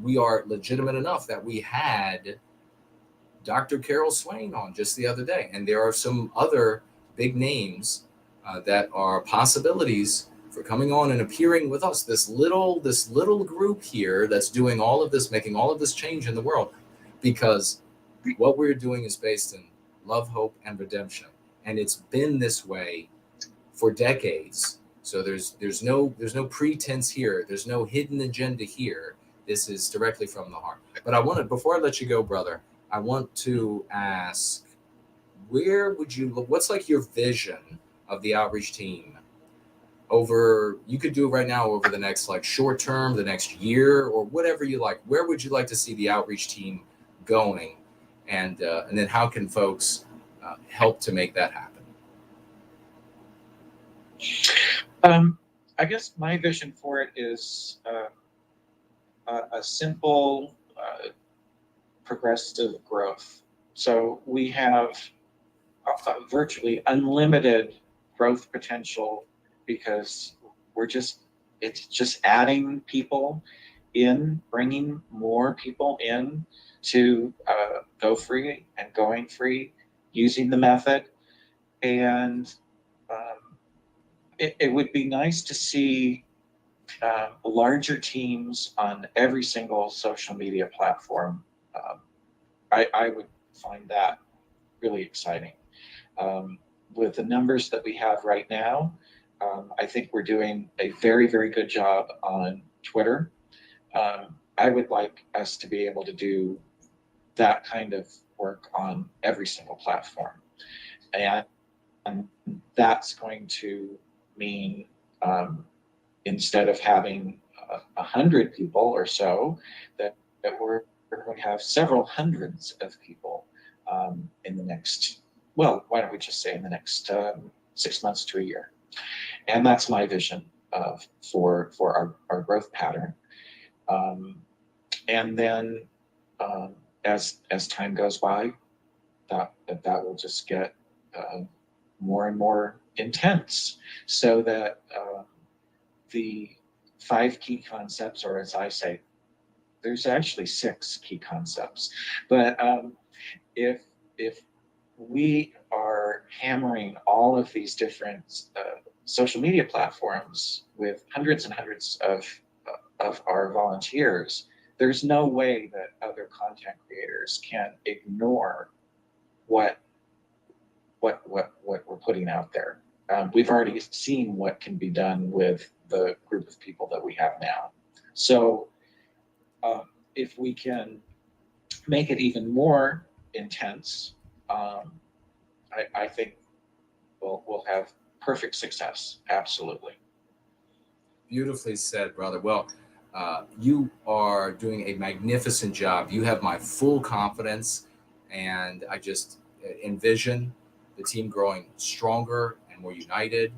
we are legitimate enough that we had Dr. Carol Swain on just the other day, and there are some other big names that are possibilities for coming on and appearing with us. This little group here that's doing all of this, making all of this change in the world, because what we're doing is based in love, hope, and redemption, and it's been this way for decades. So there's no pretense here. There's no hidden agenda here. This is directly from the heart. But I wanted, before I let you go, brother, I want to ask, where would you look? What's like your vision of the outreach team over, you could do it right now, over the next like short term, the next year, or whatever you like? Where would you like to see the outreach team going? And then how can folks help to make that happen? I guess my vision for it is a simple progressive growth. So we have virtually unlimited growth potential, because it's just adding people in, bringing more people in to go free and going free using the method. And it would be nice to see larger teams on every single social media platform. I would find that really exciting. With the numbers that we have right now, I think we're doing a very, very good job on Twitter. I would like us to be able to do that kind of work on every single platform. And that's going to mean, instead of having 100 people or so, that we're going to have several hundreds of people in the next, well, why don't we just say in the next 6 months to a year. And that's my vision for our growth pattern. And then as time goes by, that will just get more and more intense, so that the 5 key concepts, or as I say, there's actually 6 key concepts, but if we are hammering all of these different social media platforms with hundreds and hundreds of our volunteers, there's no way that other content creators can ignore what we're putting out there. We've already seen what can be done with the group of people that we have now. So if we can make it even more intense, I think we'll have perfect success. Absolutely. Beautifully said, brother. Well, you are doing a magnificent job. You have my full confidence, and I just envision the team growing stronger and more united,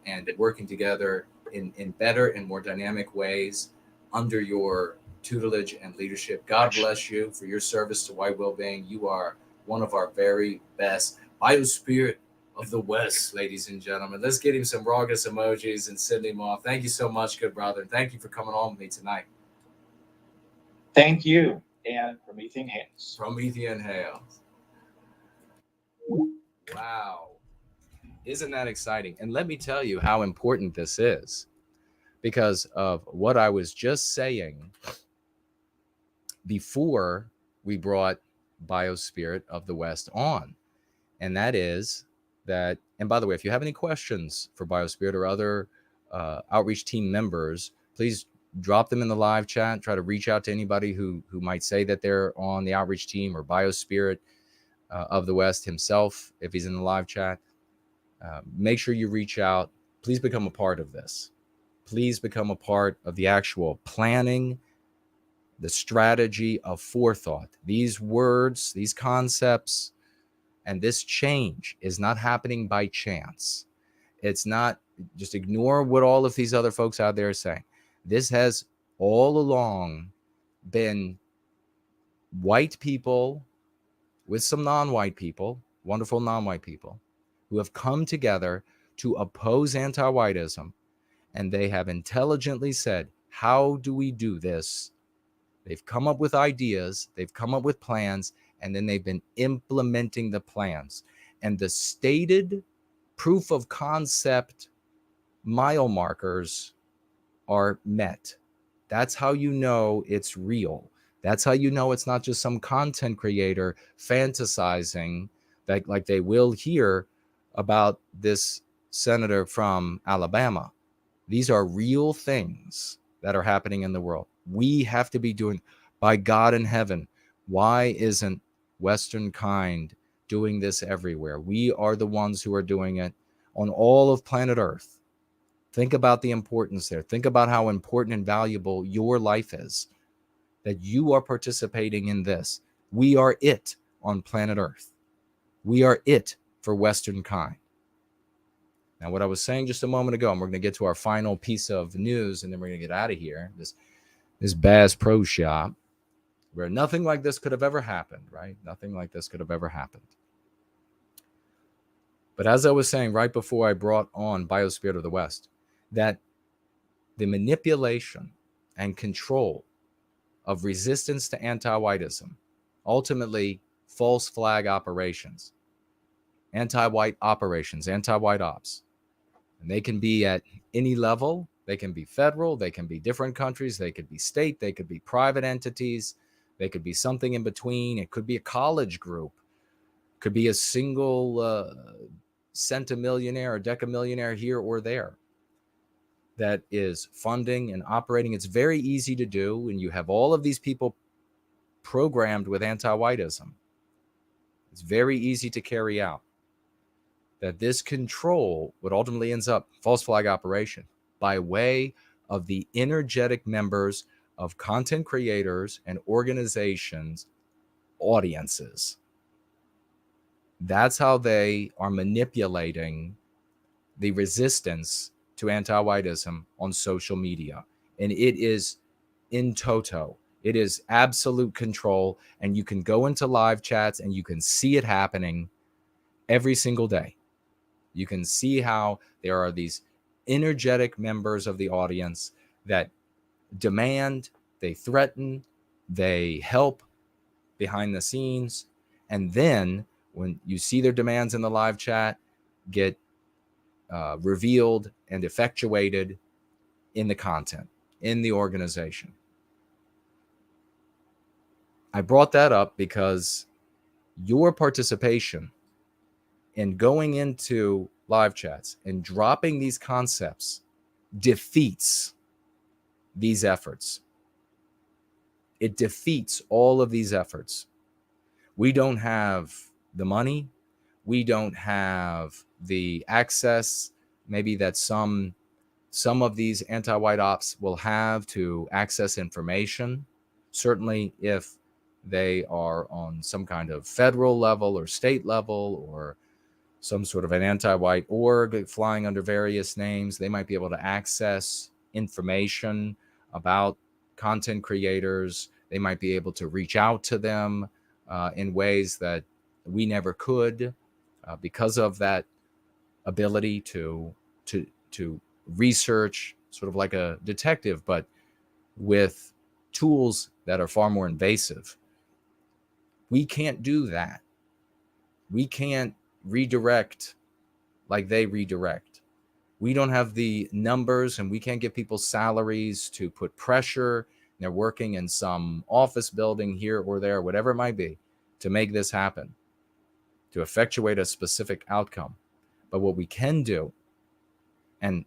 and working together in better and more dynamic ways under your tutelage and leadership. God bless you for your service to white well-being. You are one of our very best. BioSpirit of the West, ladies and gentlemen. Let's get him some raucous emojis and send him off. Thank you so much, good brother. And thank you for coming on with me tonight. Thank you. And Promethean Hails. Promethean Hails. Wow. Isn't that exciting? And let me tell you how important this is, because of what I was just saying before we brought BioSpirit of the West on. And that is that, and by the way, if you have any questions for BioSpirit or other outreach team members, please drop them in the live chat. Try to reach out to anybody who might say that they're on the outreach team, or BioSpirit of the West himself, if he's in the live chat. Make sure you reach out. Please become a part of this. Please become a part of the actual planning, the strategy of forethought. These words, these concepts, and this change is not happening by chance. It's not, just ignore what all of these other folks out there are saying. This has all along been white people with some non-white people, wonderful non-white people, who have come together to oppose anti-whiteism. And they have intelligently said, how do we do this? They've come up with ideas, they've come up with plans, and then they've been implementing the plans. And the stated proof of concept mile markers are met. That's how you know it's real. That's how you know it's not just some content creator fantasizing, that, like they will hear about this senator from Alabama. These are real things that are happening in the world. We have to be doing, by God in heaven, why isn't Western kind doing this everywhere? We are the ones who are doing it on all of planet Earth. Think about the importance there. Think about how important and valuable your life is, that you are participating in this. We are it on planet Earth. We are it for Western kind. Now, what I was saying just a moment ago, and we're going to get to our final piece of news, and then we're going to get out of here, this Bass Pro Shop, where nothing like this could have ever happened, right? Nothing like this could have ever happened. But as I was saying right before I brought on BioSpirit of the West, that the manipulation and control of resistance to anti-whiteism, ultimately false flag operations, anti-white operations, anti-white ops, and they can be at any level. They can be federal, they can be different countries, they could be state, they could be private entities, they could be something in between. It could be a college group, could be a single centimillionaire or decamillionaire here or there that is funding and operating. It's very easy to do, and you have all of these people programmed with anti-whiteism. It's very easy to carry out. That this control, what ultimately ends up false flag operation, by way of the energetic members of content creators and organizations, audiences. That's how they are manipulating the resistance to anti-whiteism on social media. And it is in toto. It is absolute control. And you can go into live chats and you can see it happening every single day. You can see how there are these energetic members of the audience that demand, they threaten, they help behind the scenes. And then when you see their demands in the live chat get revealed and effectuated in the content, in the organization. I brought that up because your participation in going into live chats and dropping these concepts defeats these efforts. It defeats all of these efforts. We don't have the money. We don't have the access, maybe that some of these anti-white ops will have to access information. Certainly if they are on some kind of federal level or state level or some sort of an anti-white org flying under various names, they might be able to access information about content creators. They might be able to reach out to them in ways that we never could because of that ability to research, sort of like a detective, but with tools that are far more invasive. We can't do that. We can't redirect like they redirect. We don't have the numbers, and we can't give people salaries to put pressure. They're working in some office building here or there, whatever it might be, to make this happen, to effectuate a specific outcome. But what we can do, and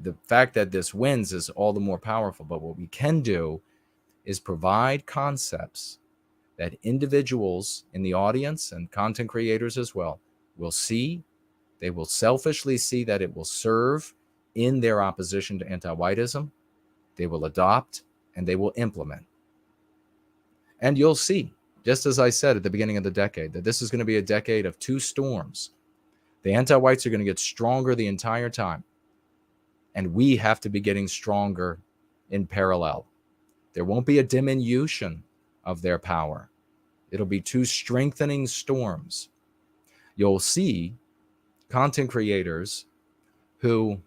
the fact that this wins is all the more powerful. But what we can do is provide concepts that individuals in the audience and content creators as well will see. They will selfishly see that it will serve in their opposition to anti-whiteism. They will adopt and they will implement. And you'll see, just as I said at the beginning of the decade, that this is going to be a decade of two storms. The anti-whites are going to get stronger the entire time. And we have to be getting stronger in parallel. There won't be a diminution of their power. It'll be two strengthening storms. You'll see content creators who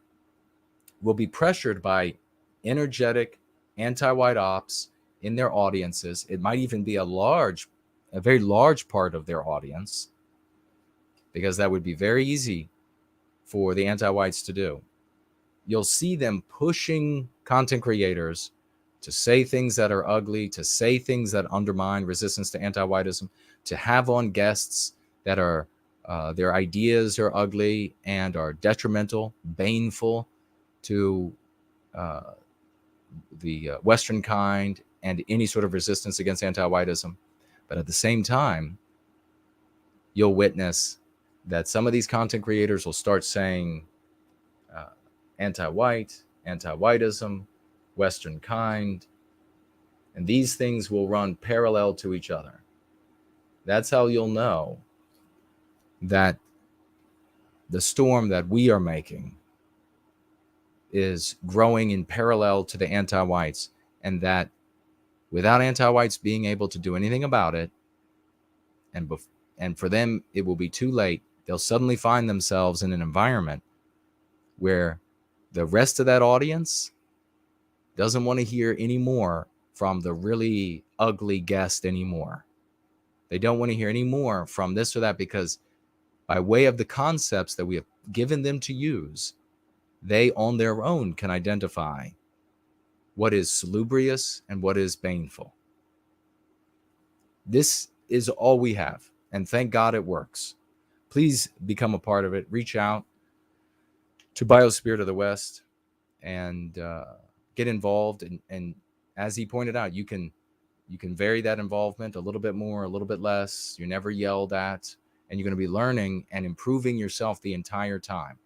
will be pressured by energetic anti-white ops in their audiences. It might even be a very large part of their audience, because that would be very easy for the anti-whites to do. You'll see them pushing content creators to say things that are ugly, to say things that undermine resistance to anti-whiteism, to have on guests that are their ideas are ugly and are detrimental, baneful to the Western kind and any sort of resistance against anti-whiteism. But at the same time, you'll witness that some of these content creators will start saying anti-white, anti-whiteism, Western kind, and these things will run parallel to each other. That's how you'll know that the storm that we are making is growing in parallel to the anti-whites, and that without anti-whites being able to do anything about it, and for them it will be too late, they'll suddenly find themselves in an environment where the rest of that audience doesn't want to hear any more from the really ugly guest anymore. They don't want to hear any more from this or that, because by way of the concepts that we have given them to use, they on their own can identify what is salubrious and what is baneful. This is all we have, and thank God it works. Please become a part of it. Reach out to BioSpirit of the West and get involved. And as he pointed out, you can vary that involvement a little bit more, a little bit less. You're never yelled at, and you're going to be learning and improving yourself the entire time.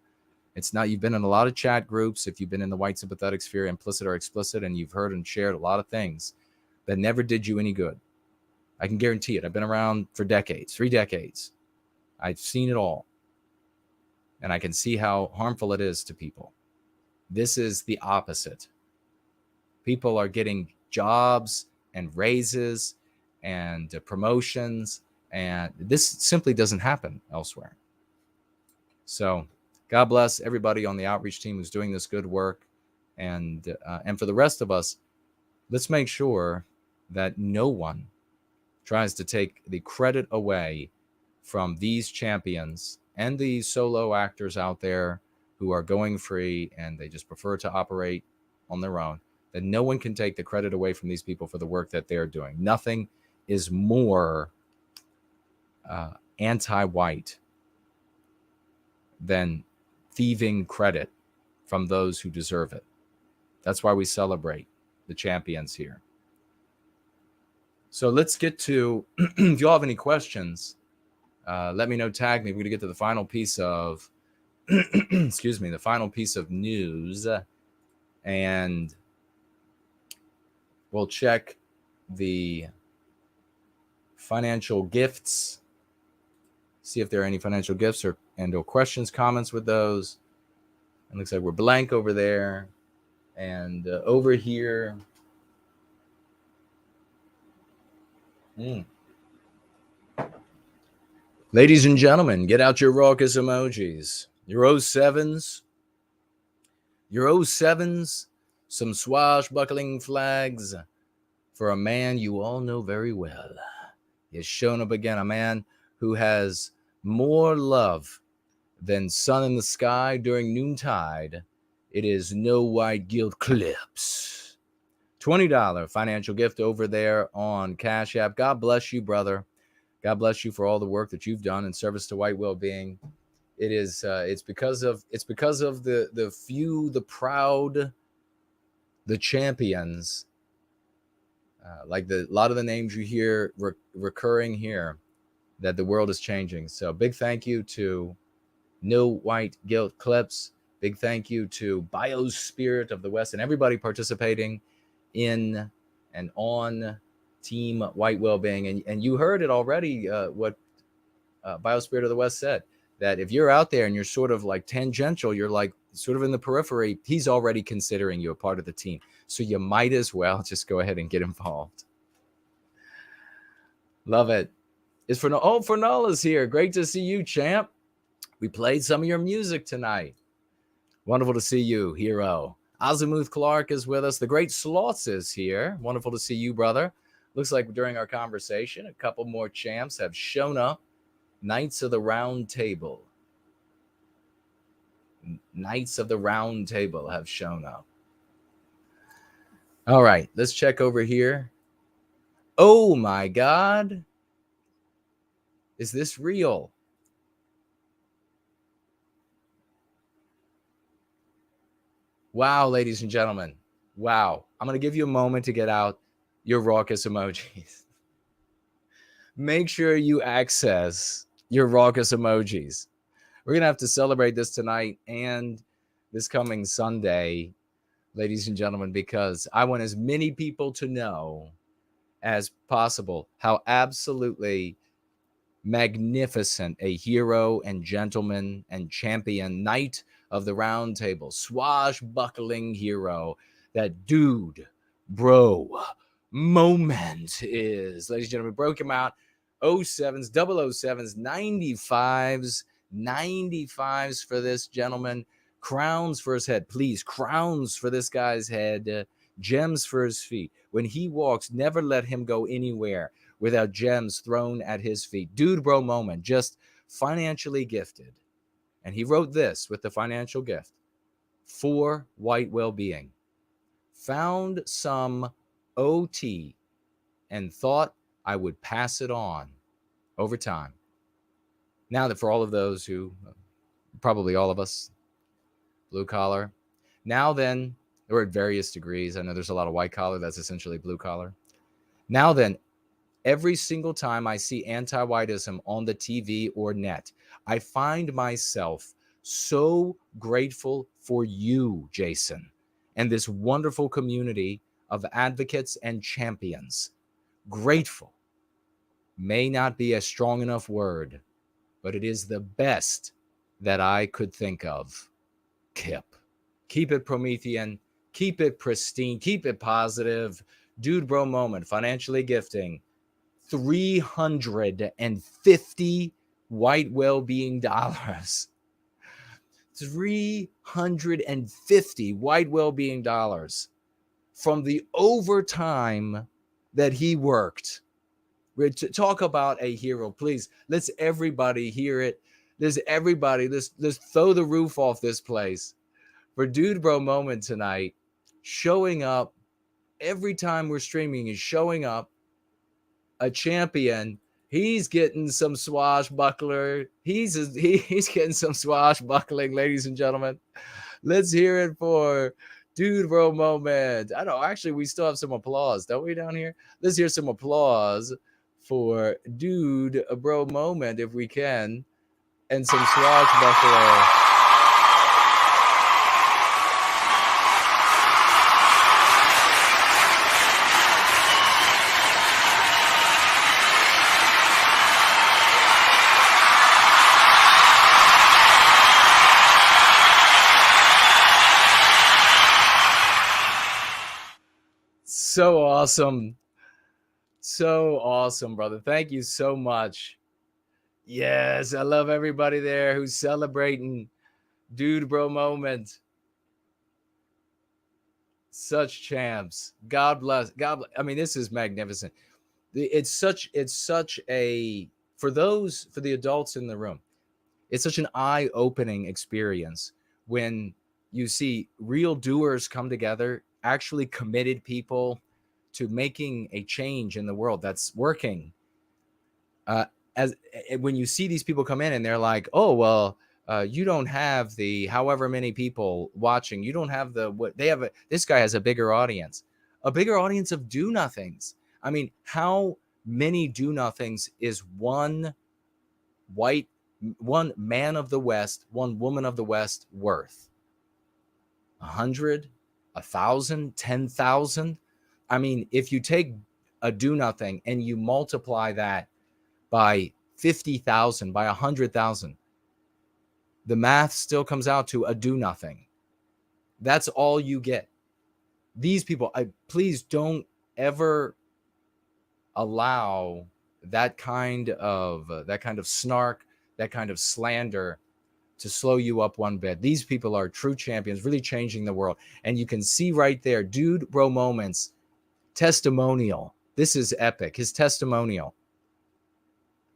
It's not, you've been in a lot of chat groups, if you've been in the white sympathetic sphere, implicit or explicit, and you've heard and shared a lot of things that never did you any good. I can guarantee it. I've been around for decades, 3 decades. I've seen it all. And I can see how harmful it is to people. This is the opposite. People are getting jobs and raises and promotions, and this simply doesn't happen elsewhere. So God bless everybody on the outreach team who's doing this good work. And for the rest of us, let's make sure that no one tries to take the credit away from these champions and these solo actors out there who are going free and they just prefer to operate on their own, that no one can take the credit away from these people for the work that they're doing. Nothing is more anti-white than thieving credit from those who deserve it. That's why we celebrate the champions here. So let's get to, if you all have any questions, let me know, tag me. We're going to get to the final piece of, excuse me, the final piece of news. And we'll check the financial gifts, see if there are any financial gifts or questions, comments with those. It looks like we're blank over there. And over here, ladies and gentlemen, get out your raucous emojis. Your 07s. Your 07s. Some swashbuckling flags for a man you all know very well. He has shown up again, a man who has more love than sun in the sky during noontide. It is No White Guilt Clips. $20 financial gift over there on Cash App. God bless you, brother. God bless you for all the work that you've done in service to white well-being. It is it's because of the few, the proud, the champions, like a lot of the names you hear recurring here, that the world is changing. So big thank you to No White Guilt Clips. Big thank you to BioSpirit of the West and everybody participating in and on Team White Wellbeing. And you heard it already, what BioSpirit of the West said, that if you're out there and you're sort of like tangential, you're like sort of in the periphery, he's already considering you a part of the team. So you might as well just go ahead and get involved. Love it. It's Fernola's here. Great to see you, champ. We played some of your music tonight. Wonderful to see you, hero. Azimuth Clark is with us. The great Sloths is here. Wonderful to see you, brother. Looks like during our conversation, a couple more champs have shown up. Knights of the Round Table. Knights of the Round Table have shown up. All right, let's check over here. Oh my God. Is this real? Wow, ladies and gentlemen. Wow. I'm going to give you a moment to get out your raucous emojis. Make sure you access your raucous emojis. We're going to have to celebrate this tonight and this coming Sunday, ladies and gentlemen, because I want as many people to know as possible how absolutely magnificent a hero and gentleman and champion, knight of the Round Table, swashbuckling hero, that dude, bro, moment is. Ladies and gentlemen, broke him out. 07s, 007s, 95s for this gentleman. Crowns for his head, please. Crowns for this guy's head. Gems for his feet. When he walks, never let him go anywhere without gems thrown at his feet. Dude, bro moment, just financially gifted. And he wrote this with the financial gift: for white well-being. Found some OT and thought I would pass it on over time. Now that for all of those who, probably all of us, blue collar, now then, or at various degrees, I know there's a lot of white collar, that's essentially blue collar. Now then, every single time I see anti-whiteism on the TV or net, I find myself so grateful for you, Jason, and this wonderful community of advocates and champions. Grateful may not be a strong enough word, but it is the best that I could think of. Kip. Keep it Promethean. Keep it pristine. Keep it positive. Dude, bro moment. Financially gifting 350 white well-being dollars. 350 white well-being dollars from the overtime that he worked. We're to talk about a hero. Please, let's everybody hear it. Let's throw the roof off this place for Dude Bro Moment tonight. Showing up every time we're streaming is showing up a champion. He's getting some swashbuckler. He's getting some swashbuckling, ladies and gentlemen. Let's hear it for Dude Bro Moment. I know, actually, we still have some applause, don't we, down here? Let's hear some applause for Dude Bro Moment, if we can, and some swashbuckler. So awesome. So awesome, brother. Thank you so much. Yes, I love everybody there who's celebrating Dude Bro Moment. Such champs. God bless. God bless. I mean, this is magnificent. It's such a, for the adults in the room, it's such an eye-opening experience when you see real doers come together, actually committed people to making a change in the world that's working. As when you see these people come in and they're like, oh, well, You don't have the however many people watching. You don't have the what they have. This guy has a bigger audience of do nothings. I mean, how many do nothings is one man of the West, one woman of the West worth? 100, 1,000, 10,000? I mean, if you take a do nothing and you multiply that by 50,000, by 100,000, the math still comes out to a do nothing. That's all you get. These people, please don't ever allow that kind of snark, that kind of slander to slow you up one bit. These people are true champions, really changing the world. And you can see right there, Dude Bro Moments testimonial. This is epic. His testimonial.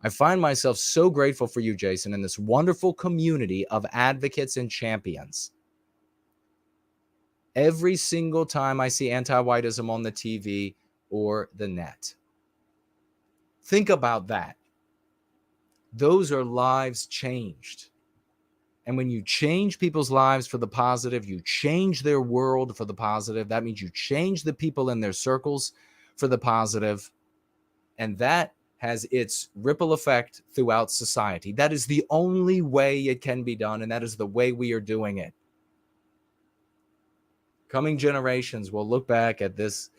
I find myself so grateful for you, Jason, and this wonderful community of advocates and champions. Every single time I see anti-whiteism on the TV or the net. Think about that. Those are lives changed. And when you change people's lives for the positive, you change their world for the positive. That means you change the people in their circles for the positive. And that has its ripple effect throughout society. That is the only way it can be done, and that is the way we are doing it. Coming generations will look back at this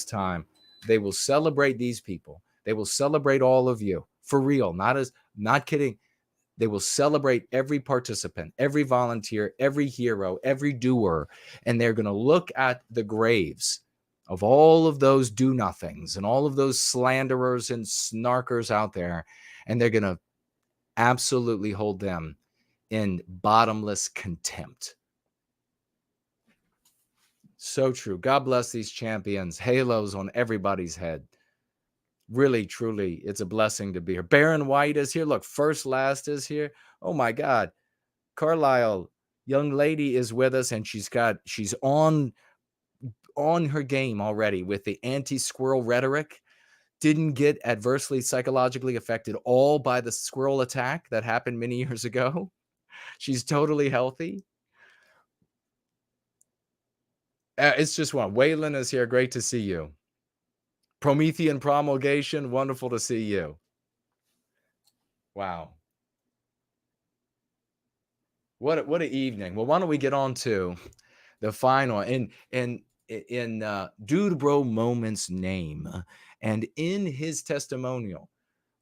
time. They will celebrate these people. They will celebrate all of you. For real, not kidding. They will celebrate every participant, every volunteer, every hero, every doer, and they're going to look at the graves of all of those do-nothings and all of those slanderers and snarkers out there, and they're going to absolutely hold them in bottomless contempt. So true. God bless these champions. Halos on everybody's head. Really, truly, it's a blessing to be here. Baron White is here. Look, First Last is here. Oh my God. Carlisle, young lady, is with us, and she's on her game already with the anti-squirrel rhetoric. Didn't get adversely psychologically affected all by the squirrel attack that happened many years ago. She's totally healthy. It's just one. Waylon is here. Great to see you. Promethean Promulgation. Wonderful to see you. Wow. What an evening. Well, why don't we get on to the final in Dude Bro Moment's name, and in his testimonial,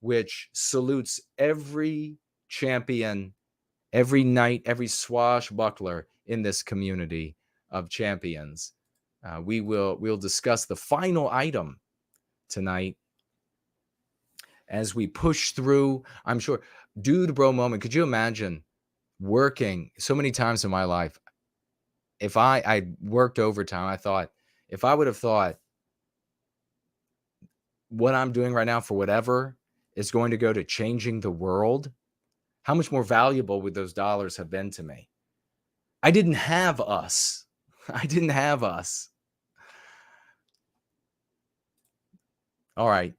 which salutes every champion, every knight, every swashbuckler in this community of champions. We'll discuss the final item tonight as we push through. I'm sure, Dude Bro Moment, could you imagine working so many times in my life? If I worked overtime, I thought, if I would have thought what I'm doing right now for whatever is going to go to changing the world, how much more valuable would those dollars have been to me? I didn't have us. All right,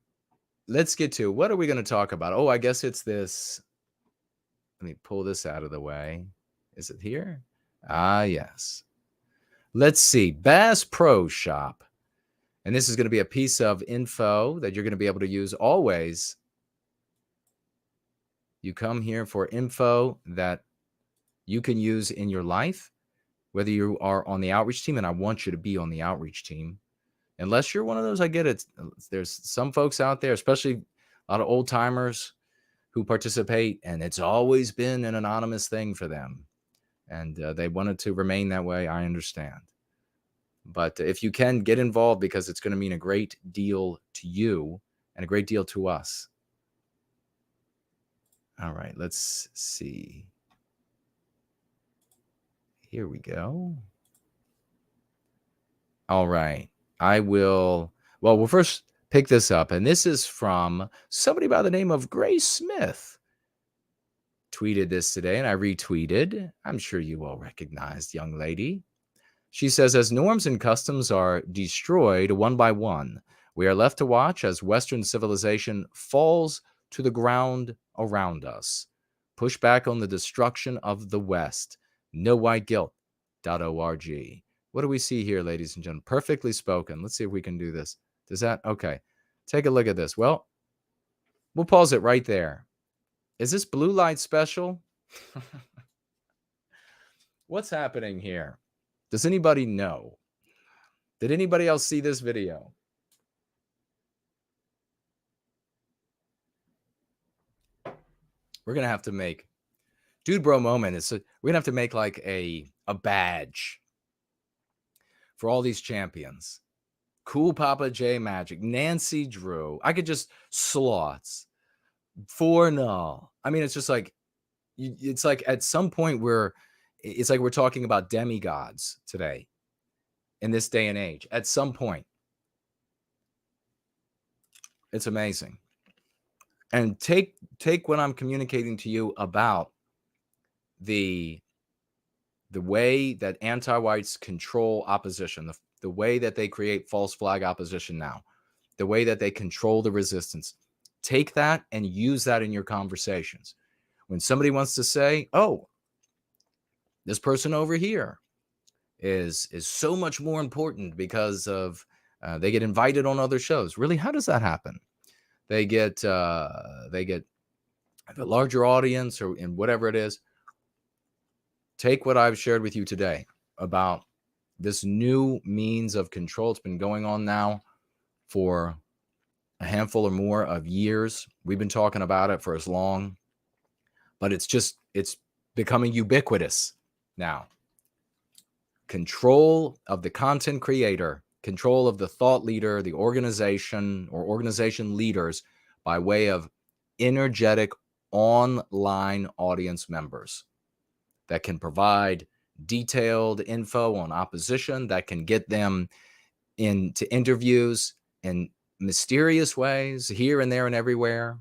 let's get to, what are we going to talk about? Oh, I guess it's this. Let me pull this out of the way. Is it here? Ah, yes. Let's see. Bass Pro Shop. And this is going to be a piece of info that you're going to be able to use always. You come here for info that you can use in your life, whether you are on the outreach team, and I want you to be on the outreach team. Unless you're one of those, I get it. There's some folks out there, especially a lot of old timers, who participate, and it's always been an anonymous thing for them. And they wanted to remain that way. I understand. But if you can, get involved, because it's going to mean a great deal to you and a great deal to us. All right, let's see. Here we go. All right. We'll first pick this up. And this is from somebody by the name of Grace Smith. Tweeted this today, and I retweeted. I'm sure you all recognized, young lady. She says, as norms and customs are destroyed one by one, we are left to watch as Western civilization falls to the ground around us. Push back on the destruction of the West. NoWhiteGuilt.org. What do we see here, ladies and gentlemen? Perfectly spoken. Let's see if we can do this. Does that? Okay. Take a look at this. Well, we'll pause it right there. Is this blue light special? What's happening here? Does anybody know? Did anybody else see this video? We're going to have to make Dude Bro Moment. We're going to have to make like a badge for all these champions. Cool Papa J Magic, Nancy Drew. I could just slots. 4-0. I mean, it's just like, it's like at some point it's like we're talking about demigods today in this day and age. At some point. It's amazing. And take what I'm communicating to you about the way that anti-whites control opposition, the way that they create false flag opposition now, the way that they control the resistance. Take that and use that in your conversations. When somebody wants to say, oh, this person over here is so much more important because of they get invited on other shows. Really, how does that happen? They get a larger audience or in whatever it is. Take what I've shared with you today about this new means of control. It's been going on now for a handful or more of years. We've been talking about it for as long, but it's becoming ubiquitous now. Control of the content creator, control of the thought leader, the organization or organization leaders by way of energetic online audience members that can provide detailed info on opposition, that can get them into interviews in mysterious ways here and there and everywhere,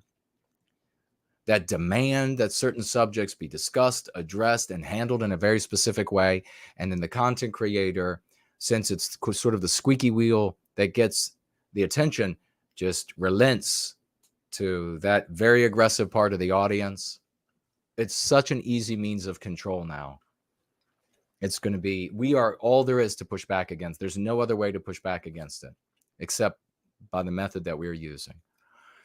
that demand that certain subjects be discussed, addressed, and handled in a very specific way. And then the content creator, since it's sort of the squeaky wheel that gets the attention, just relents to that very aggressive part of the audience. It's such an easy means of control now. It's going to be, we are all there is to push back against. There's no other way to push back against it except by the method that we're using.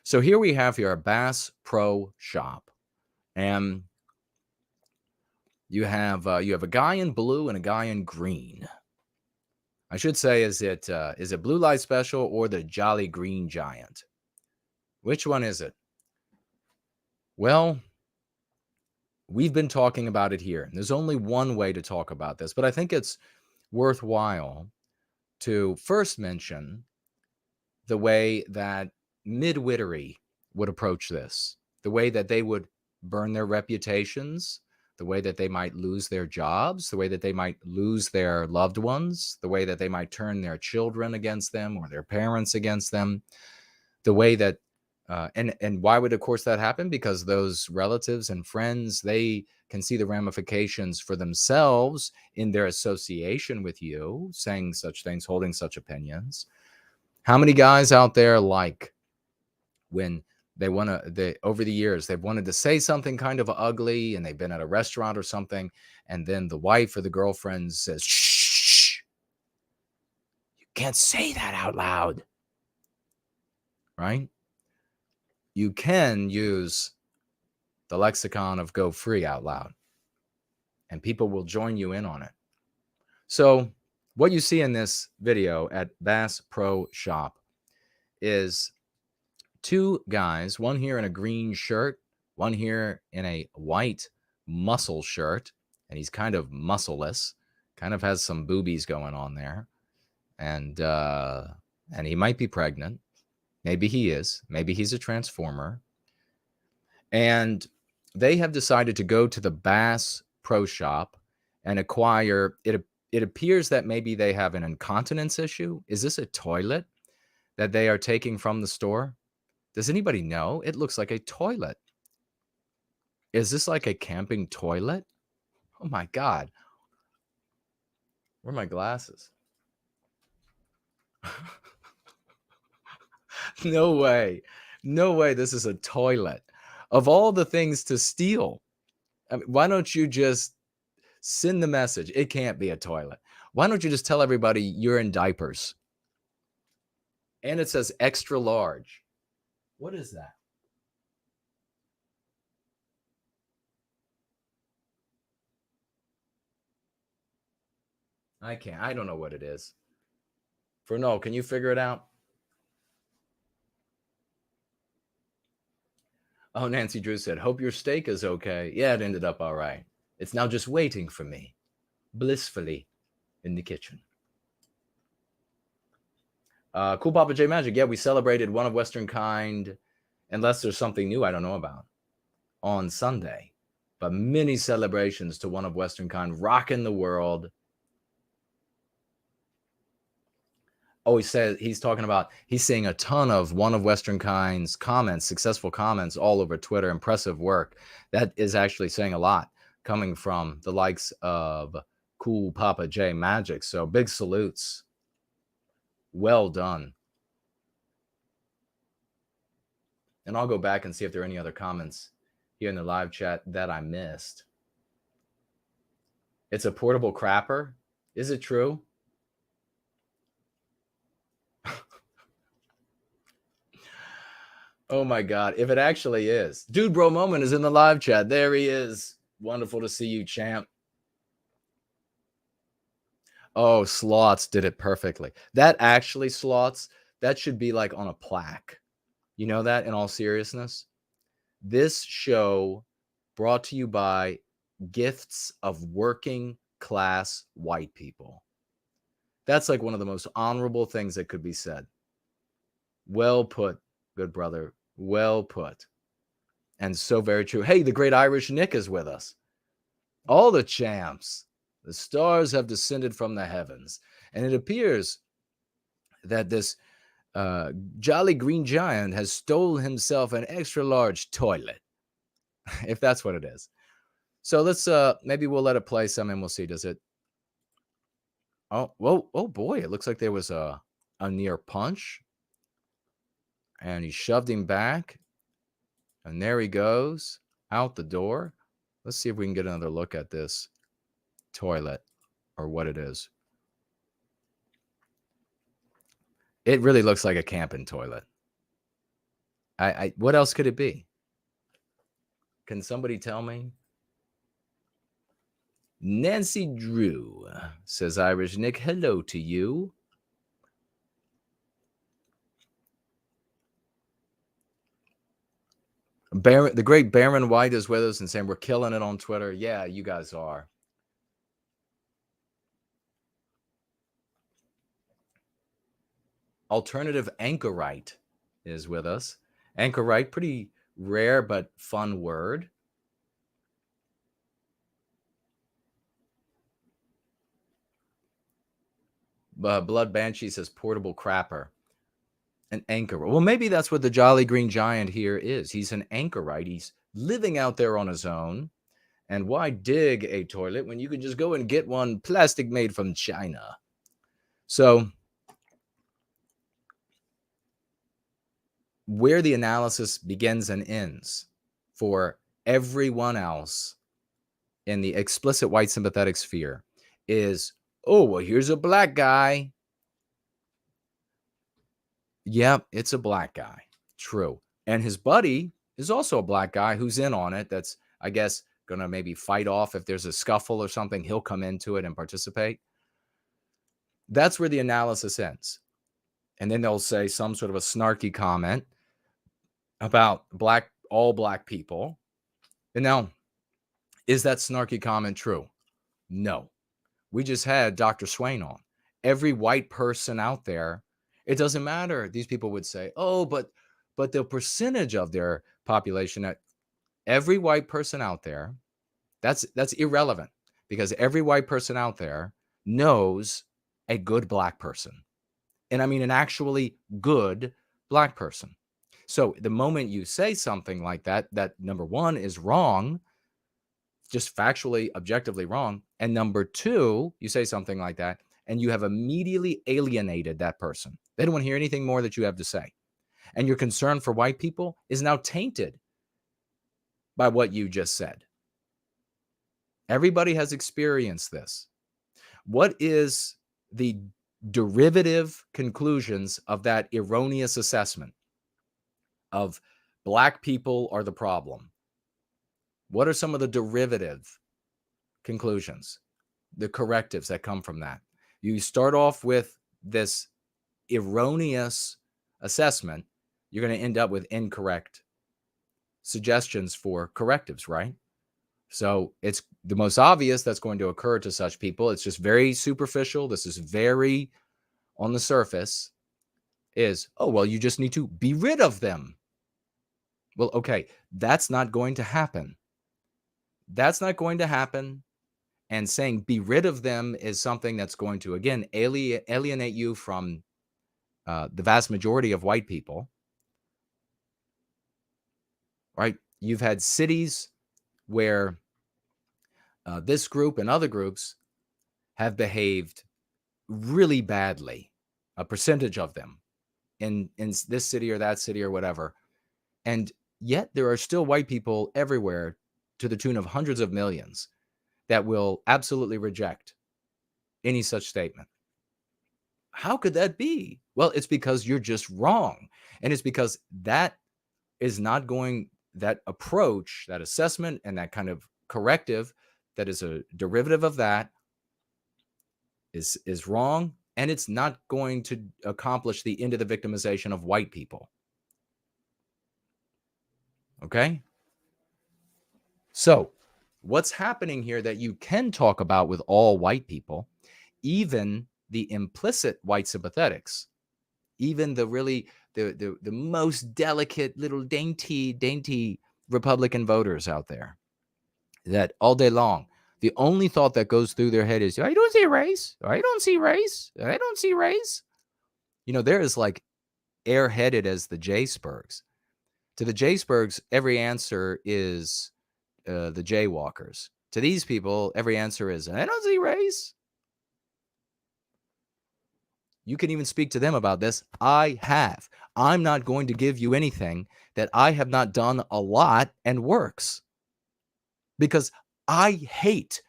So here we have a Bass Pro Shop, and you have a guy in blue and a guy in green. I should say, is it Blue Light Special or the Jolly Green Giant? Which one is it? Well, we've been talking about it here. There's only one way to talk about this, but I think it's worthwhile to first mention the way that Midwittery would approach this, the way that they would burn their reputations, the way that they might lose their jobs, the way that they might lose their loved ones, the way that they might turn their children against them or their parents against them, the way that and why would, of course, that happen? Because those relatives and friends, they can see the ramifications for themselves in their association with you, saying such things, holding such opinions. How many guys out there, like, when over the years, they've wanted to say something kind of ugly and they've been at a restaurant or something, and then the wife or the girlfriend says, shh, you can't say that out loud, right? You can use the lexicon of go free out loud, and people will join you in on it. So what you see in this video at Bass Pro Shop is two guys, one here in a green shirt, one here in a white muscle shirt, and he's kind of muscleless, kind of has some boobies going on there, and he might be pregnant. Maybe he is. Maybe he's a transformer. And they have decided to go to the Bass Pro Shop and acquire it. It appears that maybe they have an incontinence issue. Is this a toilet that they are taking from the store? Does anybody know? It looks like a toilet. Is this like a camping toilet? Oh my God. Where are my glasses? No way. No way this is a toilet. Of all the things to steal, I mean, why don't you just send the message? It can't be a toilet. Why don't you just tell everybody you're in diapers? And it says extra large. What is that? I don't know what it is. Fernald, can you figure it out? Oh, Nancy Drew said, hope your steak is okay. Yeah, it ended up all right. It's now just waiting for me, blissfully, in the kitchen. Cool Papa J Magic. Yeah, we celebrated One of Western Kind, unless there's something new I don't know about, on Sunday. But many celebrations to One of Western Kind, rocking the world. Oh, he said he's talking about, he's seeing a ton of One of Western Kind's comments, successful comments all over Twitter. Impressive work. That is actually saying a lot, coming from the likes of Cool Papa J Magic. So big salutes. Well done. And I'll go back and see if there are any other comments here in the live chat that I missed. It's a portable crapper. Is it true? Oh my God. If it actually is. Dude Bro Moment is in the live chat. There he is. Wonderful to see you, champ. Oh, Slots did it perfectly. That actually, Slots, that should be like on a plaque. You know that, in all seriousness? This show brought to you by gifts of working class white people. That's like one of the most honorable things that could be said. Well put, good brother. Well put. And so very true. Hey, the great Irish Nick is with us. All the champs. The stars have descended from the heavens. And it appears that this jolly green giant has stolen himself an extra large toilet, if that's what it is. So let's maybe we'll let it play some and we'll see. Does it? Oh, whoa, oh boy! It looks like there was a near punch, and he shoved him back, and there he goes out the door. Let's see if we can get another look at this toilet or what it is. It really looks like a camping toilet. What else could it be? Can somebody tell me? Nancy Drew says, Irish Nick, hello to you. The great Baron White is with us and saying we're killing it on Twitter. Yeah, you guys are. Alternative Anchorite is with us. Anchorite, pretty rare but fun word. Blood Banshee says portable crapper. An anchor. Well, maybe that's what the Jolly Green Giant here is. He's an anchorite. He's living out there on his own. And why dig a toilet when you can just go and get one plastic made from China? So where the analysis begins and ends for everyone else in the explicit white sympathetic sphere is, oh, well, here's a black guy. Yep, it's a black guy. True. And his buddy is also a black guy who's in on it. That's, I guess, going to maybe fight off if there's a scuffle or something. He'll come into it and participate. That's where the analysis ends. And then they'll say some sort of a snarky comment about all black people. And now, is that snarky comment true? No. We just had Dr. Swain on. Every white person out there, it doesn't matter. These people would say, oh, but the percentage of their population, every white person out there, that's irrelevant, because every white person out there knows a good black person. And I mean an actually good black person. So the moment you say something like that, that number one is wrong, just factually, objectively wrong. And number two, you say something like that, and you have immediately alienated that person. They don't want to hear anything more that you have to say. And your concern for white people is now tainted by what you just said. Everybody has experienced this. What is the derivative conclusions of that erroneous assessment of black people are the problem? What are some of the derivative conclusions, the correctives that come from that? You start off with this erroneous assessment, you're going to end up with incorrect suggestions for correctives, right? So it's the most obvious that's going to occur to such people. It's just very superficial. This is very on the surface is, oh, well, you just need to be rid of them. Well, okay, that's not going to happen. That's not going to happen. And saying be rid of them is something that's going to, again, alienate you from the vast majority of white people, right? You've had cities where this group and other groups have behaved really badly, a percentage of them in this city or that city or whatever. And yet there are still white people everywhere to the tune of hundreds of millions that will absolutely reject any such statement. How could that be? Well, it's because you're just wrong. And it's because that is not going, that approach, that assessment, and that kind of corrective that is a derivative of that is wrong. And it's not going to accomplish the end of the victimization of white people. Okay? So what's happening here that you can talk about with all white people, even the implicit white sympathetics, even the really the most delicate little dainty Republican voters out there, that all day long, the only thought that goes through their head is, I don't see race. I don't see race. I don't see race. You know, they're as like airheaded as the Jaysbergs. To the Jaysbergs, every answer is the jaywalkers. To these people, every answer is, I don't see race. You can even speak to them about this. I have. I'm not going to give you anything that I have not done a lot and works. Because I hate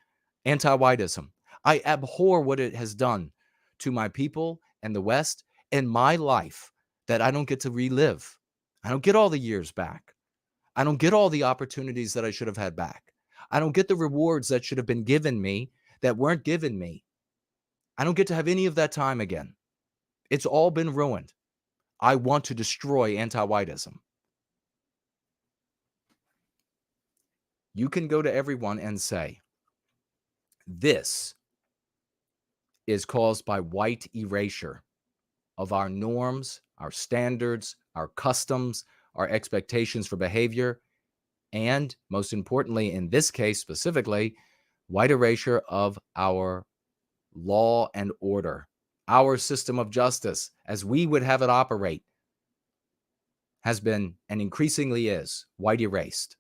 anti-whiteism. I abhor what it has done to my people and the West and my life that I don't get to relive. I don't get all the years back. I don't get all the opportunities that I should have had back. I don't get the rewards that should have been given me that weren't given me. I don't get to have any of that time again. It's all been ruined. I want to destroy anti-whiteism. You can go to everyone and say, this is caused by white erasure of our norms, our standards, our customs, our expectations for behavior, and most importantly, in this case specifically, white erasure of our law and order, our system of justice, as we would have it operate, has been and increasingly is white erased.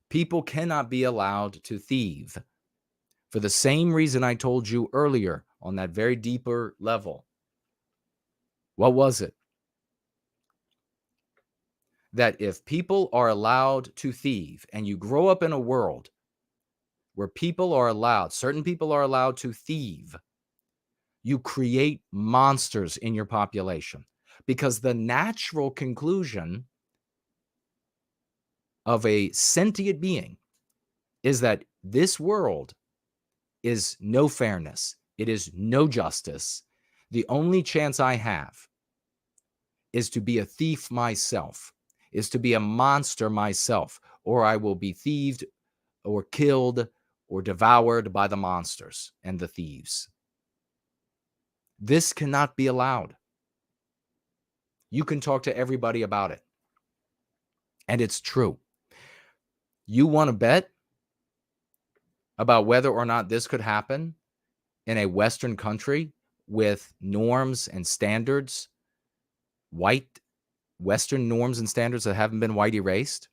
People cannot be allowed to thieve for the same reason I told you earlier on that very deeper level. What was it? That if people are allowed to thieve, and you grow up in a world where people are allowed, certain people are allowed to thieve, you create monsters in your population, because the natural conclusion of a sentient being is that this world is no fairness. It is no justice. The only chance I have is to be a thief myself, is to be a monster myself, or I will be thieved or killed or devoured by the monsters and the thieves. This cannot be allowed. You can talk to everybody about it. And it's true. You want to bet about whether or not this could happen in a Western country with norms and standards, white Western norms and standards that haven't been white erased?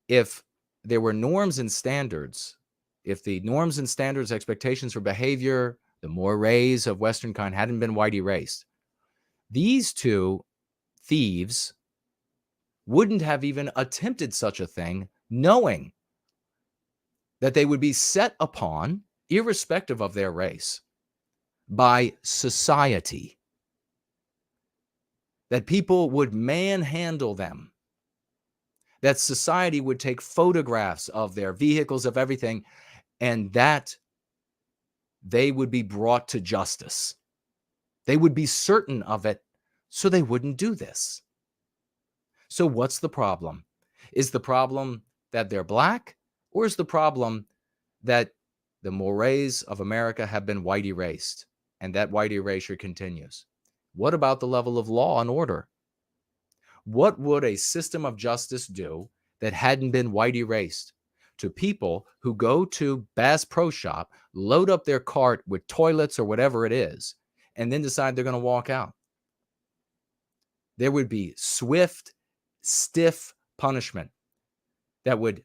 If there were norms and standards, if the norms and standards, expectations for behavior, the mores of Western kind hadn't been white erased, these two thieves wouldn't have even attempted such a thing, knowing that they would be set upon, irrespective of their race, by society, that people would manhandle them, that society would take photographs of their vehicles, of everything, and that they would be brought to justice. They would be certain of it, so they wouldn't do this. So what's the problem? Is the problem that they're black, or is the problem that the mores of America have been white erased, and that white erasure continues? What about the level of law and order? What would a system of justice do that hadn't been white erased to people who go to Bass Pro Shop, load up their cart with toilets or whatever it is, and then decide they're going to walk out? There would be swift, stiff punishment that would,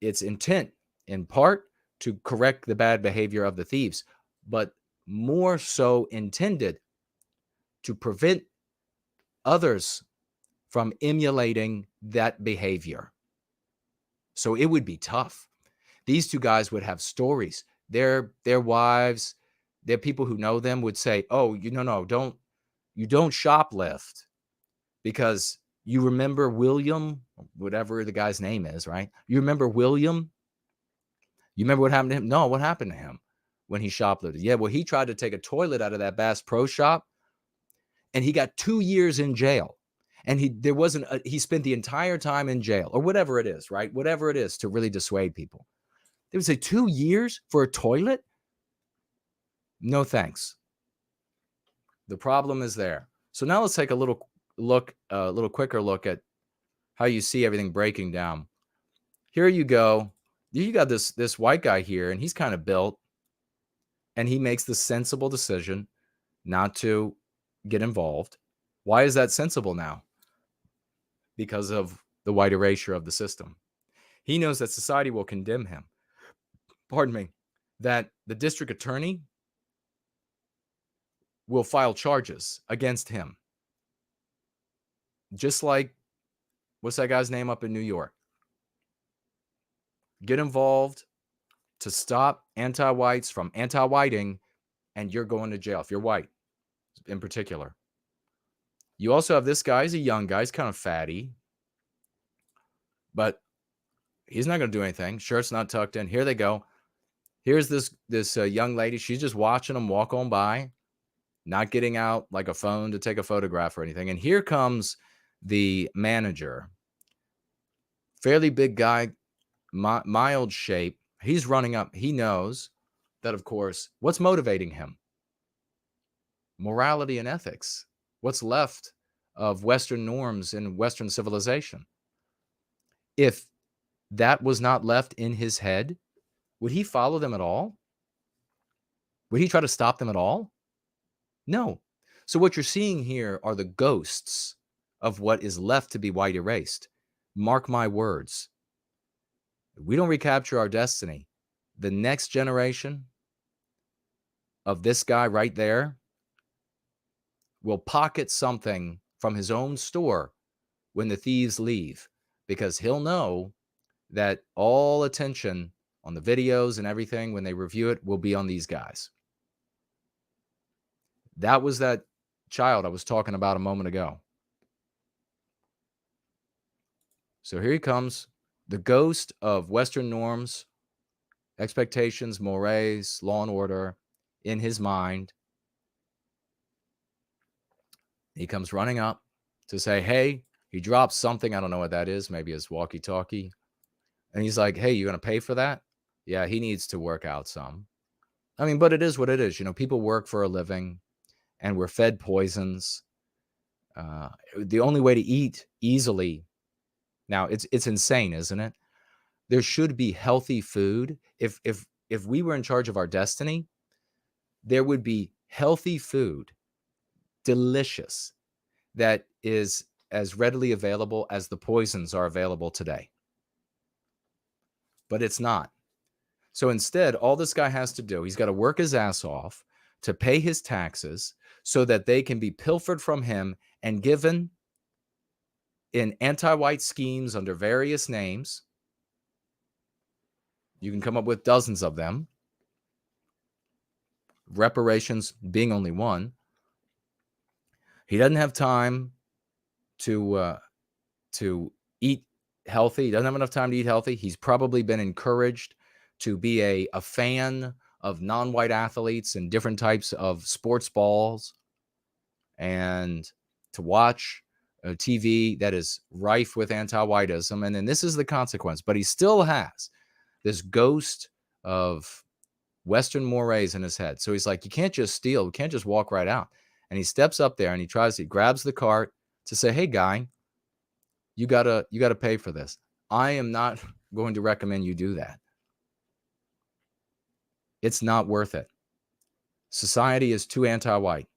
its intent in part to correct the bad behavior of the thieves, but more so intended to prevent others from emulating that behavior. So it would be tough. These two guys would have stories. Their wives, their people who know them would say, "Oh, you don't shoplift because you remember William, whatever the guy's name is, right? You remember William? You remember what happened to him? No, what happened to him when he shoplifted? Yeah, well, he tried to take a toilet out of that Bass Pro Shop, and he got 2 years in jail. And he spent the entire time in jail, or whatever it is, right? Whatever it is to really dissuade people. They would say 2 years for a toilet? No, thanks. The problem is there. So now let's take a little quicker look at how you see everything breaking down. Here you go. You got this white guy here, and he's kind of built, and he makes the sensible decision not to get involved. Why is that sensible now? Because of the white erasure of the system. He knows that society will condemn him. Pardon me. That the district attorney will file charges against him. Just like, what's that guy's name up in New York? Get involved to stop anti-whites from anti-whiting, and you're going to jail if you're white in particular. You also have this guy. He's a young guy. He's kind of fatty, but he's not going to do anything. Shirt's not tucked in. Here they go. Here's this young lady. She's just watching them walk on by, not getting out like a phone to take a photograph or anything. And here comes the manager, fairly big guy, mild shape. He's running up. He knows that, of course, what's motivating him? Morality and ethics. What's left of Western norms and Western civilization? If that was not left in his head, would he follow them at all? Would he try to stop them at all? No. So what you're seeing here are the ghosts of what is left to be white erased. Mark my words. If we don't recapture our destiny, the next generation of this guy right there will pocket something from his own store when the thieves leave, because he'll know that all attention on the videos and everything when they review it will be on these guys. That was that child I was talking about a moment ago. So here he comes, the ghost of Western norms, expectations, mores, law and order in his mind. He comes running up to say, hey, he drops something. I don't know what that is. Maybe his walkie-talkie. And he's like, hey, you going to pay for that? Yeah, he needs to work out some. I mean, but it is what it is. You know, people work for a living and we're fed poisons. The only way to eat easily. Now, it's insane, isn't it? There should be healthy food. If we were in charge of our destiny, there would be healthy food, delicious, that is as readily available as the poisons are available today. But it's not. So instead, all this guy has to do, he's got to work his ass off to pay his taxes so that they can be pilfered from him and given in anti-white schemes under various names. You can come up with dozens of them. Reparations being only one. He doesn't have time to eat healthy. He doesn't have enough time to eat healthy. He's probably been encouraged to be a fan of non-white athletes and different types of sports balls, and to watch TV that is rife with anti-whiteism. And then this is the consequence. But he still has this ghost of Western mores in his head. So he's like, you can't just steal. You can't just walk right out. And he steps up there and he grabs the cart to say, hey, guy, you gotta pay for this. I am not going to recommend you do that. It's not worth it. Society is too anti-white.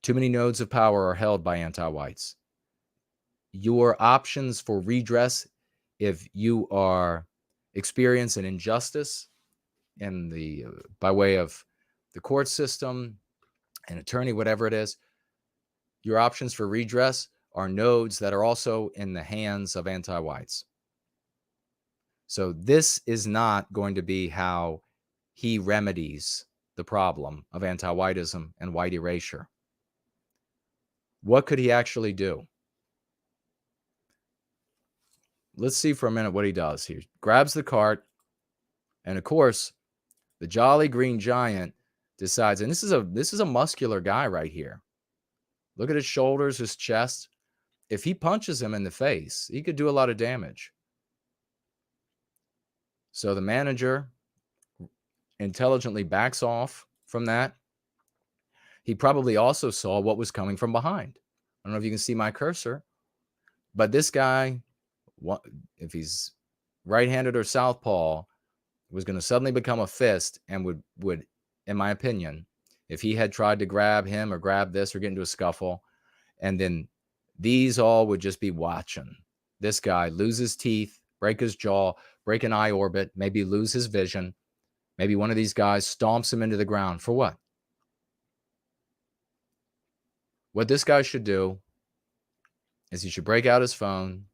Too many nodes of power are held by anti-whites. Your options for redress, if you are experience an injustice in the by way of the court system, an attorney, whatever it is, your options for redress are nodes that are also in the hands of anti-whites. So this is not going to be how he remedies the problem of anti-whiteism and white erasure. What could he actually do? Let's see for a minute what he does. He grabs the cart, and of course, the Jolly Green Giant decides, and this is a muscular guy right here. Look at his shoulders, his chest. If he punches him in the face, he could do a lot of damage. So the manager intelligently backs off from that. He probably also saw what was coming from behind. I don't know if you can see my cursor, but this guy, if he's right-handed or southpaw, was going to suddenly become a fist and would, in my opinion, if he had tried to grab him or grab this or get into a scuffle, and then these all would just be watching this guy lose his teeth, break his jaw, break an eye orbit, maybe lose his vision. Maybe one of these guys stomps him into the ground. For what? What this guy should do is he should break out his phone.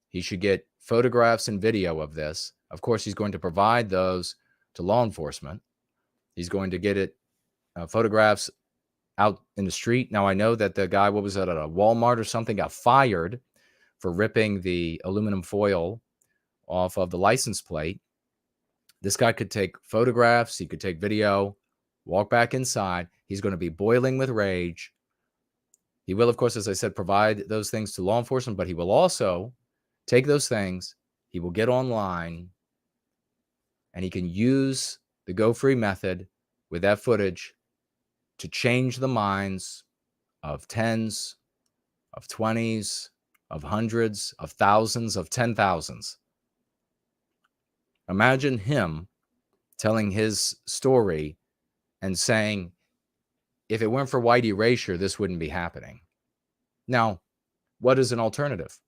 He should get photographs and video of this. Of course, he's going to provide those to law enforcement. He's going to get it photographs out in the street. Now, I know that the guy, what was that, at a Walmart or something, got fired for ripping the aluminum foil off of the license plate. This guy could take photographs. He could take video, walk back inside. He's going to be boiling with rage. He will, of course, as I said, provide those things to law enforcement, but he will also take those things. He will get online, and he can use the Go Free method with that footage to change the minds of tens, of 20s, of hundreds, of thousands, of 10,000s. Imagine him telling his story and saying, if it weren't for white erasure, this wouldn't be happening. Now, what is an alternative?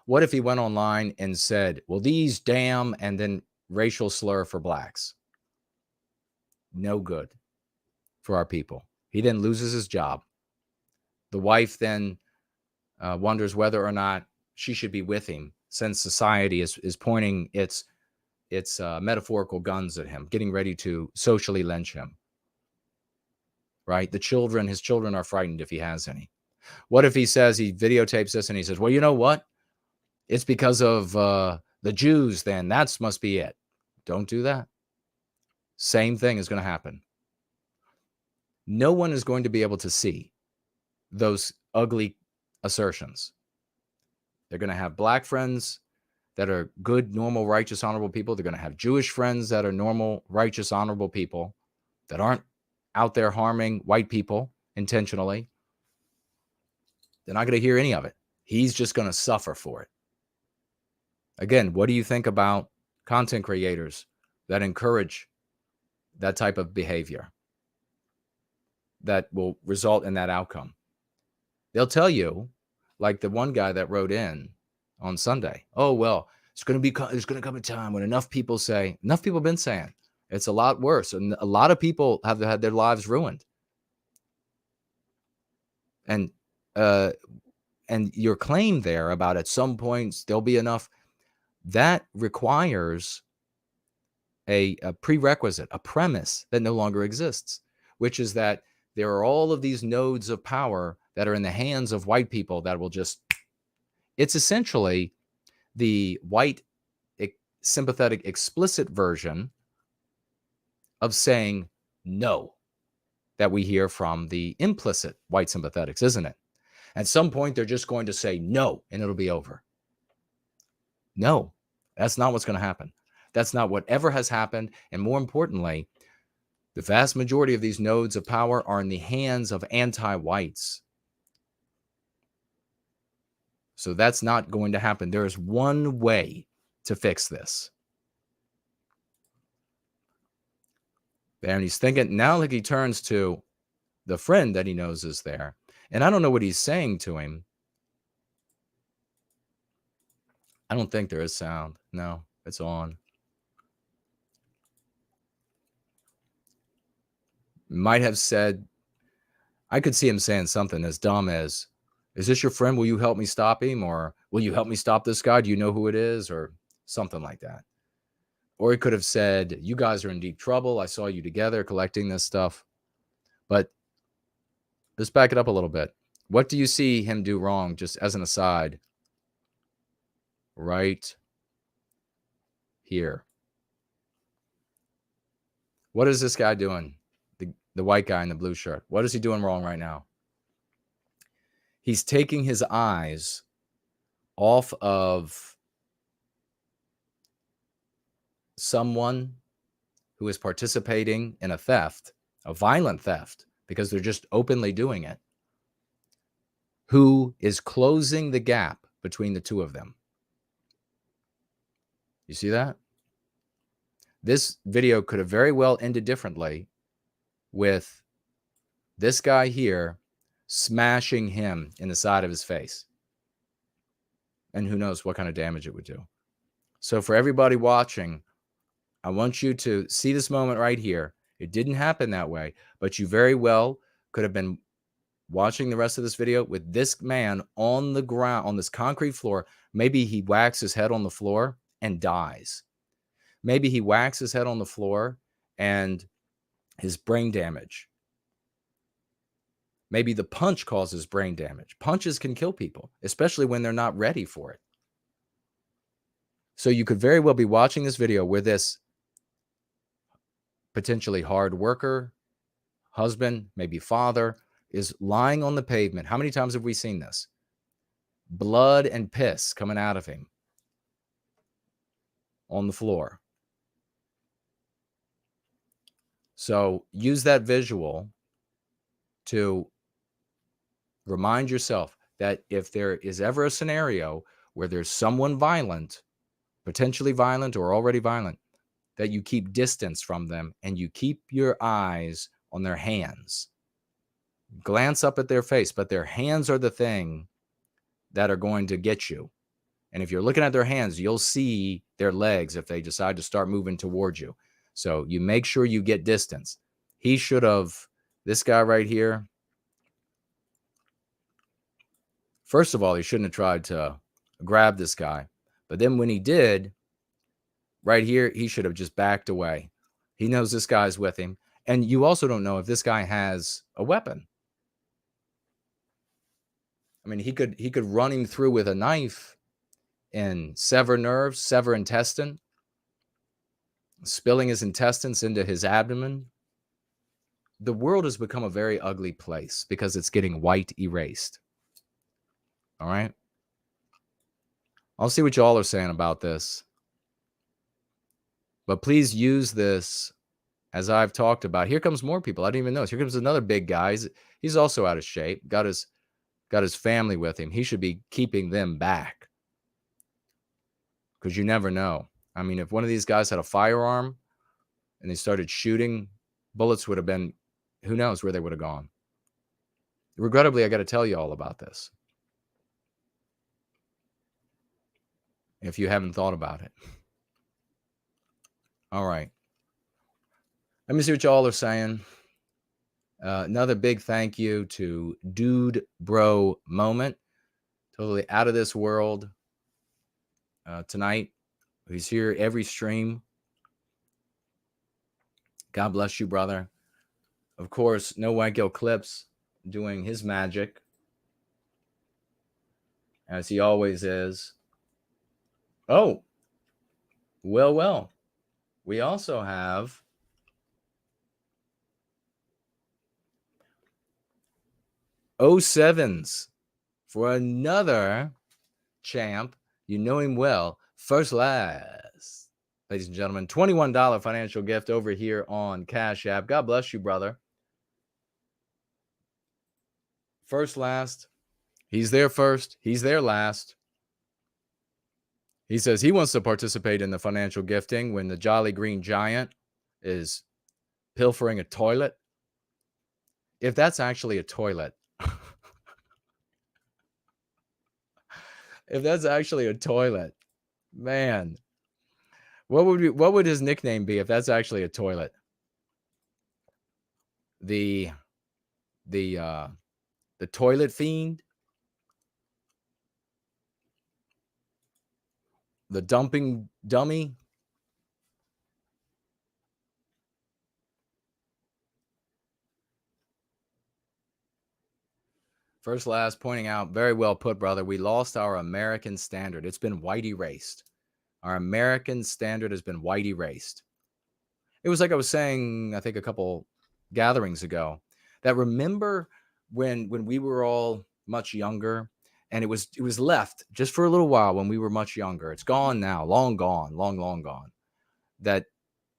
What if he went online and said, well, these damn, and then racial slur for blacks? No good for our people. He then loses his job. The wife then wonders whether or not she should be with him, since society is pointing its metaphorical guns at him, getting ready to socially lynch him. Right? His children are frightened if he has any. What if he says, he videotapes this and he says, well, you know what? It's because of the Jews, then. That must be it. Don't do that. Same thing is going to happen. No one is going to be able to see those ugly assertions. They're going to have black friends that are good, normal, righteous, honorable people. They're going to have Jewish friends that are normal, righteous, honorable people that aren't out there harming white people intentionally. They're not going to hear any of it. He's just going to suffer for it. Again, what do you think about content creators that encourage that type of behavior that will result in that outcome? They'll tell you, like the one guy that wrote in on Sunday, oh, well, there's going to come a time when enough people have been saying it's a lot worse. And a lot of people have had their lives ruined. And And your claim there about at some point there'll be enough, that requires a prerequisite, a premise that no longer exists, which is that there are all of these nodes of power that are in the hands of white people that will just, it's essentially the white sympathetic explicit version of saying no that we hear from the implicit white sympathetics, isn't it? At some point, they're just going to say no, and it'll be over. No, that's not what's going to happen. That's not what ever has happened. And more importantly, the vast majority of these nodes of power are in the hands of anti-whites. So that's not going to happen. There is one way to fix this. And he's thinking now, like he turns to the friend that he knows is there. And I don't know what he's saying to him. I don't think there is sound. No, it's on. Might have said, I could see him saying something as dumb as, is this your friend? Will you help me stop him? Or will you help me stop this guy? Do you know who it is? Or something like that. Or he could have said, you guys are in deep trouble. I saw you together collecting this stuff. But let's back it up a little bit. What do you see him do wrong, just as an aside? Right here. What is this guy doing? The white guy in the blue shirt. What is he doing wrong right now? He's taking his eyes off of someone who is participating in a theft, a violent theft, because they're just openly doing it, who is closing the gap between the two of them. You see that? This video could have very well ended differently with this guy here smashing him in the side of his face. And who knows what kind of damage it would do. So for everybody watching, I want you to see this moment right here. It didn't happen that way, but you very well could have been watching the rest of this video with this man on the ground, on this concrete floor. Maybe he whacks his head on the floor and dies. Maybe he whacks his head on the floor and his brain damage. Maybe the punch causes brain damage. Punches can kill people, especially when they're not ready for it. So you could very well be watching this video where this potentially hard worker, husband, maybe father, is lying on the pavement. How many times have we seen this? Blood and piss coming out of him on the floor. So use that visual to remind yourself that if there is ever a scenario where there's someone violent, potentially violent or already violent, that you keep distance from them and you keep your eyes on their hands. Glance up at their face, but their hands are the thing that are going to get you. And if you're looking at their hands, you'll see their legs if they decide to start moving towards you. So you make sure you get distance. He should have, this guy right here, first of all, he shouldn't have tried to grab this guy. But then when he did, right here, he should have just backed away. He knows this guy's with him. And you also don't know if this guy has a weapon. I mean, he could run him through with a knife and sever nerves, sever intestine, spilling his intestines into his abdomen. The world has become a very ugly place because it's getting white erased. All right? I'll see what y'all are saying about this. But please use this as I've talked about. Here comes more people. I didn't even notice. Here comes another big guy. He's also out of shape. Got his family with him. He should be keeping them back. Because you never know. I mean, if one of these guys had a firearm and they started shooting, bullets would have been, who knows where they would have gone. Regrettably, I got to tell you all about this. If you haven't thought about it. All right. Let me see what y'all are saying. Another big thank you to Dude Bro Moment. totally out of this world tonight. He's here every stream. God bless you, brother. Of course, No White Gill Clips doing his magic, as he always is. Oh, well. We also have '07s for another champ. You know him well. First Last. Ladies and gentlemen, $21 financial gift over here on Cash App. God bless you, brother. First Last. He's there first. He's there last. He says he wants to participate in the financial gifting when the Jolly Green Giant is pilfering a toilet. If that's actually a toilet. If that's actually a toilet, man, what would his nickname be if that's actually a toilet? The toilet fiend, the dumping dummy. First Last pointing out, very well put, brother. We lost our American standard. It's been white erased. Our American standard has been white erased. It was like I was saying, I think a couple gatherings ago, that remember when we were all much younger, and it was left just for a little while when we were much younger. It's gone now, long gone, long gone. That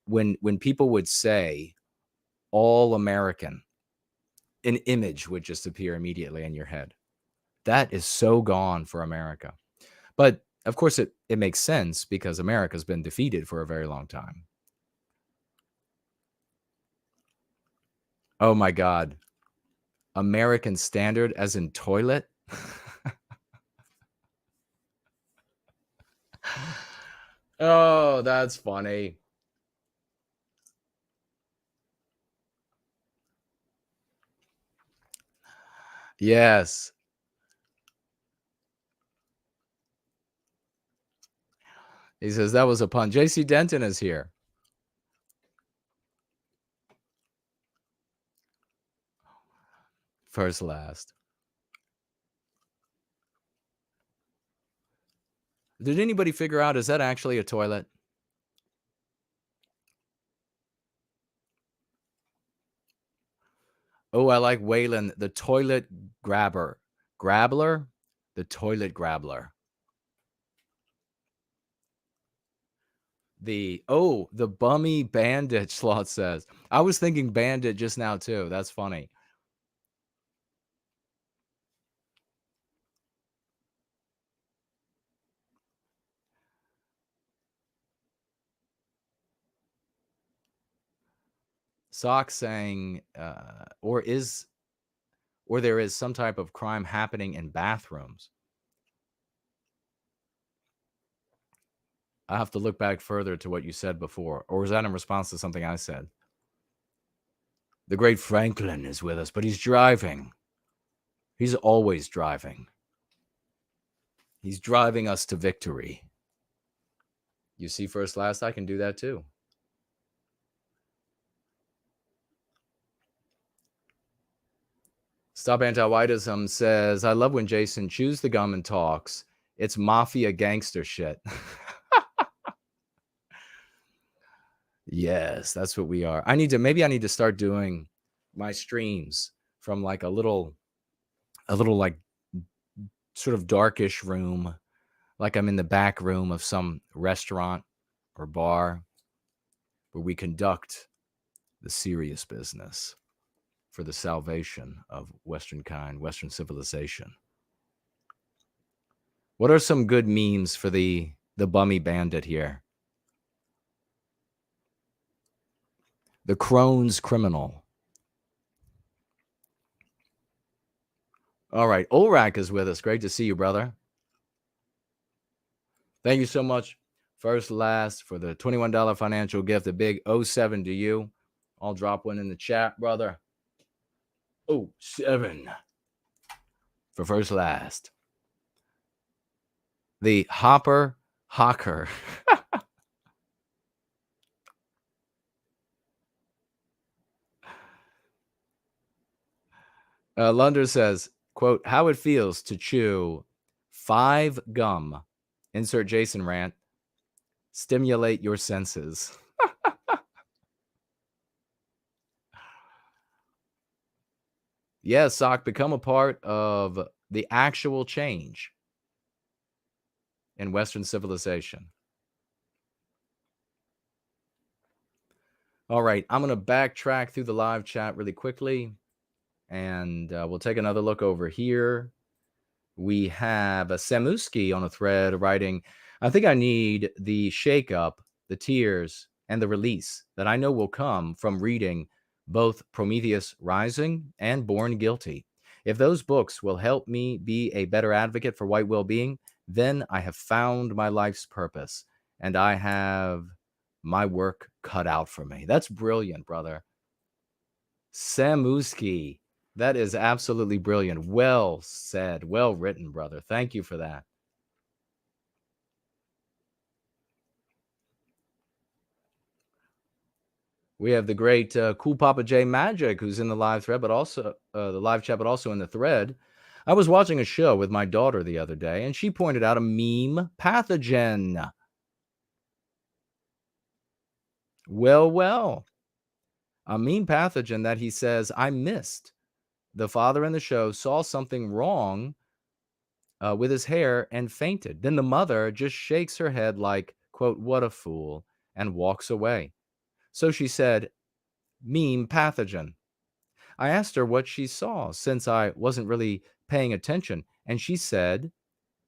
when people would say all American, an image would just appear immediately in your head. That is so gone for America. But of course, it makes sense because America's been defeated for a very long time. Oh my God. American standard as in toilet? Oh, that's funny. Yes. He says that was a pun. JC Denton is here. First Last. Did anybody figure out, is that actually a toilet? Oh, I like Waylon, the toilet grabber. Grabbler? The toilet grabbler. The bummy bandit, Slot says. I was thinking bandit just now too. That's funny. Sock saying, or there is some type of crime happening in bathrooms. I have to look back further to what you said before. Or was that in response to something I said? The great Franklin is with us, but he's driving. He's always driving. He's driving us to victory. You see First Last? I can do that too. Stop Anti-Whiteism says, I love when Jason chews the gum and talks. It's mafia gangster shit. Yes, that's what we are. Maybe I need to start doing my streams from like a little like sort of darkish room, like I'm in the back room of some restaurant or bar where we conduct the serious business for the salvation of Western civilization. What are some good memes for the bummy bandit here? The Crohn's criminal. All right. Olrak is with us. Great to see you, brother. Thank you so much, First Last, for the $21 financial gift. A big 07 to you. I'll drop one in the chat, brother. 07 for First Last. The Hopper Hawker. Lunder says, quote, how it feels to chew 5 gum. Insert Jason rant. Stimulate your senses. Yes, Sock, become a part of the actual change in Western civilization. All right, I'm going to backtrack through the live chat really quickly, and we'll take another look over here. We have a Samuski on a thread writing, I think I need the shake-up, the tears, and the release that I know will come from reading both Prometheus Rising and Born Guilty. If those books will help me be a better advocate for white well-being, then I have found my life's purpose, and I have my work cut out for me. That's brilliant, brother. Samuski. That is absolutely brilliant. Well said. Well written, brother. Thank you for that. We have the great Cool Papa J Magic, who's in the live thread, but also the live chat, but also in the thread. I was watching a show with my daughter the other day, and she pointed out a meme pathogen. Well. A meme pathogen that he says I missed. The father in the show saw something wrong with his hair and fainted. Then the mother just shakes her head like, quote, what a fool, and walks away. So she said, meme pathogen. I asked her what she saw since I wasn't really paying attention, and she said,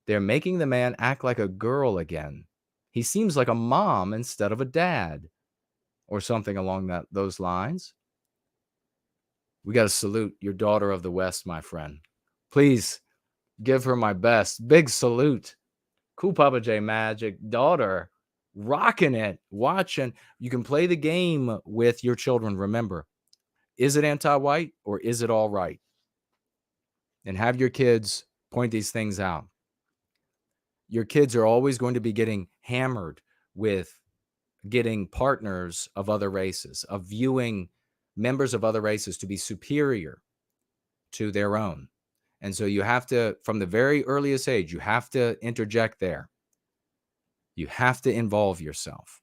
they're making the man act like a girl again. He seems like a mom instead of a dad, or something along those lines. We got to salute your daughter of the West, my friend. Please give her my best. Big salute. Cool Papa J Magic, daughter, rocking it, watching. You can play the game with your children. Remember, is it anti-white or is it all right? And have your kids point these things out. Your kids are always going to be getting hammered with getting partners of other races, of viewing members of other races to be superior to their own. And so you have to, from the very earliest age, you have to interject there. You have to involve yourself.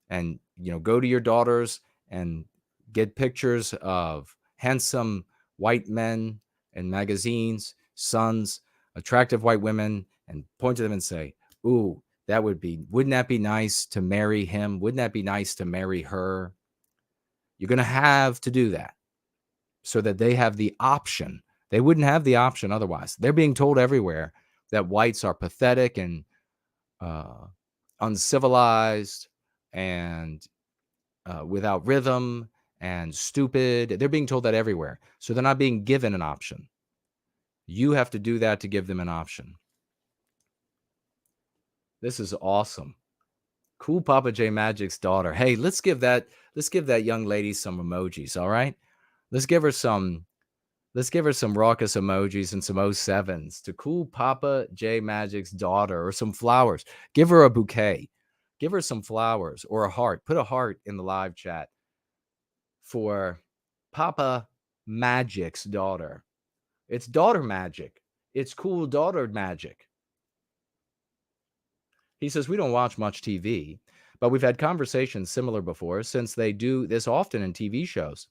And, go to your daughters and get pictures of handsome white men in magazines, sons, attractive white women, and point to them and say, ooh, wouldn't that be nice to marry him? Wouldn't that be nice to marry her? You're going to have to do that so that they have the option. They wouldn't have the option otherwise. They're being told everywhere that whites are pathetic and uncivilized and without rhythm and stupid. They're being told that everywhere. So they're not being given an option. You have to do that to give them an option. This is awesome. Cool Papa J Magic's daughter. Hey, let's give that young lady some emojis, all right? Let's give her some raucous emojis and some 07s to Cool Papa J Magic's daughter, or some flowers. Give her a bouquet. Give her some flowers or a heart. Put a heart in the live chat for Papa Magic's daughter. It's daughter magic. It's cool daughter magic. He says, we don't watch much TV, but we've had conversations similar before since they do this often in TV shows.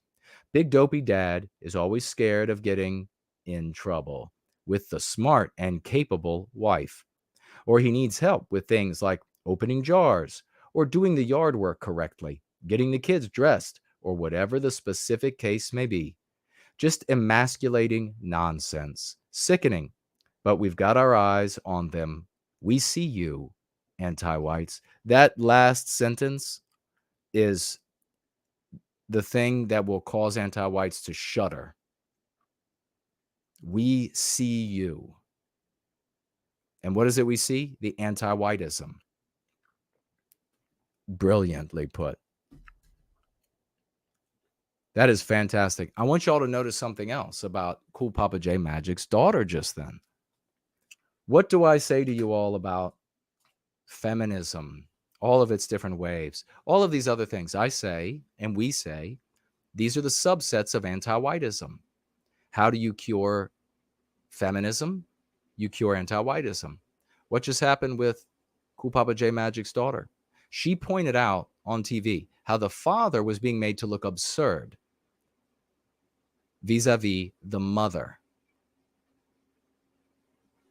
Big dopey dad is always scared of getting in trouble with the smart and capable wife, or he needs help with things like opening jars or doing the yard work correctly, getting the kids dressed, or whatever the specific case may be. Just emasculating nonsense. Sickening, but we've got our eyes on them. We see you, anti-whites. That last sentence is the thing that will cause anti-whites to shudder. We see you. And what is it we see? The anti-whiteism. Brilliantly put. That is fantastic. I want y'all to notice something else about Cool Papa J Magic's daughter just then. What do I say to you all about feminism, all of its different waves, all of these other things? I say, and we say, these are the subsets of anti-whiteism. How do you cure feminism? You cure anti-whiteism. What just happened with Cool Papa J Magic's daughter? She pointed out on TV how the father was being made to look absurd vis-a-vis the mother.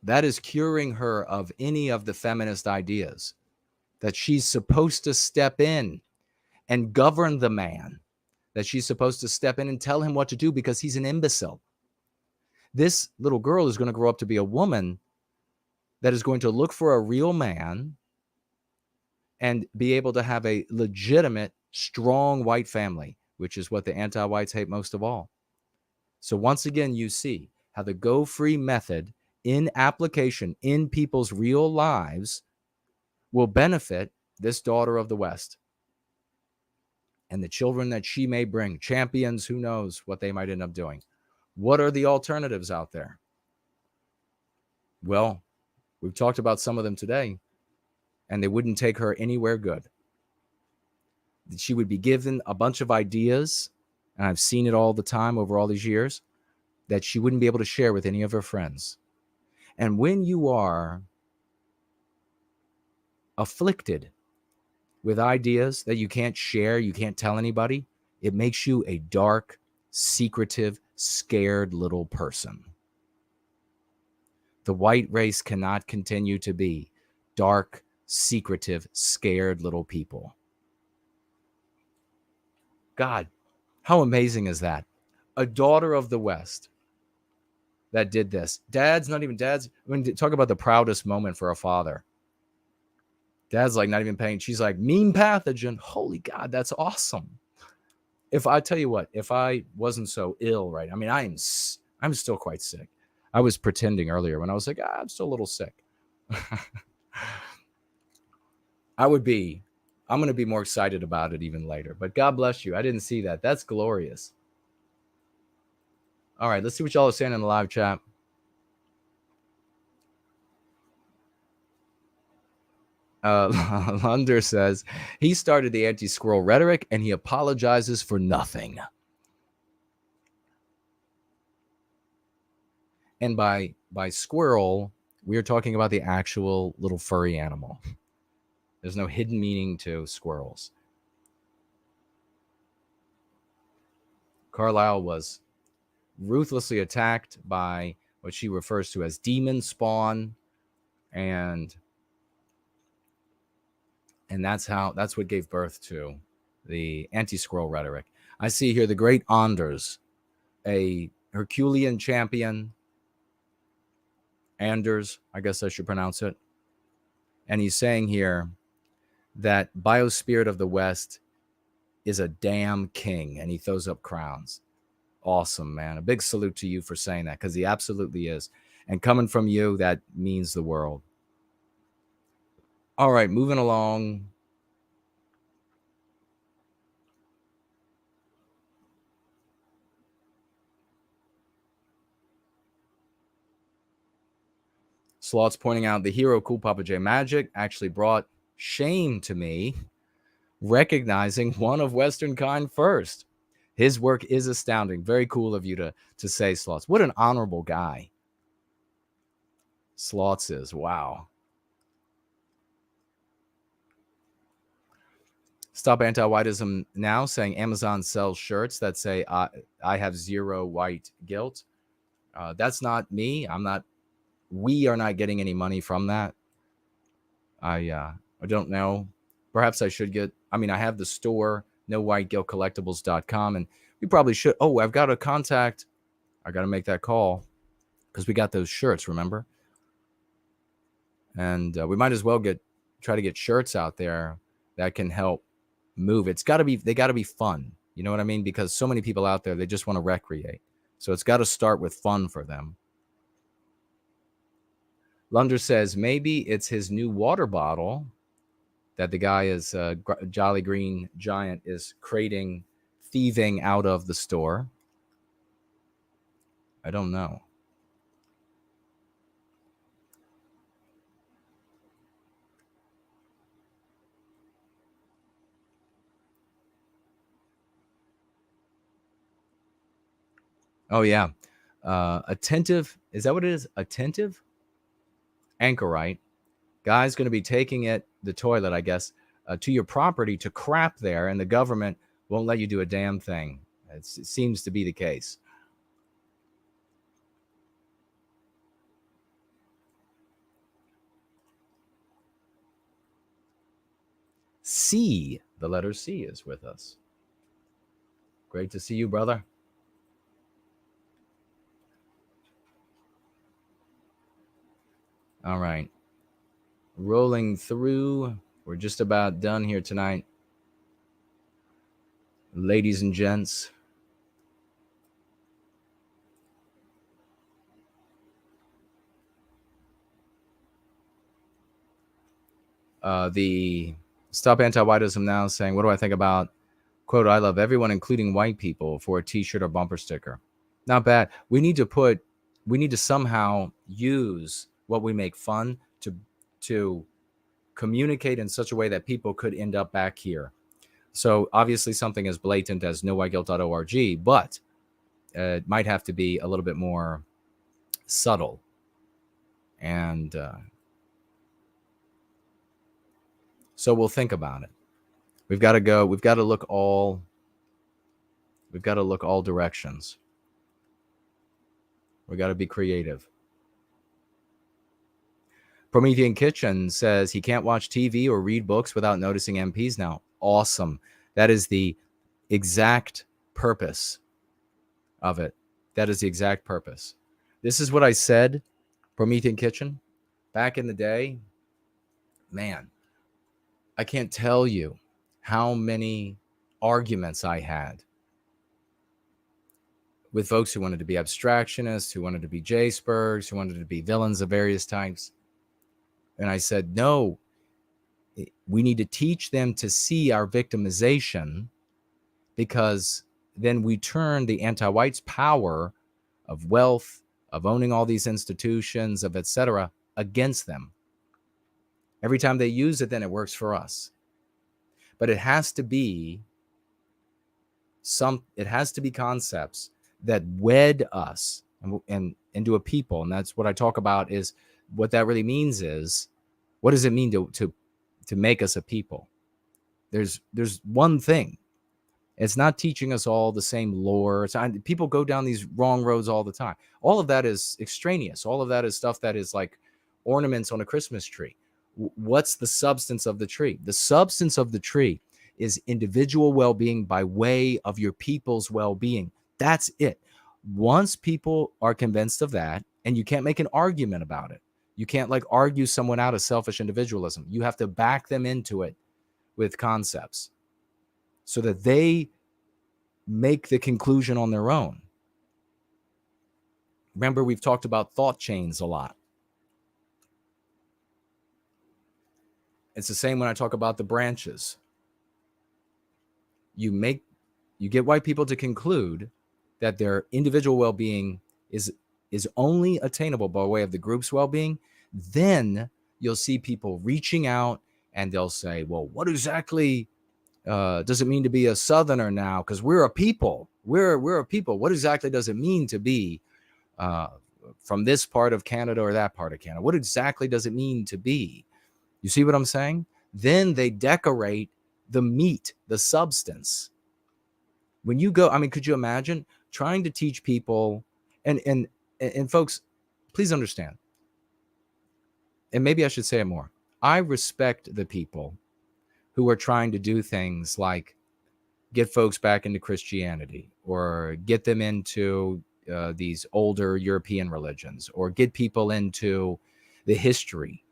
That is curing her of any of the feminist ideas that she's supposed to step in and govern the man, that she's supposed to step in and tell him what to do because he's an imbecile. This little girl is going to grow up to be a woman that is going to look for a real man and be able to have a legitimate, strong white family, which is what the anti-whites hate most of all. So once again, you see how the Go Free method in application in people's real lives will benefit this daughter of the West and the children that she may bring. Champions, who knows what they might end up doing. What are the alternatives out there? Well, we've talked about some of them today, and they wouldn't take her anywhere good. She would be given a bunch of ideas, and I've seen it all the time over all these years, that she wouldn't be able to share with any of her friends. And when you are afflicted with ideas that you can't share, you can't tell anybody, it makes you a dark, secretive, scared little person. The white race cannot continue to be dark, secretive, scared little people. God, how amazing is that? A daughter of the West that did this. Dad's not even dads. I mean, talk about the proudest moment for a father. Dad's like not even paying. She's like, mean pathogen. Holy God, that's awesome. If I tell you what, if I wasn't so ill, right? I mean, I'm still quite sick. I was pretending earlier when I was like, I'm still a little sick. I'm going to be more excited about it even later. But God bless you. I didn't see that. That's glorious. All right, let's see what y'all are saying in the live chat. Lunder says he started the anti-squirrel rhetoric and he apologizes for nothing. And by squirrel, we are talking about the actual little furry animal. There's no hidden meaning to squirrels. Carlisle was ruthlessly attacked by what she refers to as demon spawn, and that's what gave birth to the anti-squirrel rhetoric. I see here the great Anders, a Herculean champion. Anders, I guess I should pronounce it. And he's saying here that BioSpirit of the West is a damn king, and he throws up crowns. Awesome, man. A big salute to you for saying that, because he absolutely is. And coming from you, that means the world. All right, moving along. Slots pointing out the hero Cool Papa J Magic actually brought shame to me, recognizing one of Western kind first. His work is astounding. Very cool of you to say, Slots. What an honorable guy Slots is. Wow. Stop Anti-Whiteism Now saying Amazon sells shirts that say I have zero white guilt. That's not me. We are not getting any money from that. I don't know. Perhaps I should get, I have the store, nowhiteguiltcollectibles.com, and we probably should. Oh, I've got a contact. I got to make that call because we got those shirts, remember? And we might as well try to get shirts out there that can help move. They got to be fun. You know what I mean? Because so many people out there, they just want to recreate. So it's got to start with fun for them. Lunder says maybe it's his new water bottle that the guy is Jolly Green Giant is thieving out of the store. I don't know. Oh, yeah. Attentive. Is that what it is? Attentive? Anchorite. Guy's going to be taking the toilet, I guess, to your property to crap there, and the government won't let you do a damn thing. It seems to be the case. C, the letter C is with us. Great to see you, brother. All right. Rolling through. We're just about done here tonight. Ladies and gents. The Stop Anti-Whiteism Now saying, what do I think about, quote, I love everyone, including white people, for a t-shirt or bumper sticker? Not bad. We need to somehow use what we make fun to communicate in such a way that people could end up back here. So obviously something as blatant as nowhiteguilt.org, but it might have to be a little bit more subtle. And so we'll think about it. We've got to look all directions. We got to be creative. Promethean Kitchen says he can't watch TV or read books without noticing MPs now. Awesome. That is the exact purpose of it. That is the exact purpose. This is what I said, Promethean Kitchen, back in the day. Man, I can't tell you how many arguments I had with folks who wanted to be abstractionists, who wanted to be J-Spurgs, who wanted to be villains of various types. And I said, no, we need to teach them to see our victimization, because then we turn the anti-whites' power of wealth, of owning all these institutions, of etc., against them. Every time they use it, then it works for us. But it has to be concepts that wed us and into a people. And that's what I talk about, is what that really means is, what does it mean to make us a people? There's one thing. It's not teaching us all the same lore. People go down these wrong roads all the time. All of that is extraneous. All of that is stuff that is like ornaments on a Christmas tree. What's the substance of the tree? The substance of the tree is individual well-being by way of your people's well-being. That's it. Once people are convinced of that, and you can't make an argument about it. You can't like argue someone out of selfish individualism. You have to back them into it with concepts so that they make the conclusion on their own. Remember, we've talked about thought chains a lot. It's the same when I talk about the branches. You get white people to conclude that their individual well-being is only attainable by way of the group's well-being. Then you'll see people reaching out and they'll say, well, what exactly does it mean to be a Southerner now? Because we're a people. We're a people. What exactly does it mean to be from this part of Canada or that part of Canada? What exactly does it mean to be? You see what I'm saying? Then they decorate the meat, the substance. When you go, I mean, could you imagine trying to teach people, and folks, please understand, and maybe I should say it more. I respect the people who are trying to do things like get folks back into Christianity, or get them into these older European religions, or get people into the history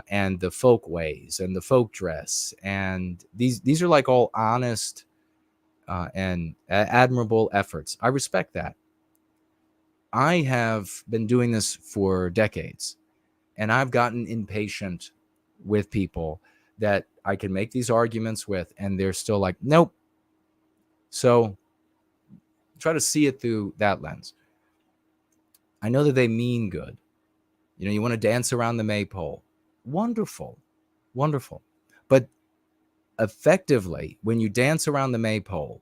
and the folk ways and the folk dress. And these are like all honest and admirable efforts. I respect that. I have been doing this for decades, and I've gotten impatient with people that I can make these arguments with, and they're still like, nope. So try to see it through that lens. I know that they mean good. You know, you want to dance around the maypole. Wonderful. Wonderful. But effectively, when you dance around the maypole,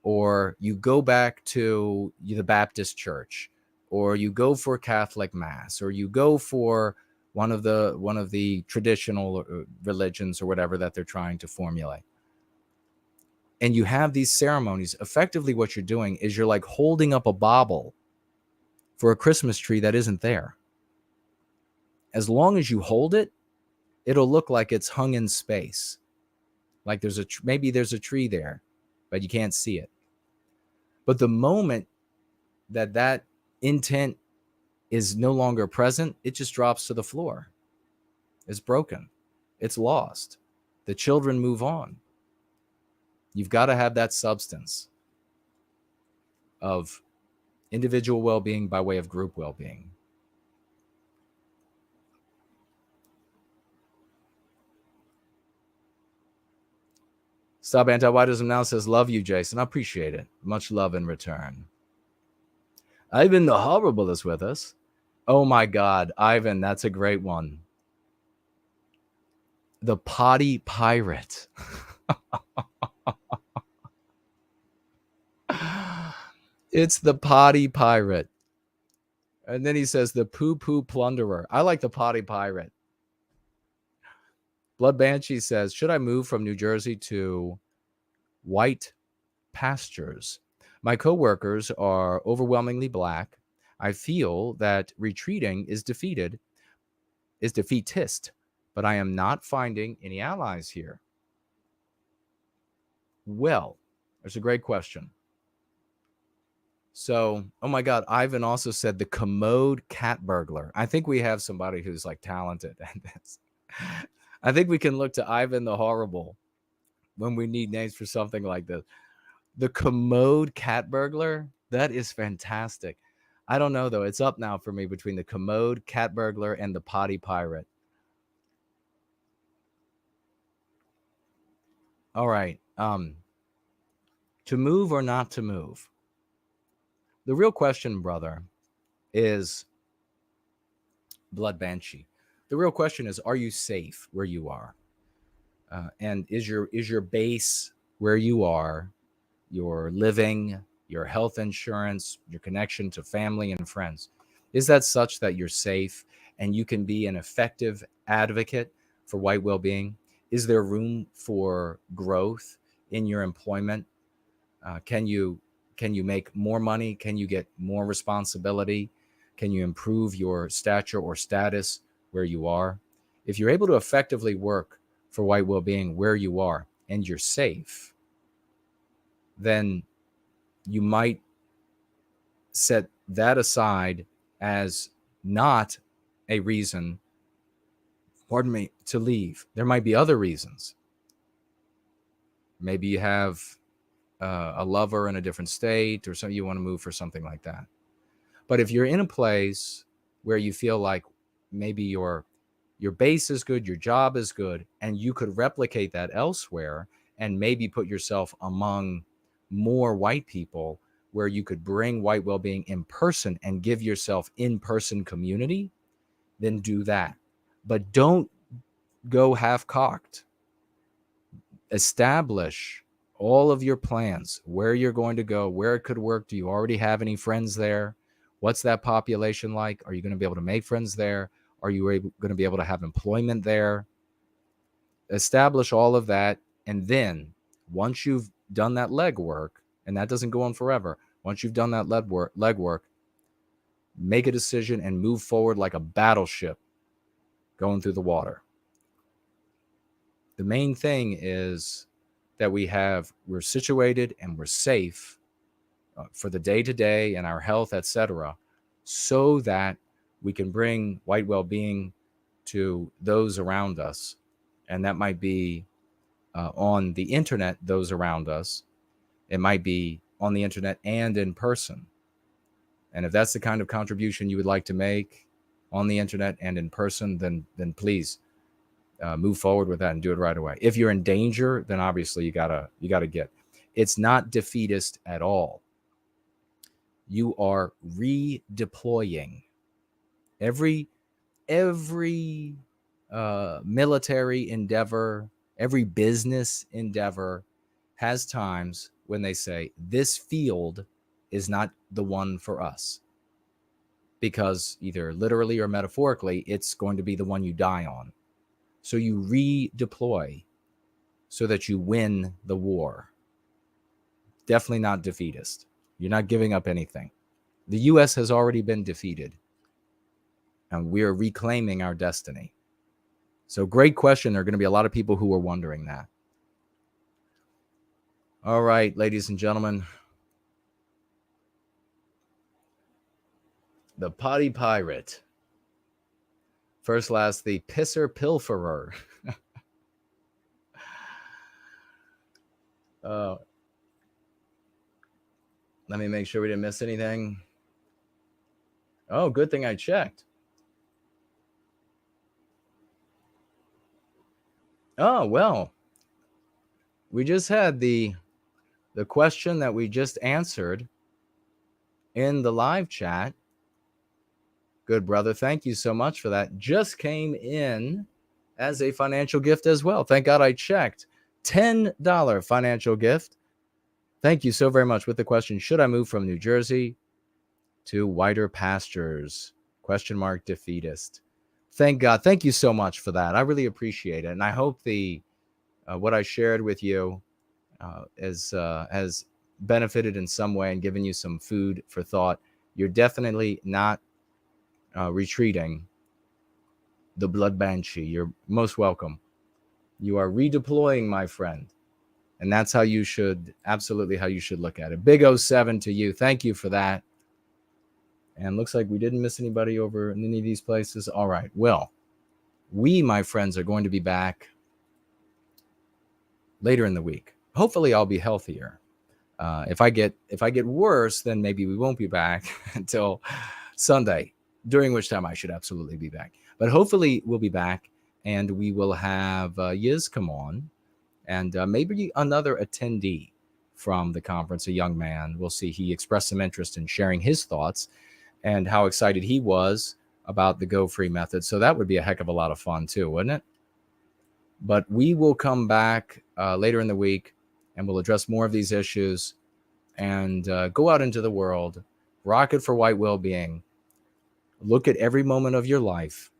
or you go back to the Baptist church, or you go for Catholic mass, or you go for one of the traditional religions or whatever that they're trying to formulate. And you have these ceremonies. Effectively, what you're doing is you're like holding up a bauble for a Christmas tree that isn't there. As long as you hold it, it'll look like it's hung in space. Like maybe there's a tree there, but you can't see it. But the moment that intent is no longer present, it just drops to the floor. It's broken. It's lost. The children move on. You've got to have that substance of individual well-being by way of group well-being. Stop Anti-Whiteism Now says, love you, Jason. I appreciate it. Much love in return. Ivan the Horrible is with us. Oh my God, Ivan, that's a great one. The Potty Pirate. It's the Potty Pirate. And then he says the Poo-Poo Plunderer. I like the Potty Pirate. Blood Banshee says, should I move from New Jersey to white pastures? My coworkers are overwhelmingly black. I feel that retreating is defeatist, but I am not finding any allies here. Well, there's a great question. So, oh my God, Ivan also said the commode cat burglar. I think we have somebody who's like talented at this. I think we can look to Ivan the Horrible when we need names for something like this. The commode cat burglar, that is fantastic. I don't know, though. It's up now for me between the commode cat burglar and the potty pirate. All right. To move or not to move? The real question, brother, is Blood Banshee. The real question is, are you safe where you are? And is your base where you are, your living, your health insurance, your connection to family and friends, is that such that you're safe and you can be an effective advocate for white well-being? Is there room for growth in your employment? Can you make more money? Can you get more responsibility? Can you improve your stature or status where you are? If you're able to effectively work for white well-being where you are and you're safe, then you might set that aside as not a reason, to leave. There might be other reasons. Maybe you have a lover in a different state, or so you want to move for something like that. But if you're in a place where you feel like maybe your base is good, your job is good, and you could replicate that elsewhere and maybe put yourself among more white people where you could bring white well-being in person and give yourself in-person community, then do that. But don't go half-cocked. Establish all of your plans, where you're going to go, where it could work. Do you already have any friends there? What's that population like? Are you going to be able to make friends there? Are you going to be able to have employment there? Establish all of that. And then once you've done that legwork, and that doesn't go on forever, once you've done that legwork, make a decision and move forward like a battleship going through the water. The main thing is that we're situated and we're safe for the day-to-day and our health, etc., so that we can bring white well-being to those around us. And that might be on the internet, those around us. It might be on the internet and in person. And if that's the kind of contribution you would like to make on the internet and in person, then please move forward with that and do it right away. If you're in danger, then obviously you gotta get. It's not defeatist at all. You are redeploying. Every military endeavor, every business endeavor has times when they say this field is not the one for us, because either literally or metaphorically, it's going to be the one you die on. So you redeploy so that you win the war. Definitely not defeatist. You're not giving up anything. The U.S. has already been defeated, and we're reclaiming our destiny. So great question. There are going to be a lot of people who are wondering that. All right, ladies and gentlemen. The potty pirate. First, last, the pisser pilferer. Let me make sure we didn't miss anything. Oh, good thing I checked. Oh, well, we just had the question that we just answered in the live chat. Good, brother. Thank you so much for that. Just came in as a financial gift as well. Thank God I checked. $10 financial gift. Thank you so very much. With the question, should I move from New Jersey to wider pastures? Question mark, defeatist. Thank God. Thank you so much for that. I really appreciate it. And I hope the what I shared with you has benefited in some way and given you some food for thought. You're definitely not retreating the blood banshee. You're most welcome. You are redeploying, my friend. And that's how you should, absolutely how you should look at it. Big 07 to you. Thank you for that. And looks like we didn't miss anybody over in any of these places. All right. Well, we, my friends, are going to be back later in the week. Hopefully I'll be healthier. If I get worse, then maybe we won't be back until Sunday, during which time I should absolutely be back. But hopefully we'll be back, and we will have Yiz come on, and maybe another attendee from the conference, a young man. We'll see. He expressed some interest in sharing his thoughts and how excited he was about the Go Free method. So that would be a heck of a lot of fun too, wouldn't it? But we will come back later in the week, and we'll address more of these issues and go out into the world, rock it for white well-being. Look at every moment of your life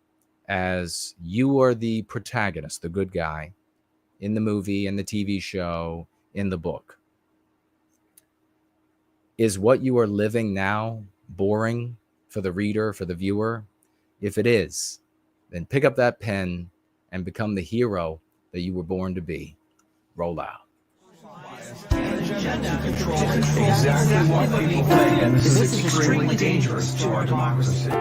as you are the protagonist, the good guy, in the movie, in the TV show, in the book. Is what you are living now boring for the reader, for the viewer? If it is, then pick up that pen and become the hero that you were born to be. Roll out. Exactly what people think, and this is extremely dangerous to our democracy.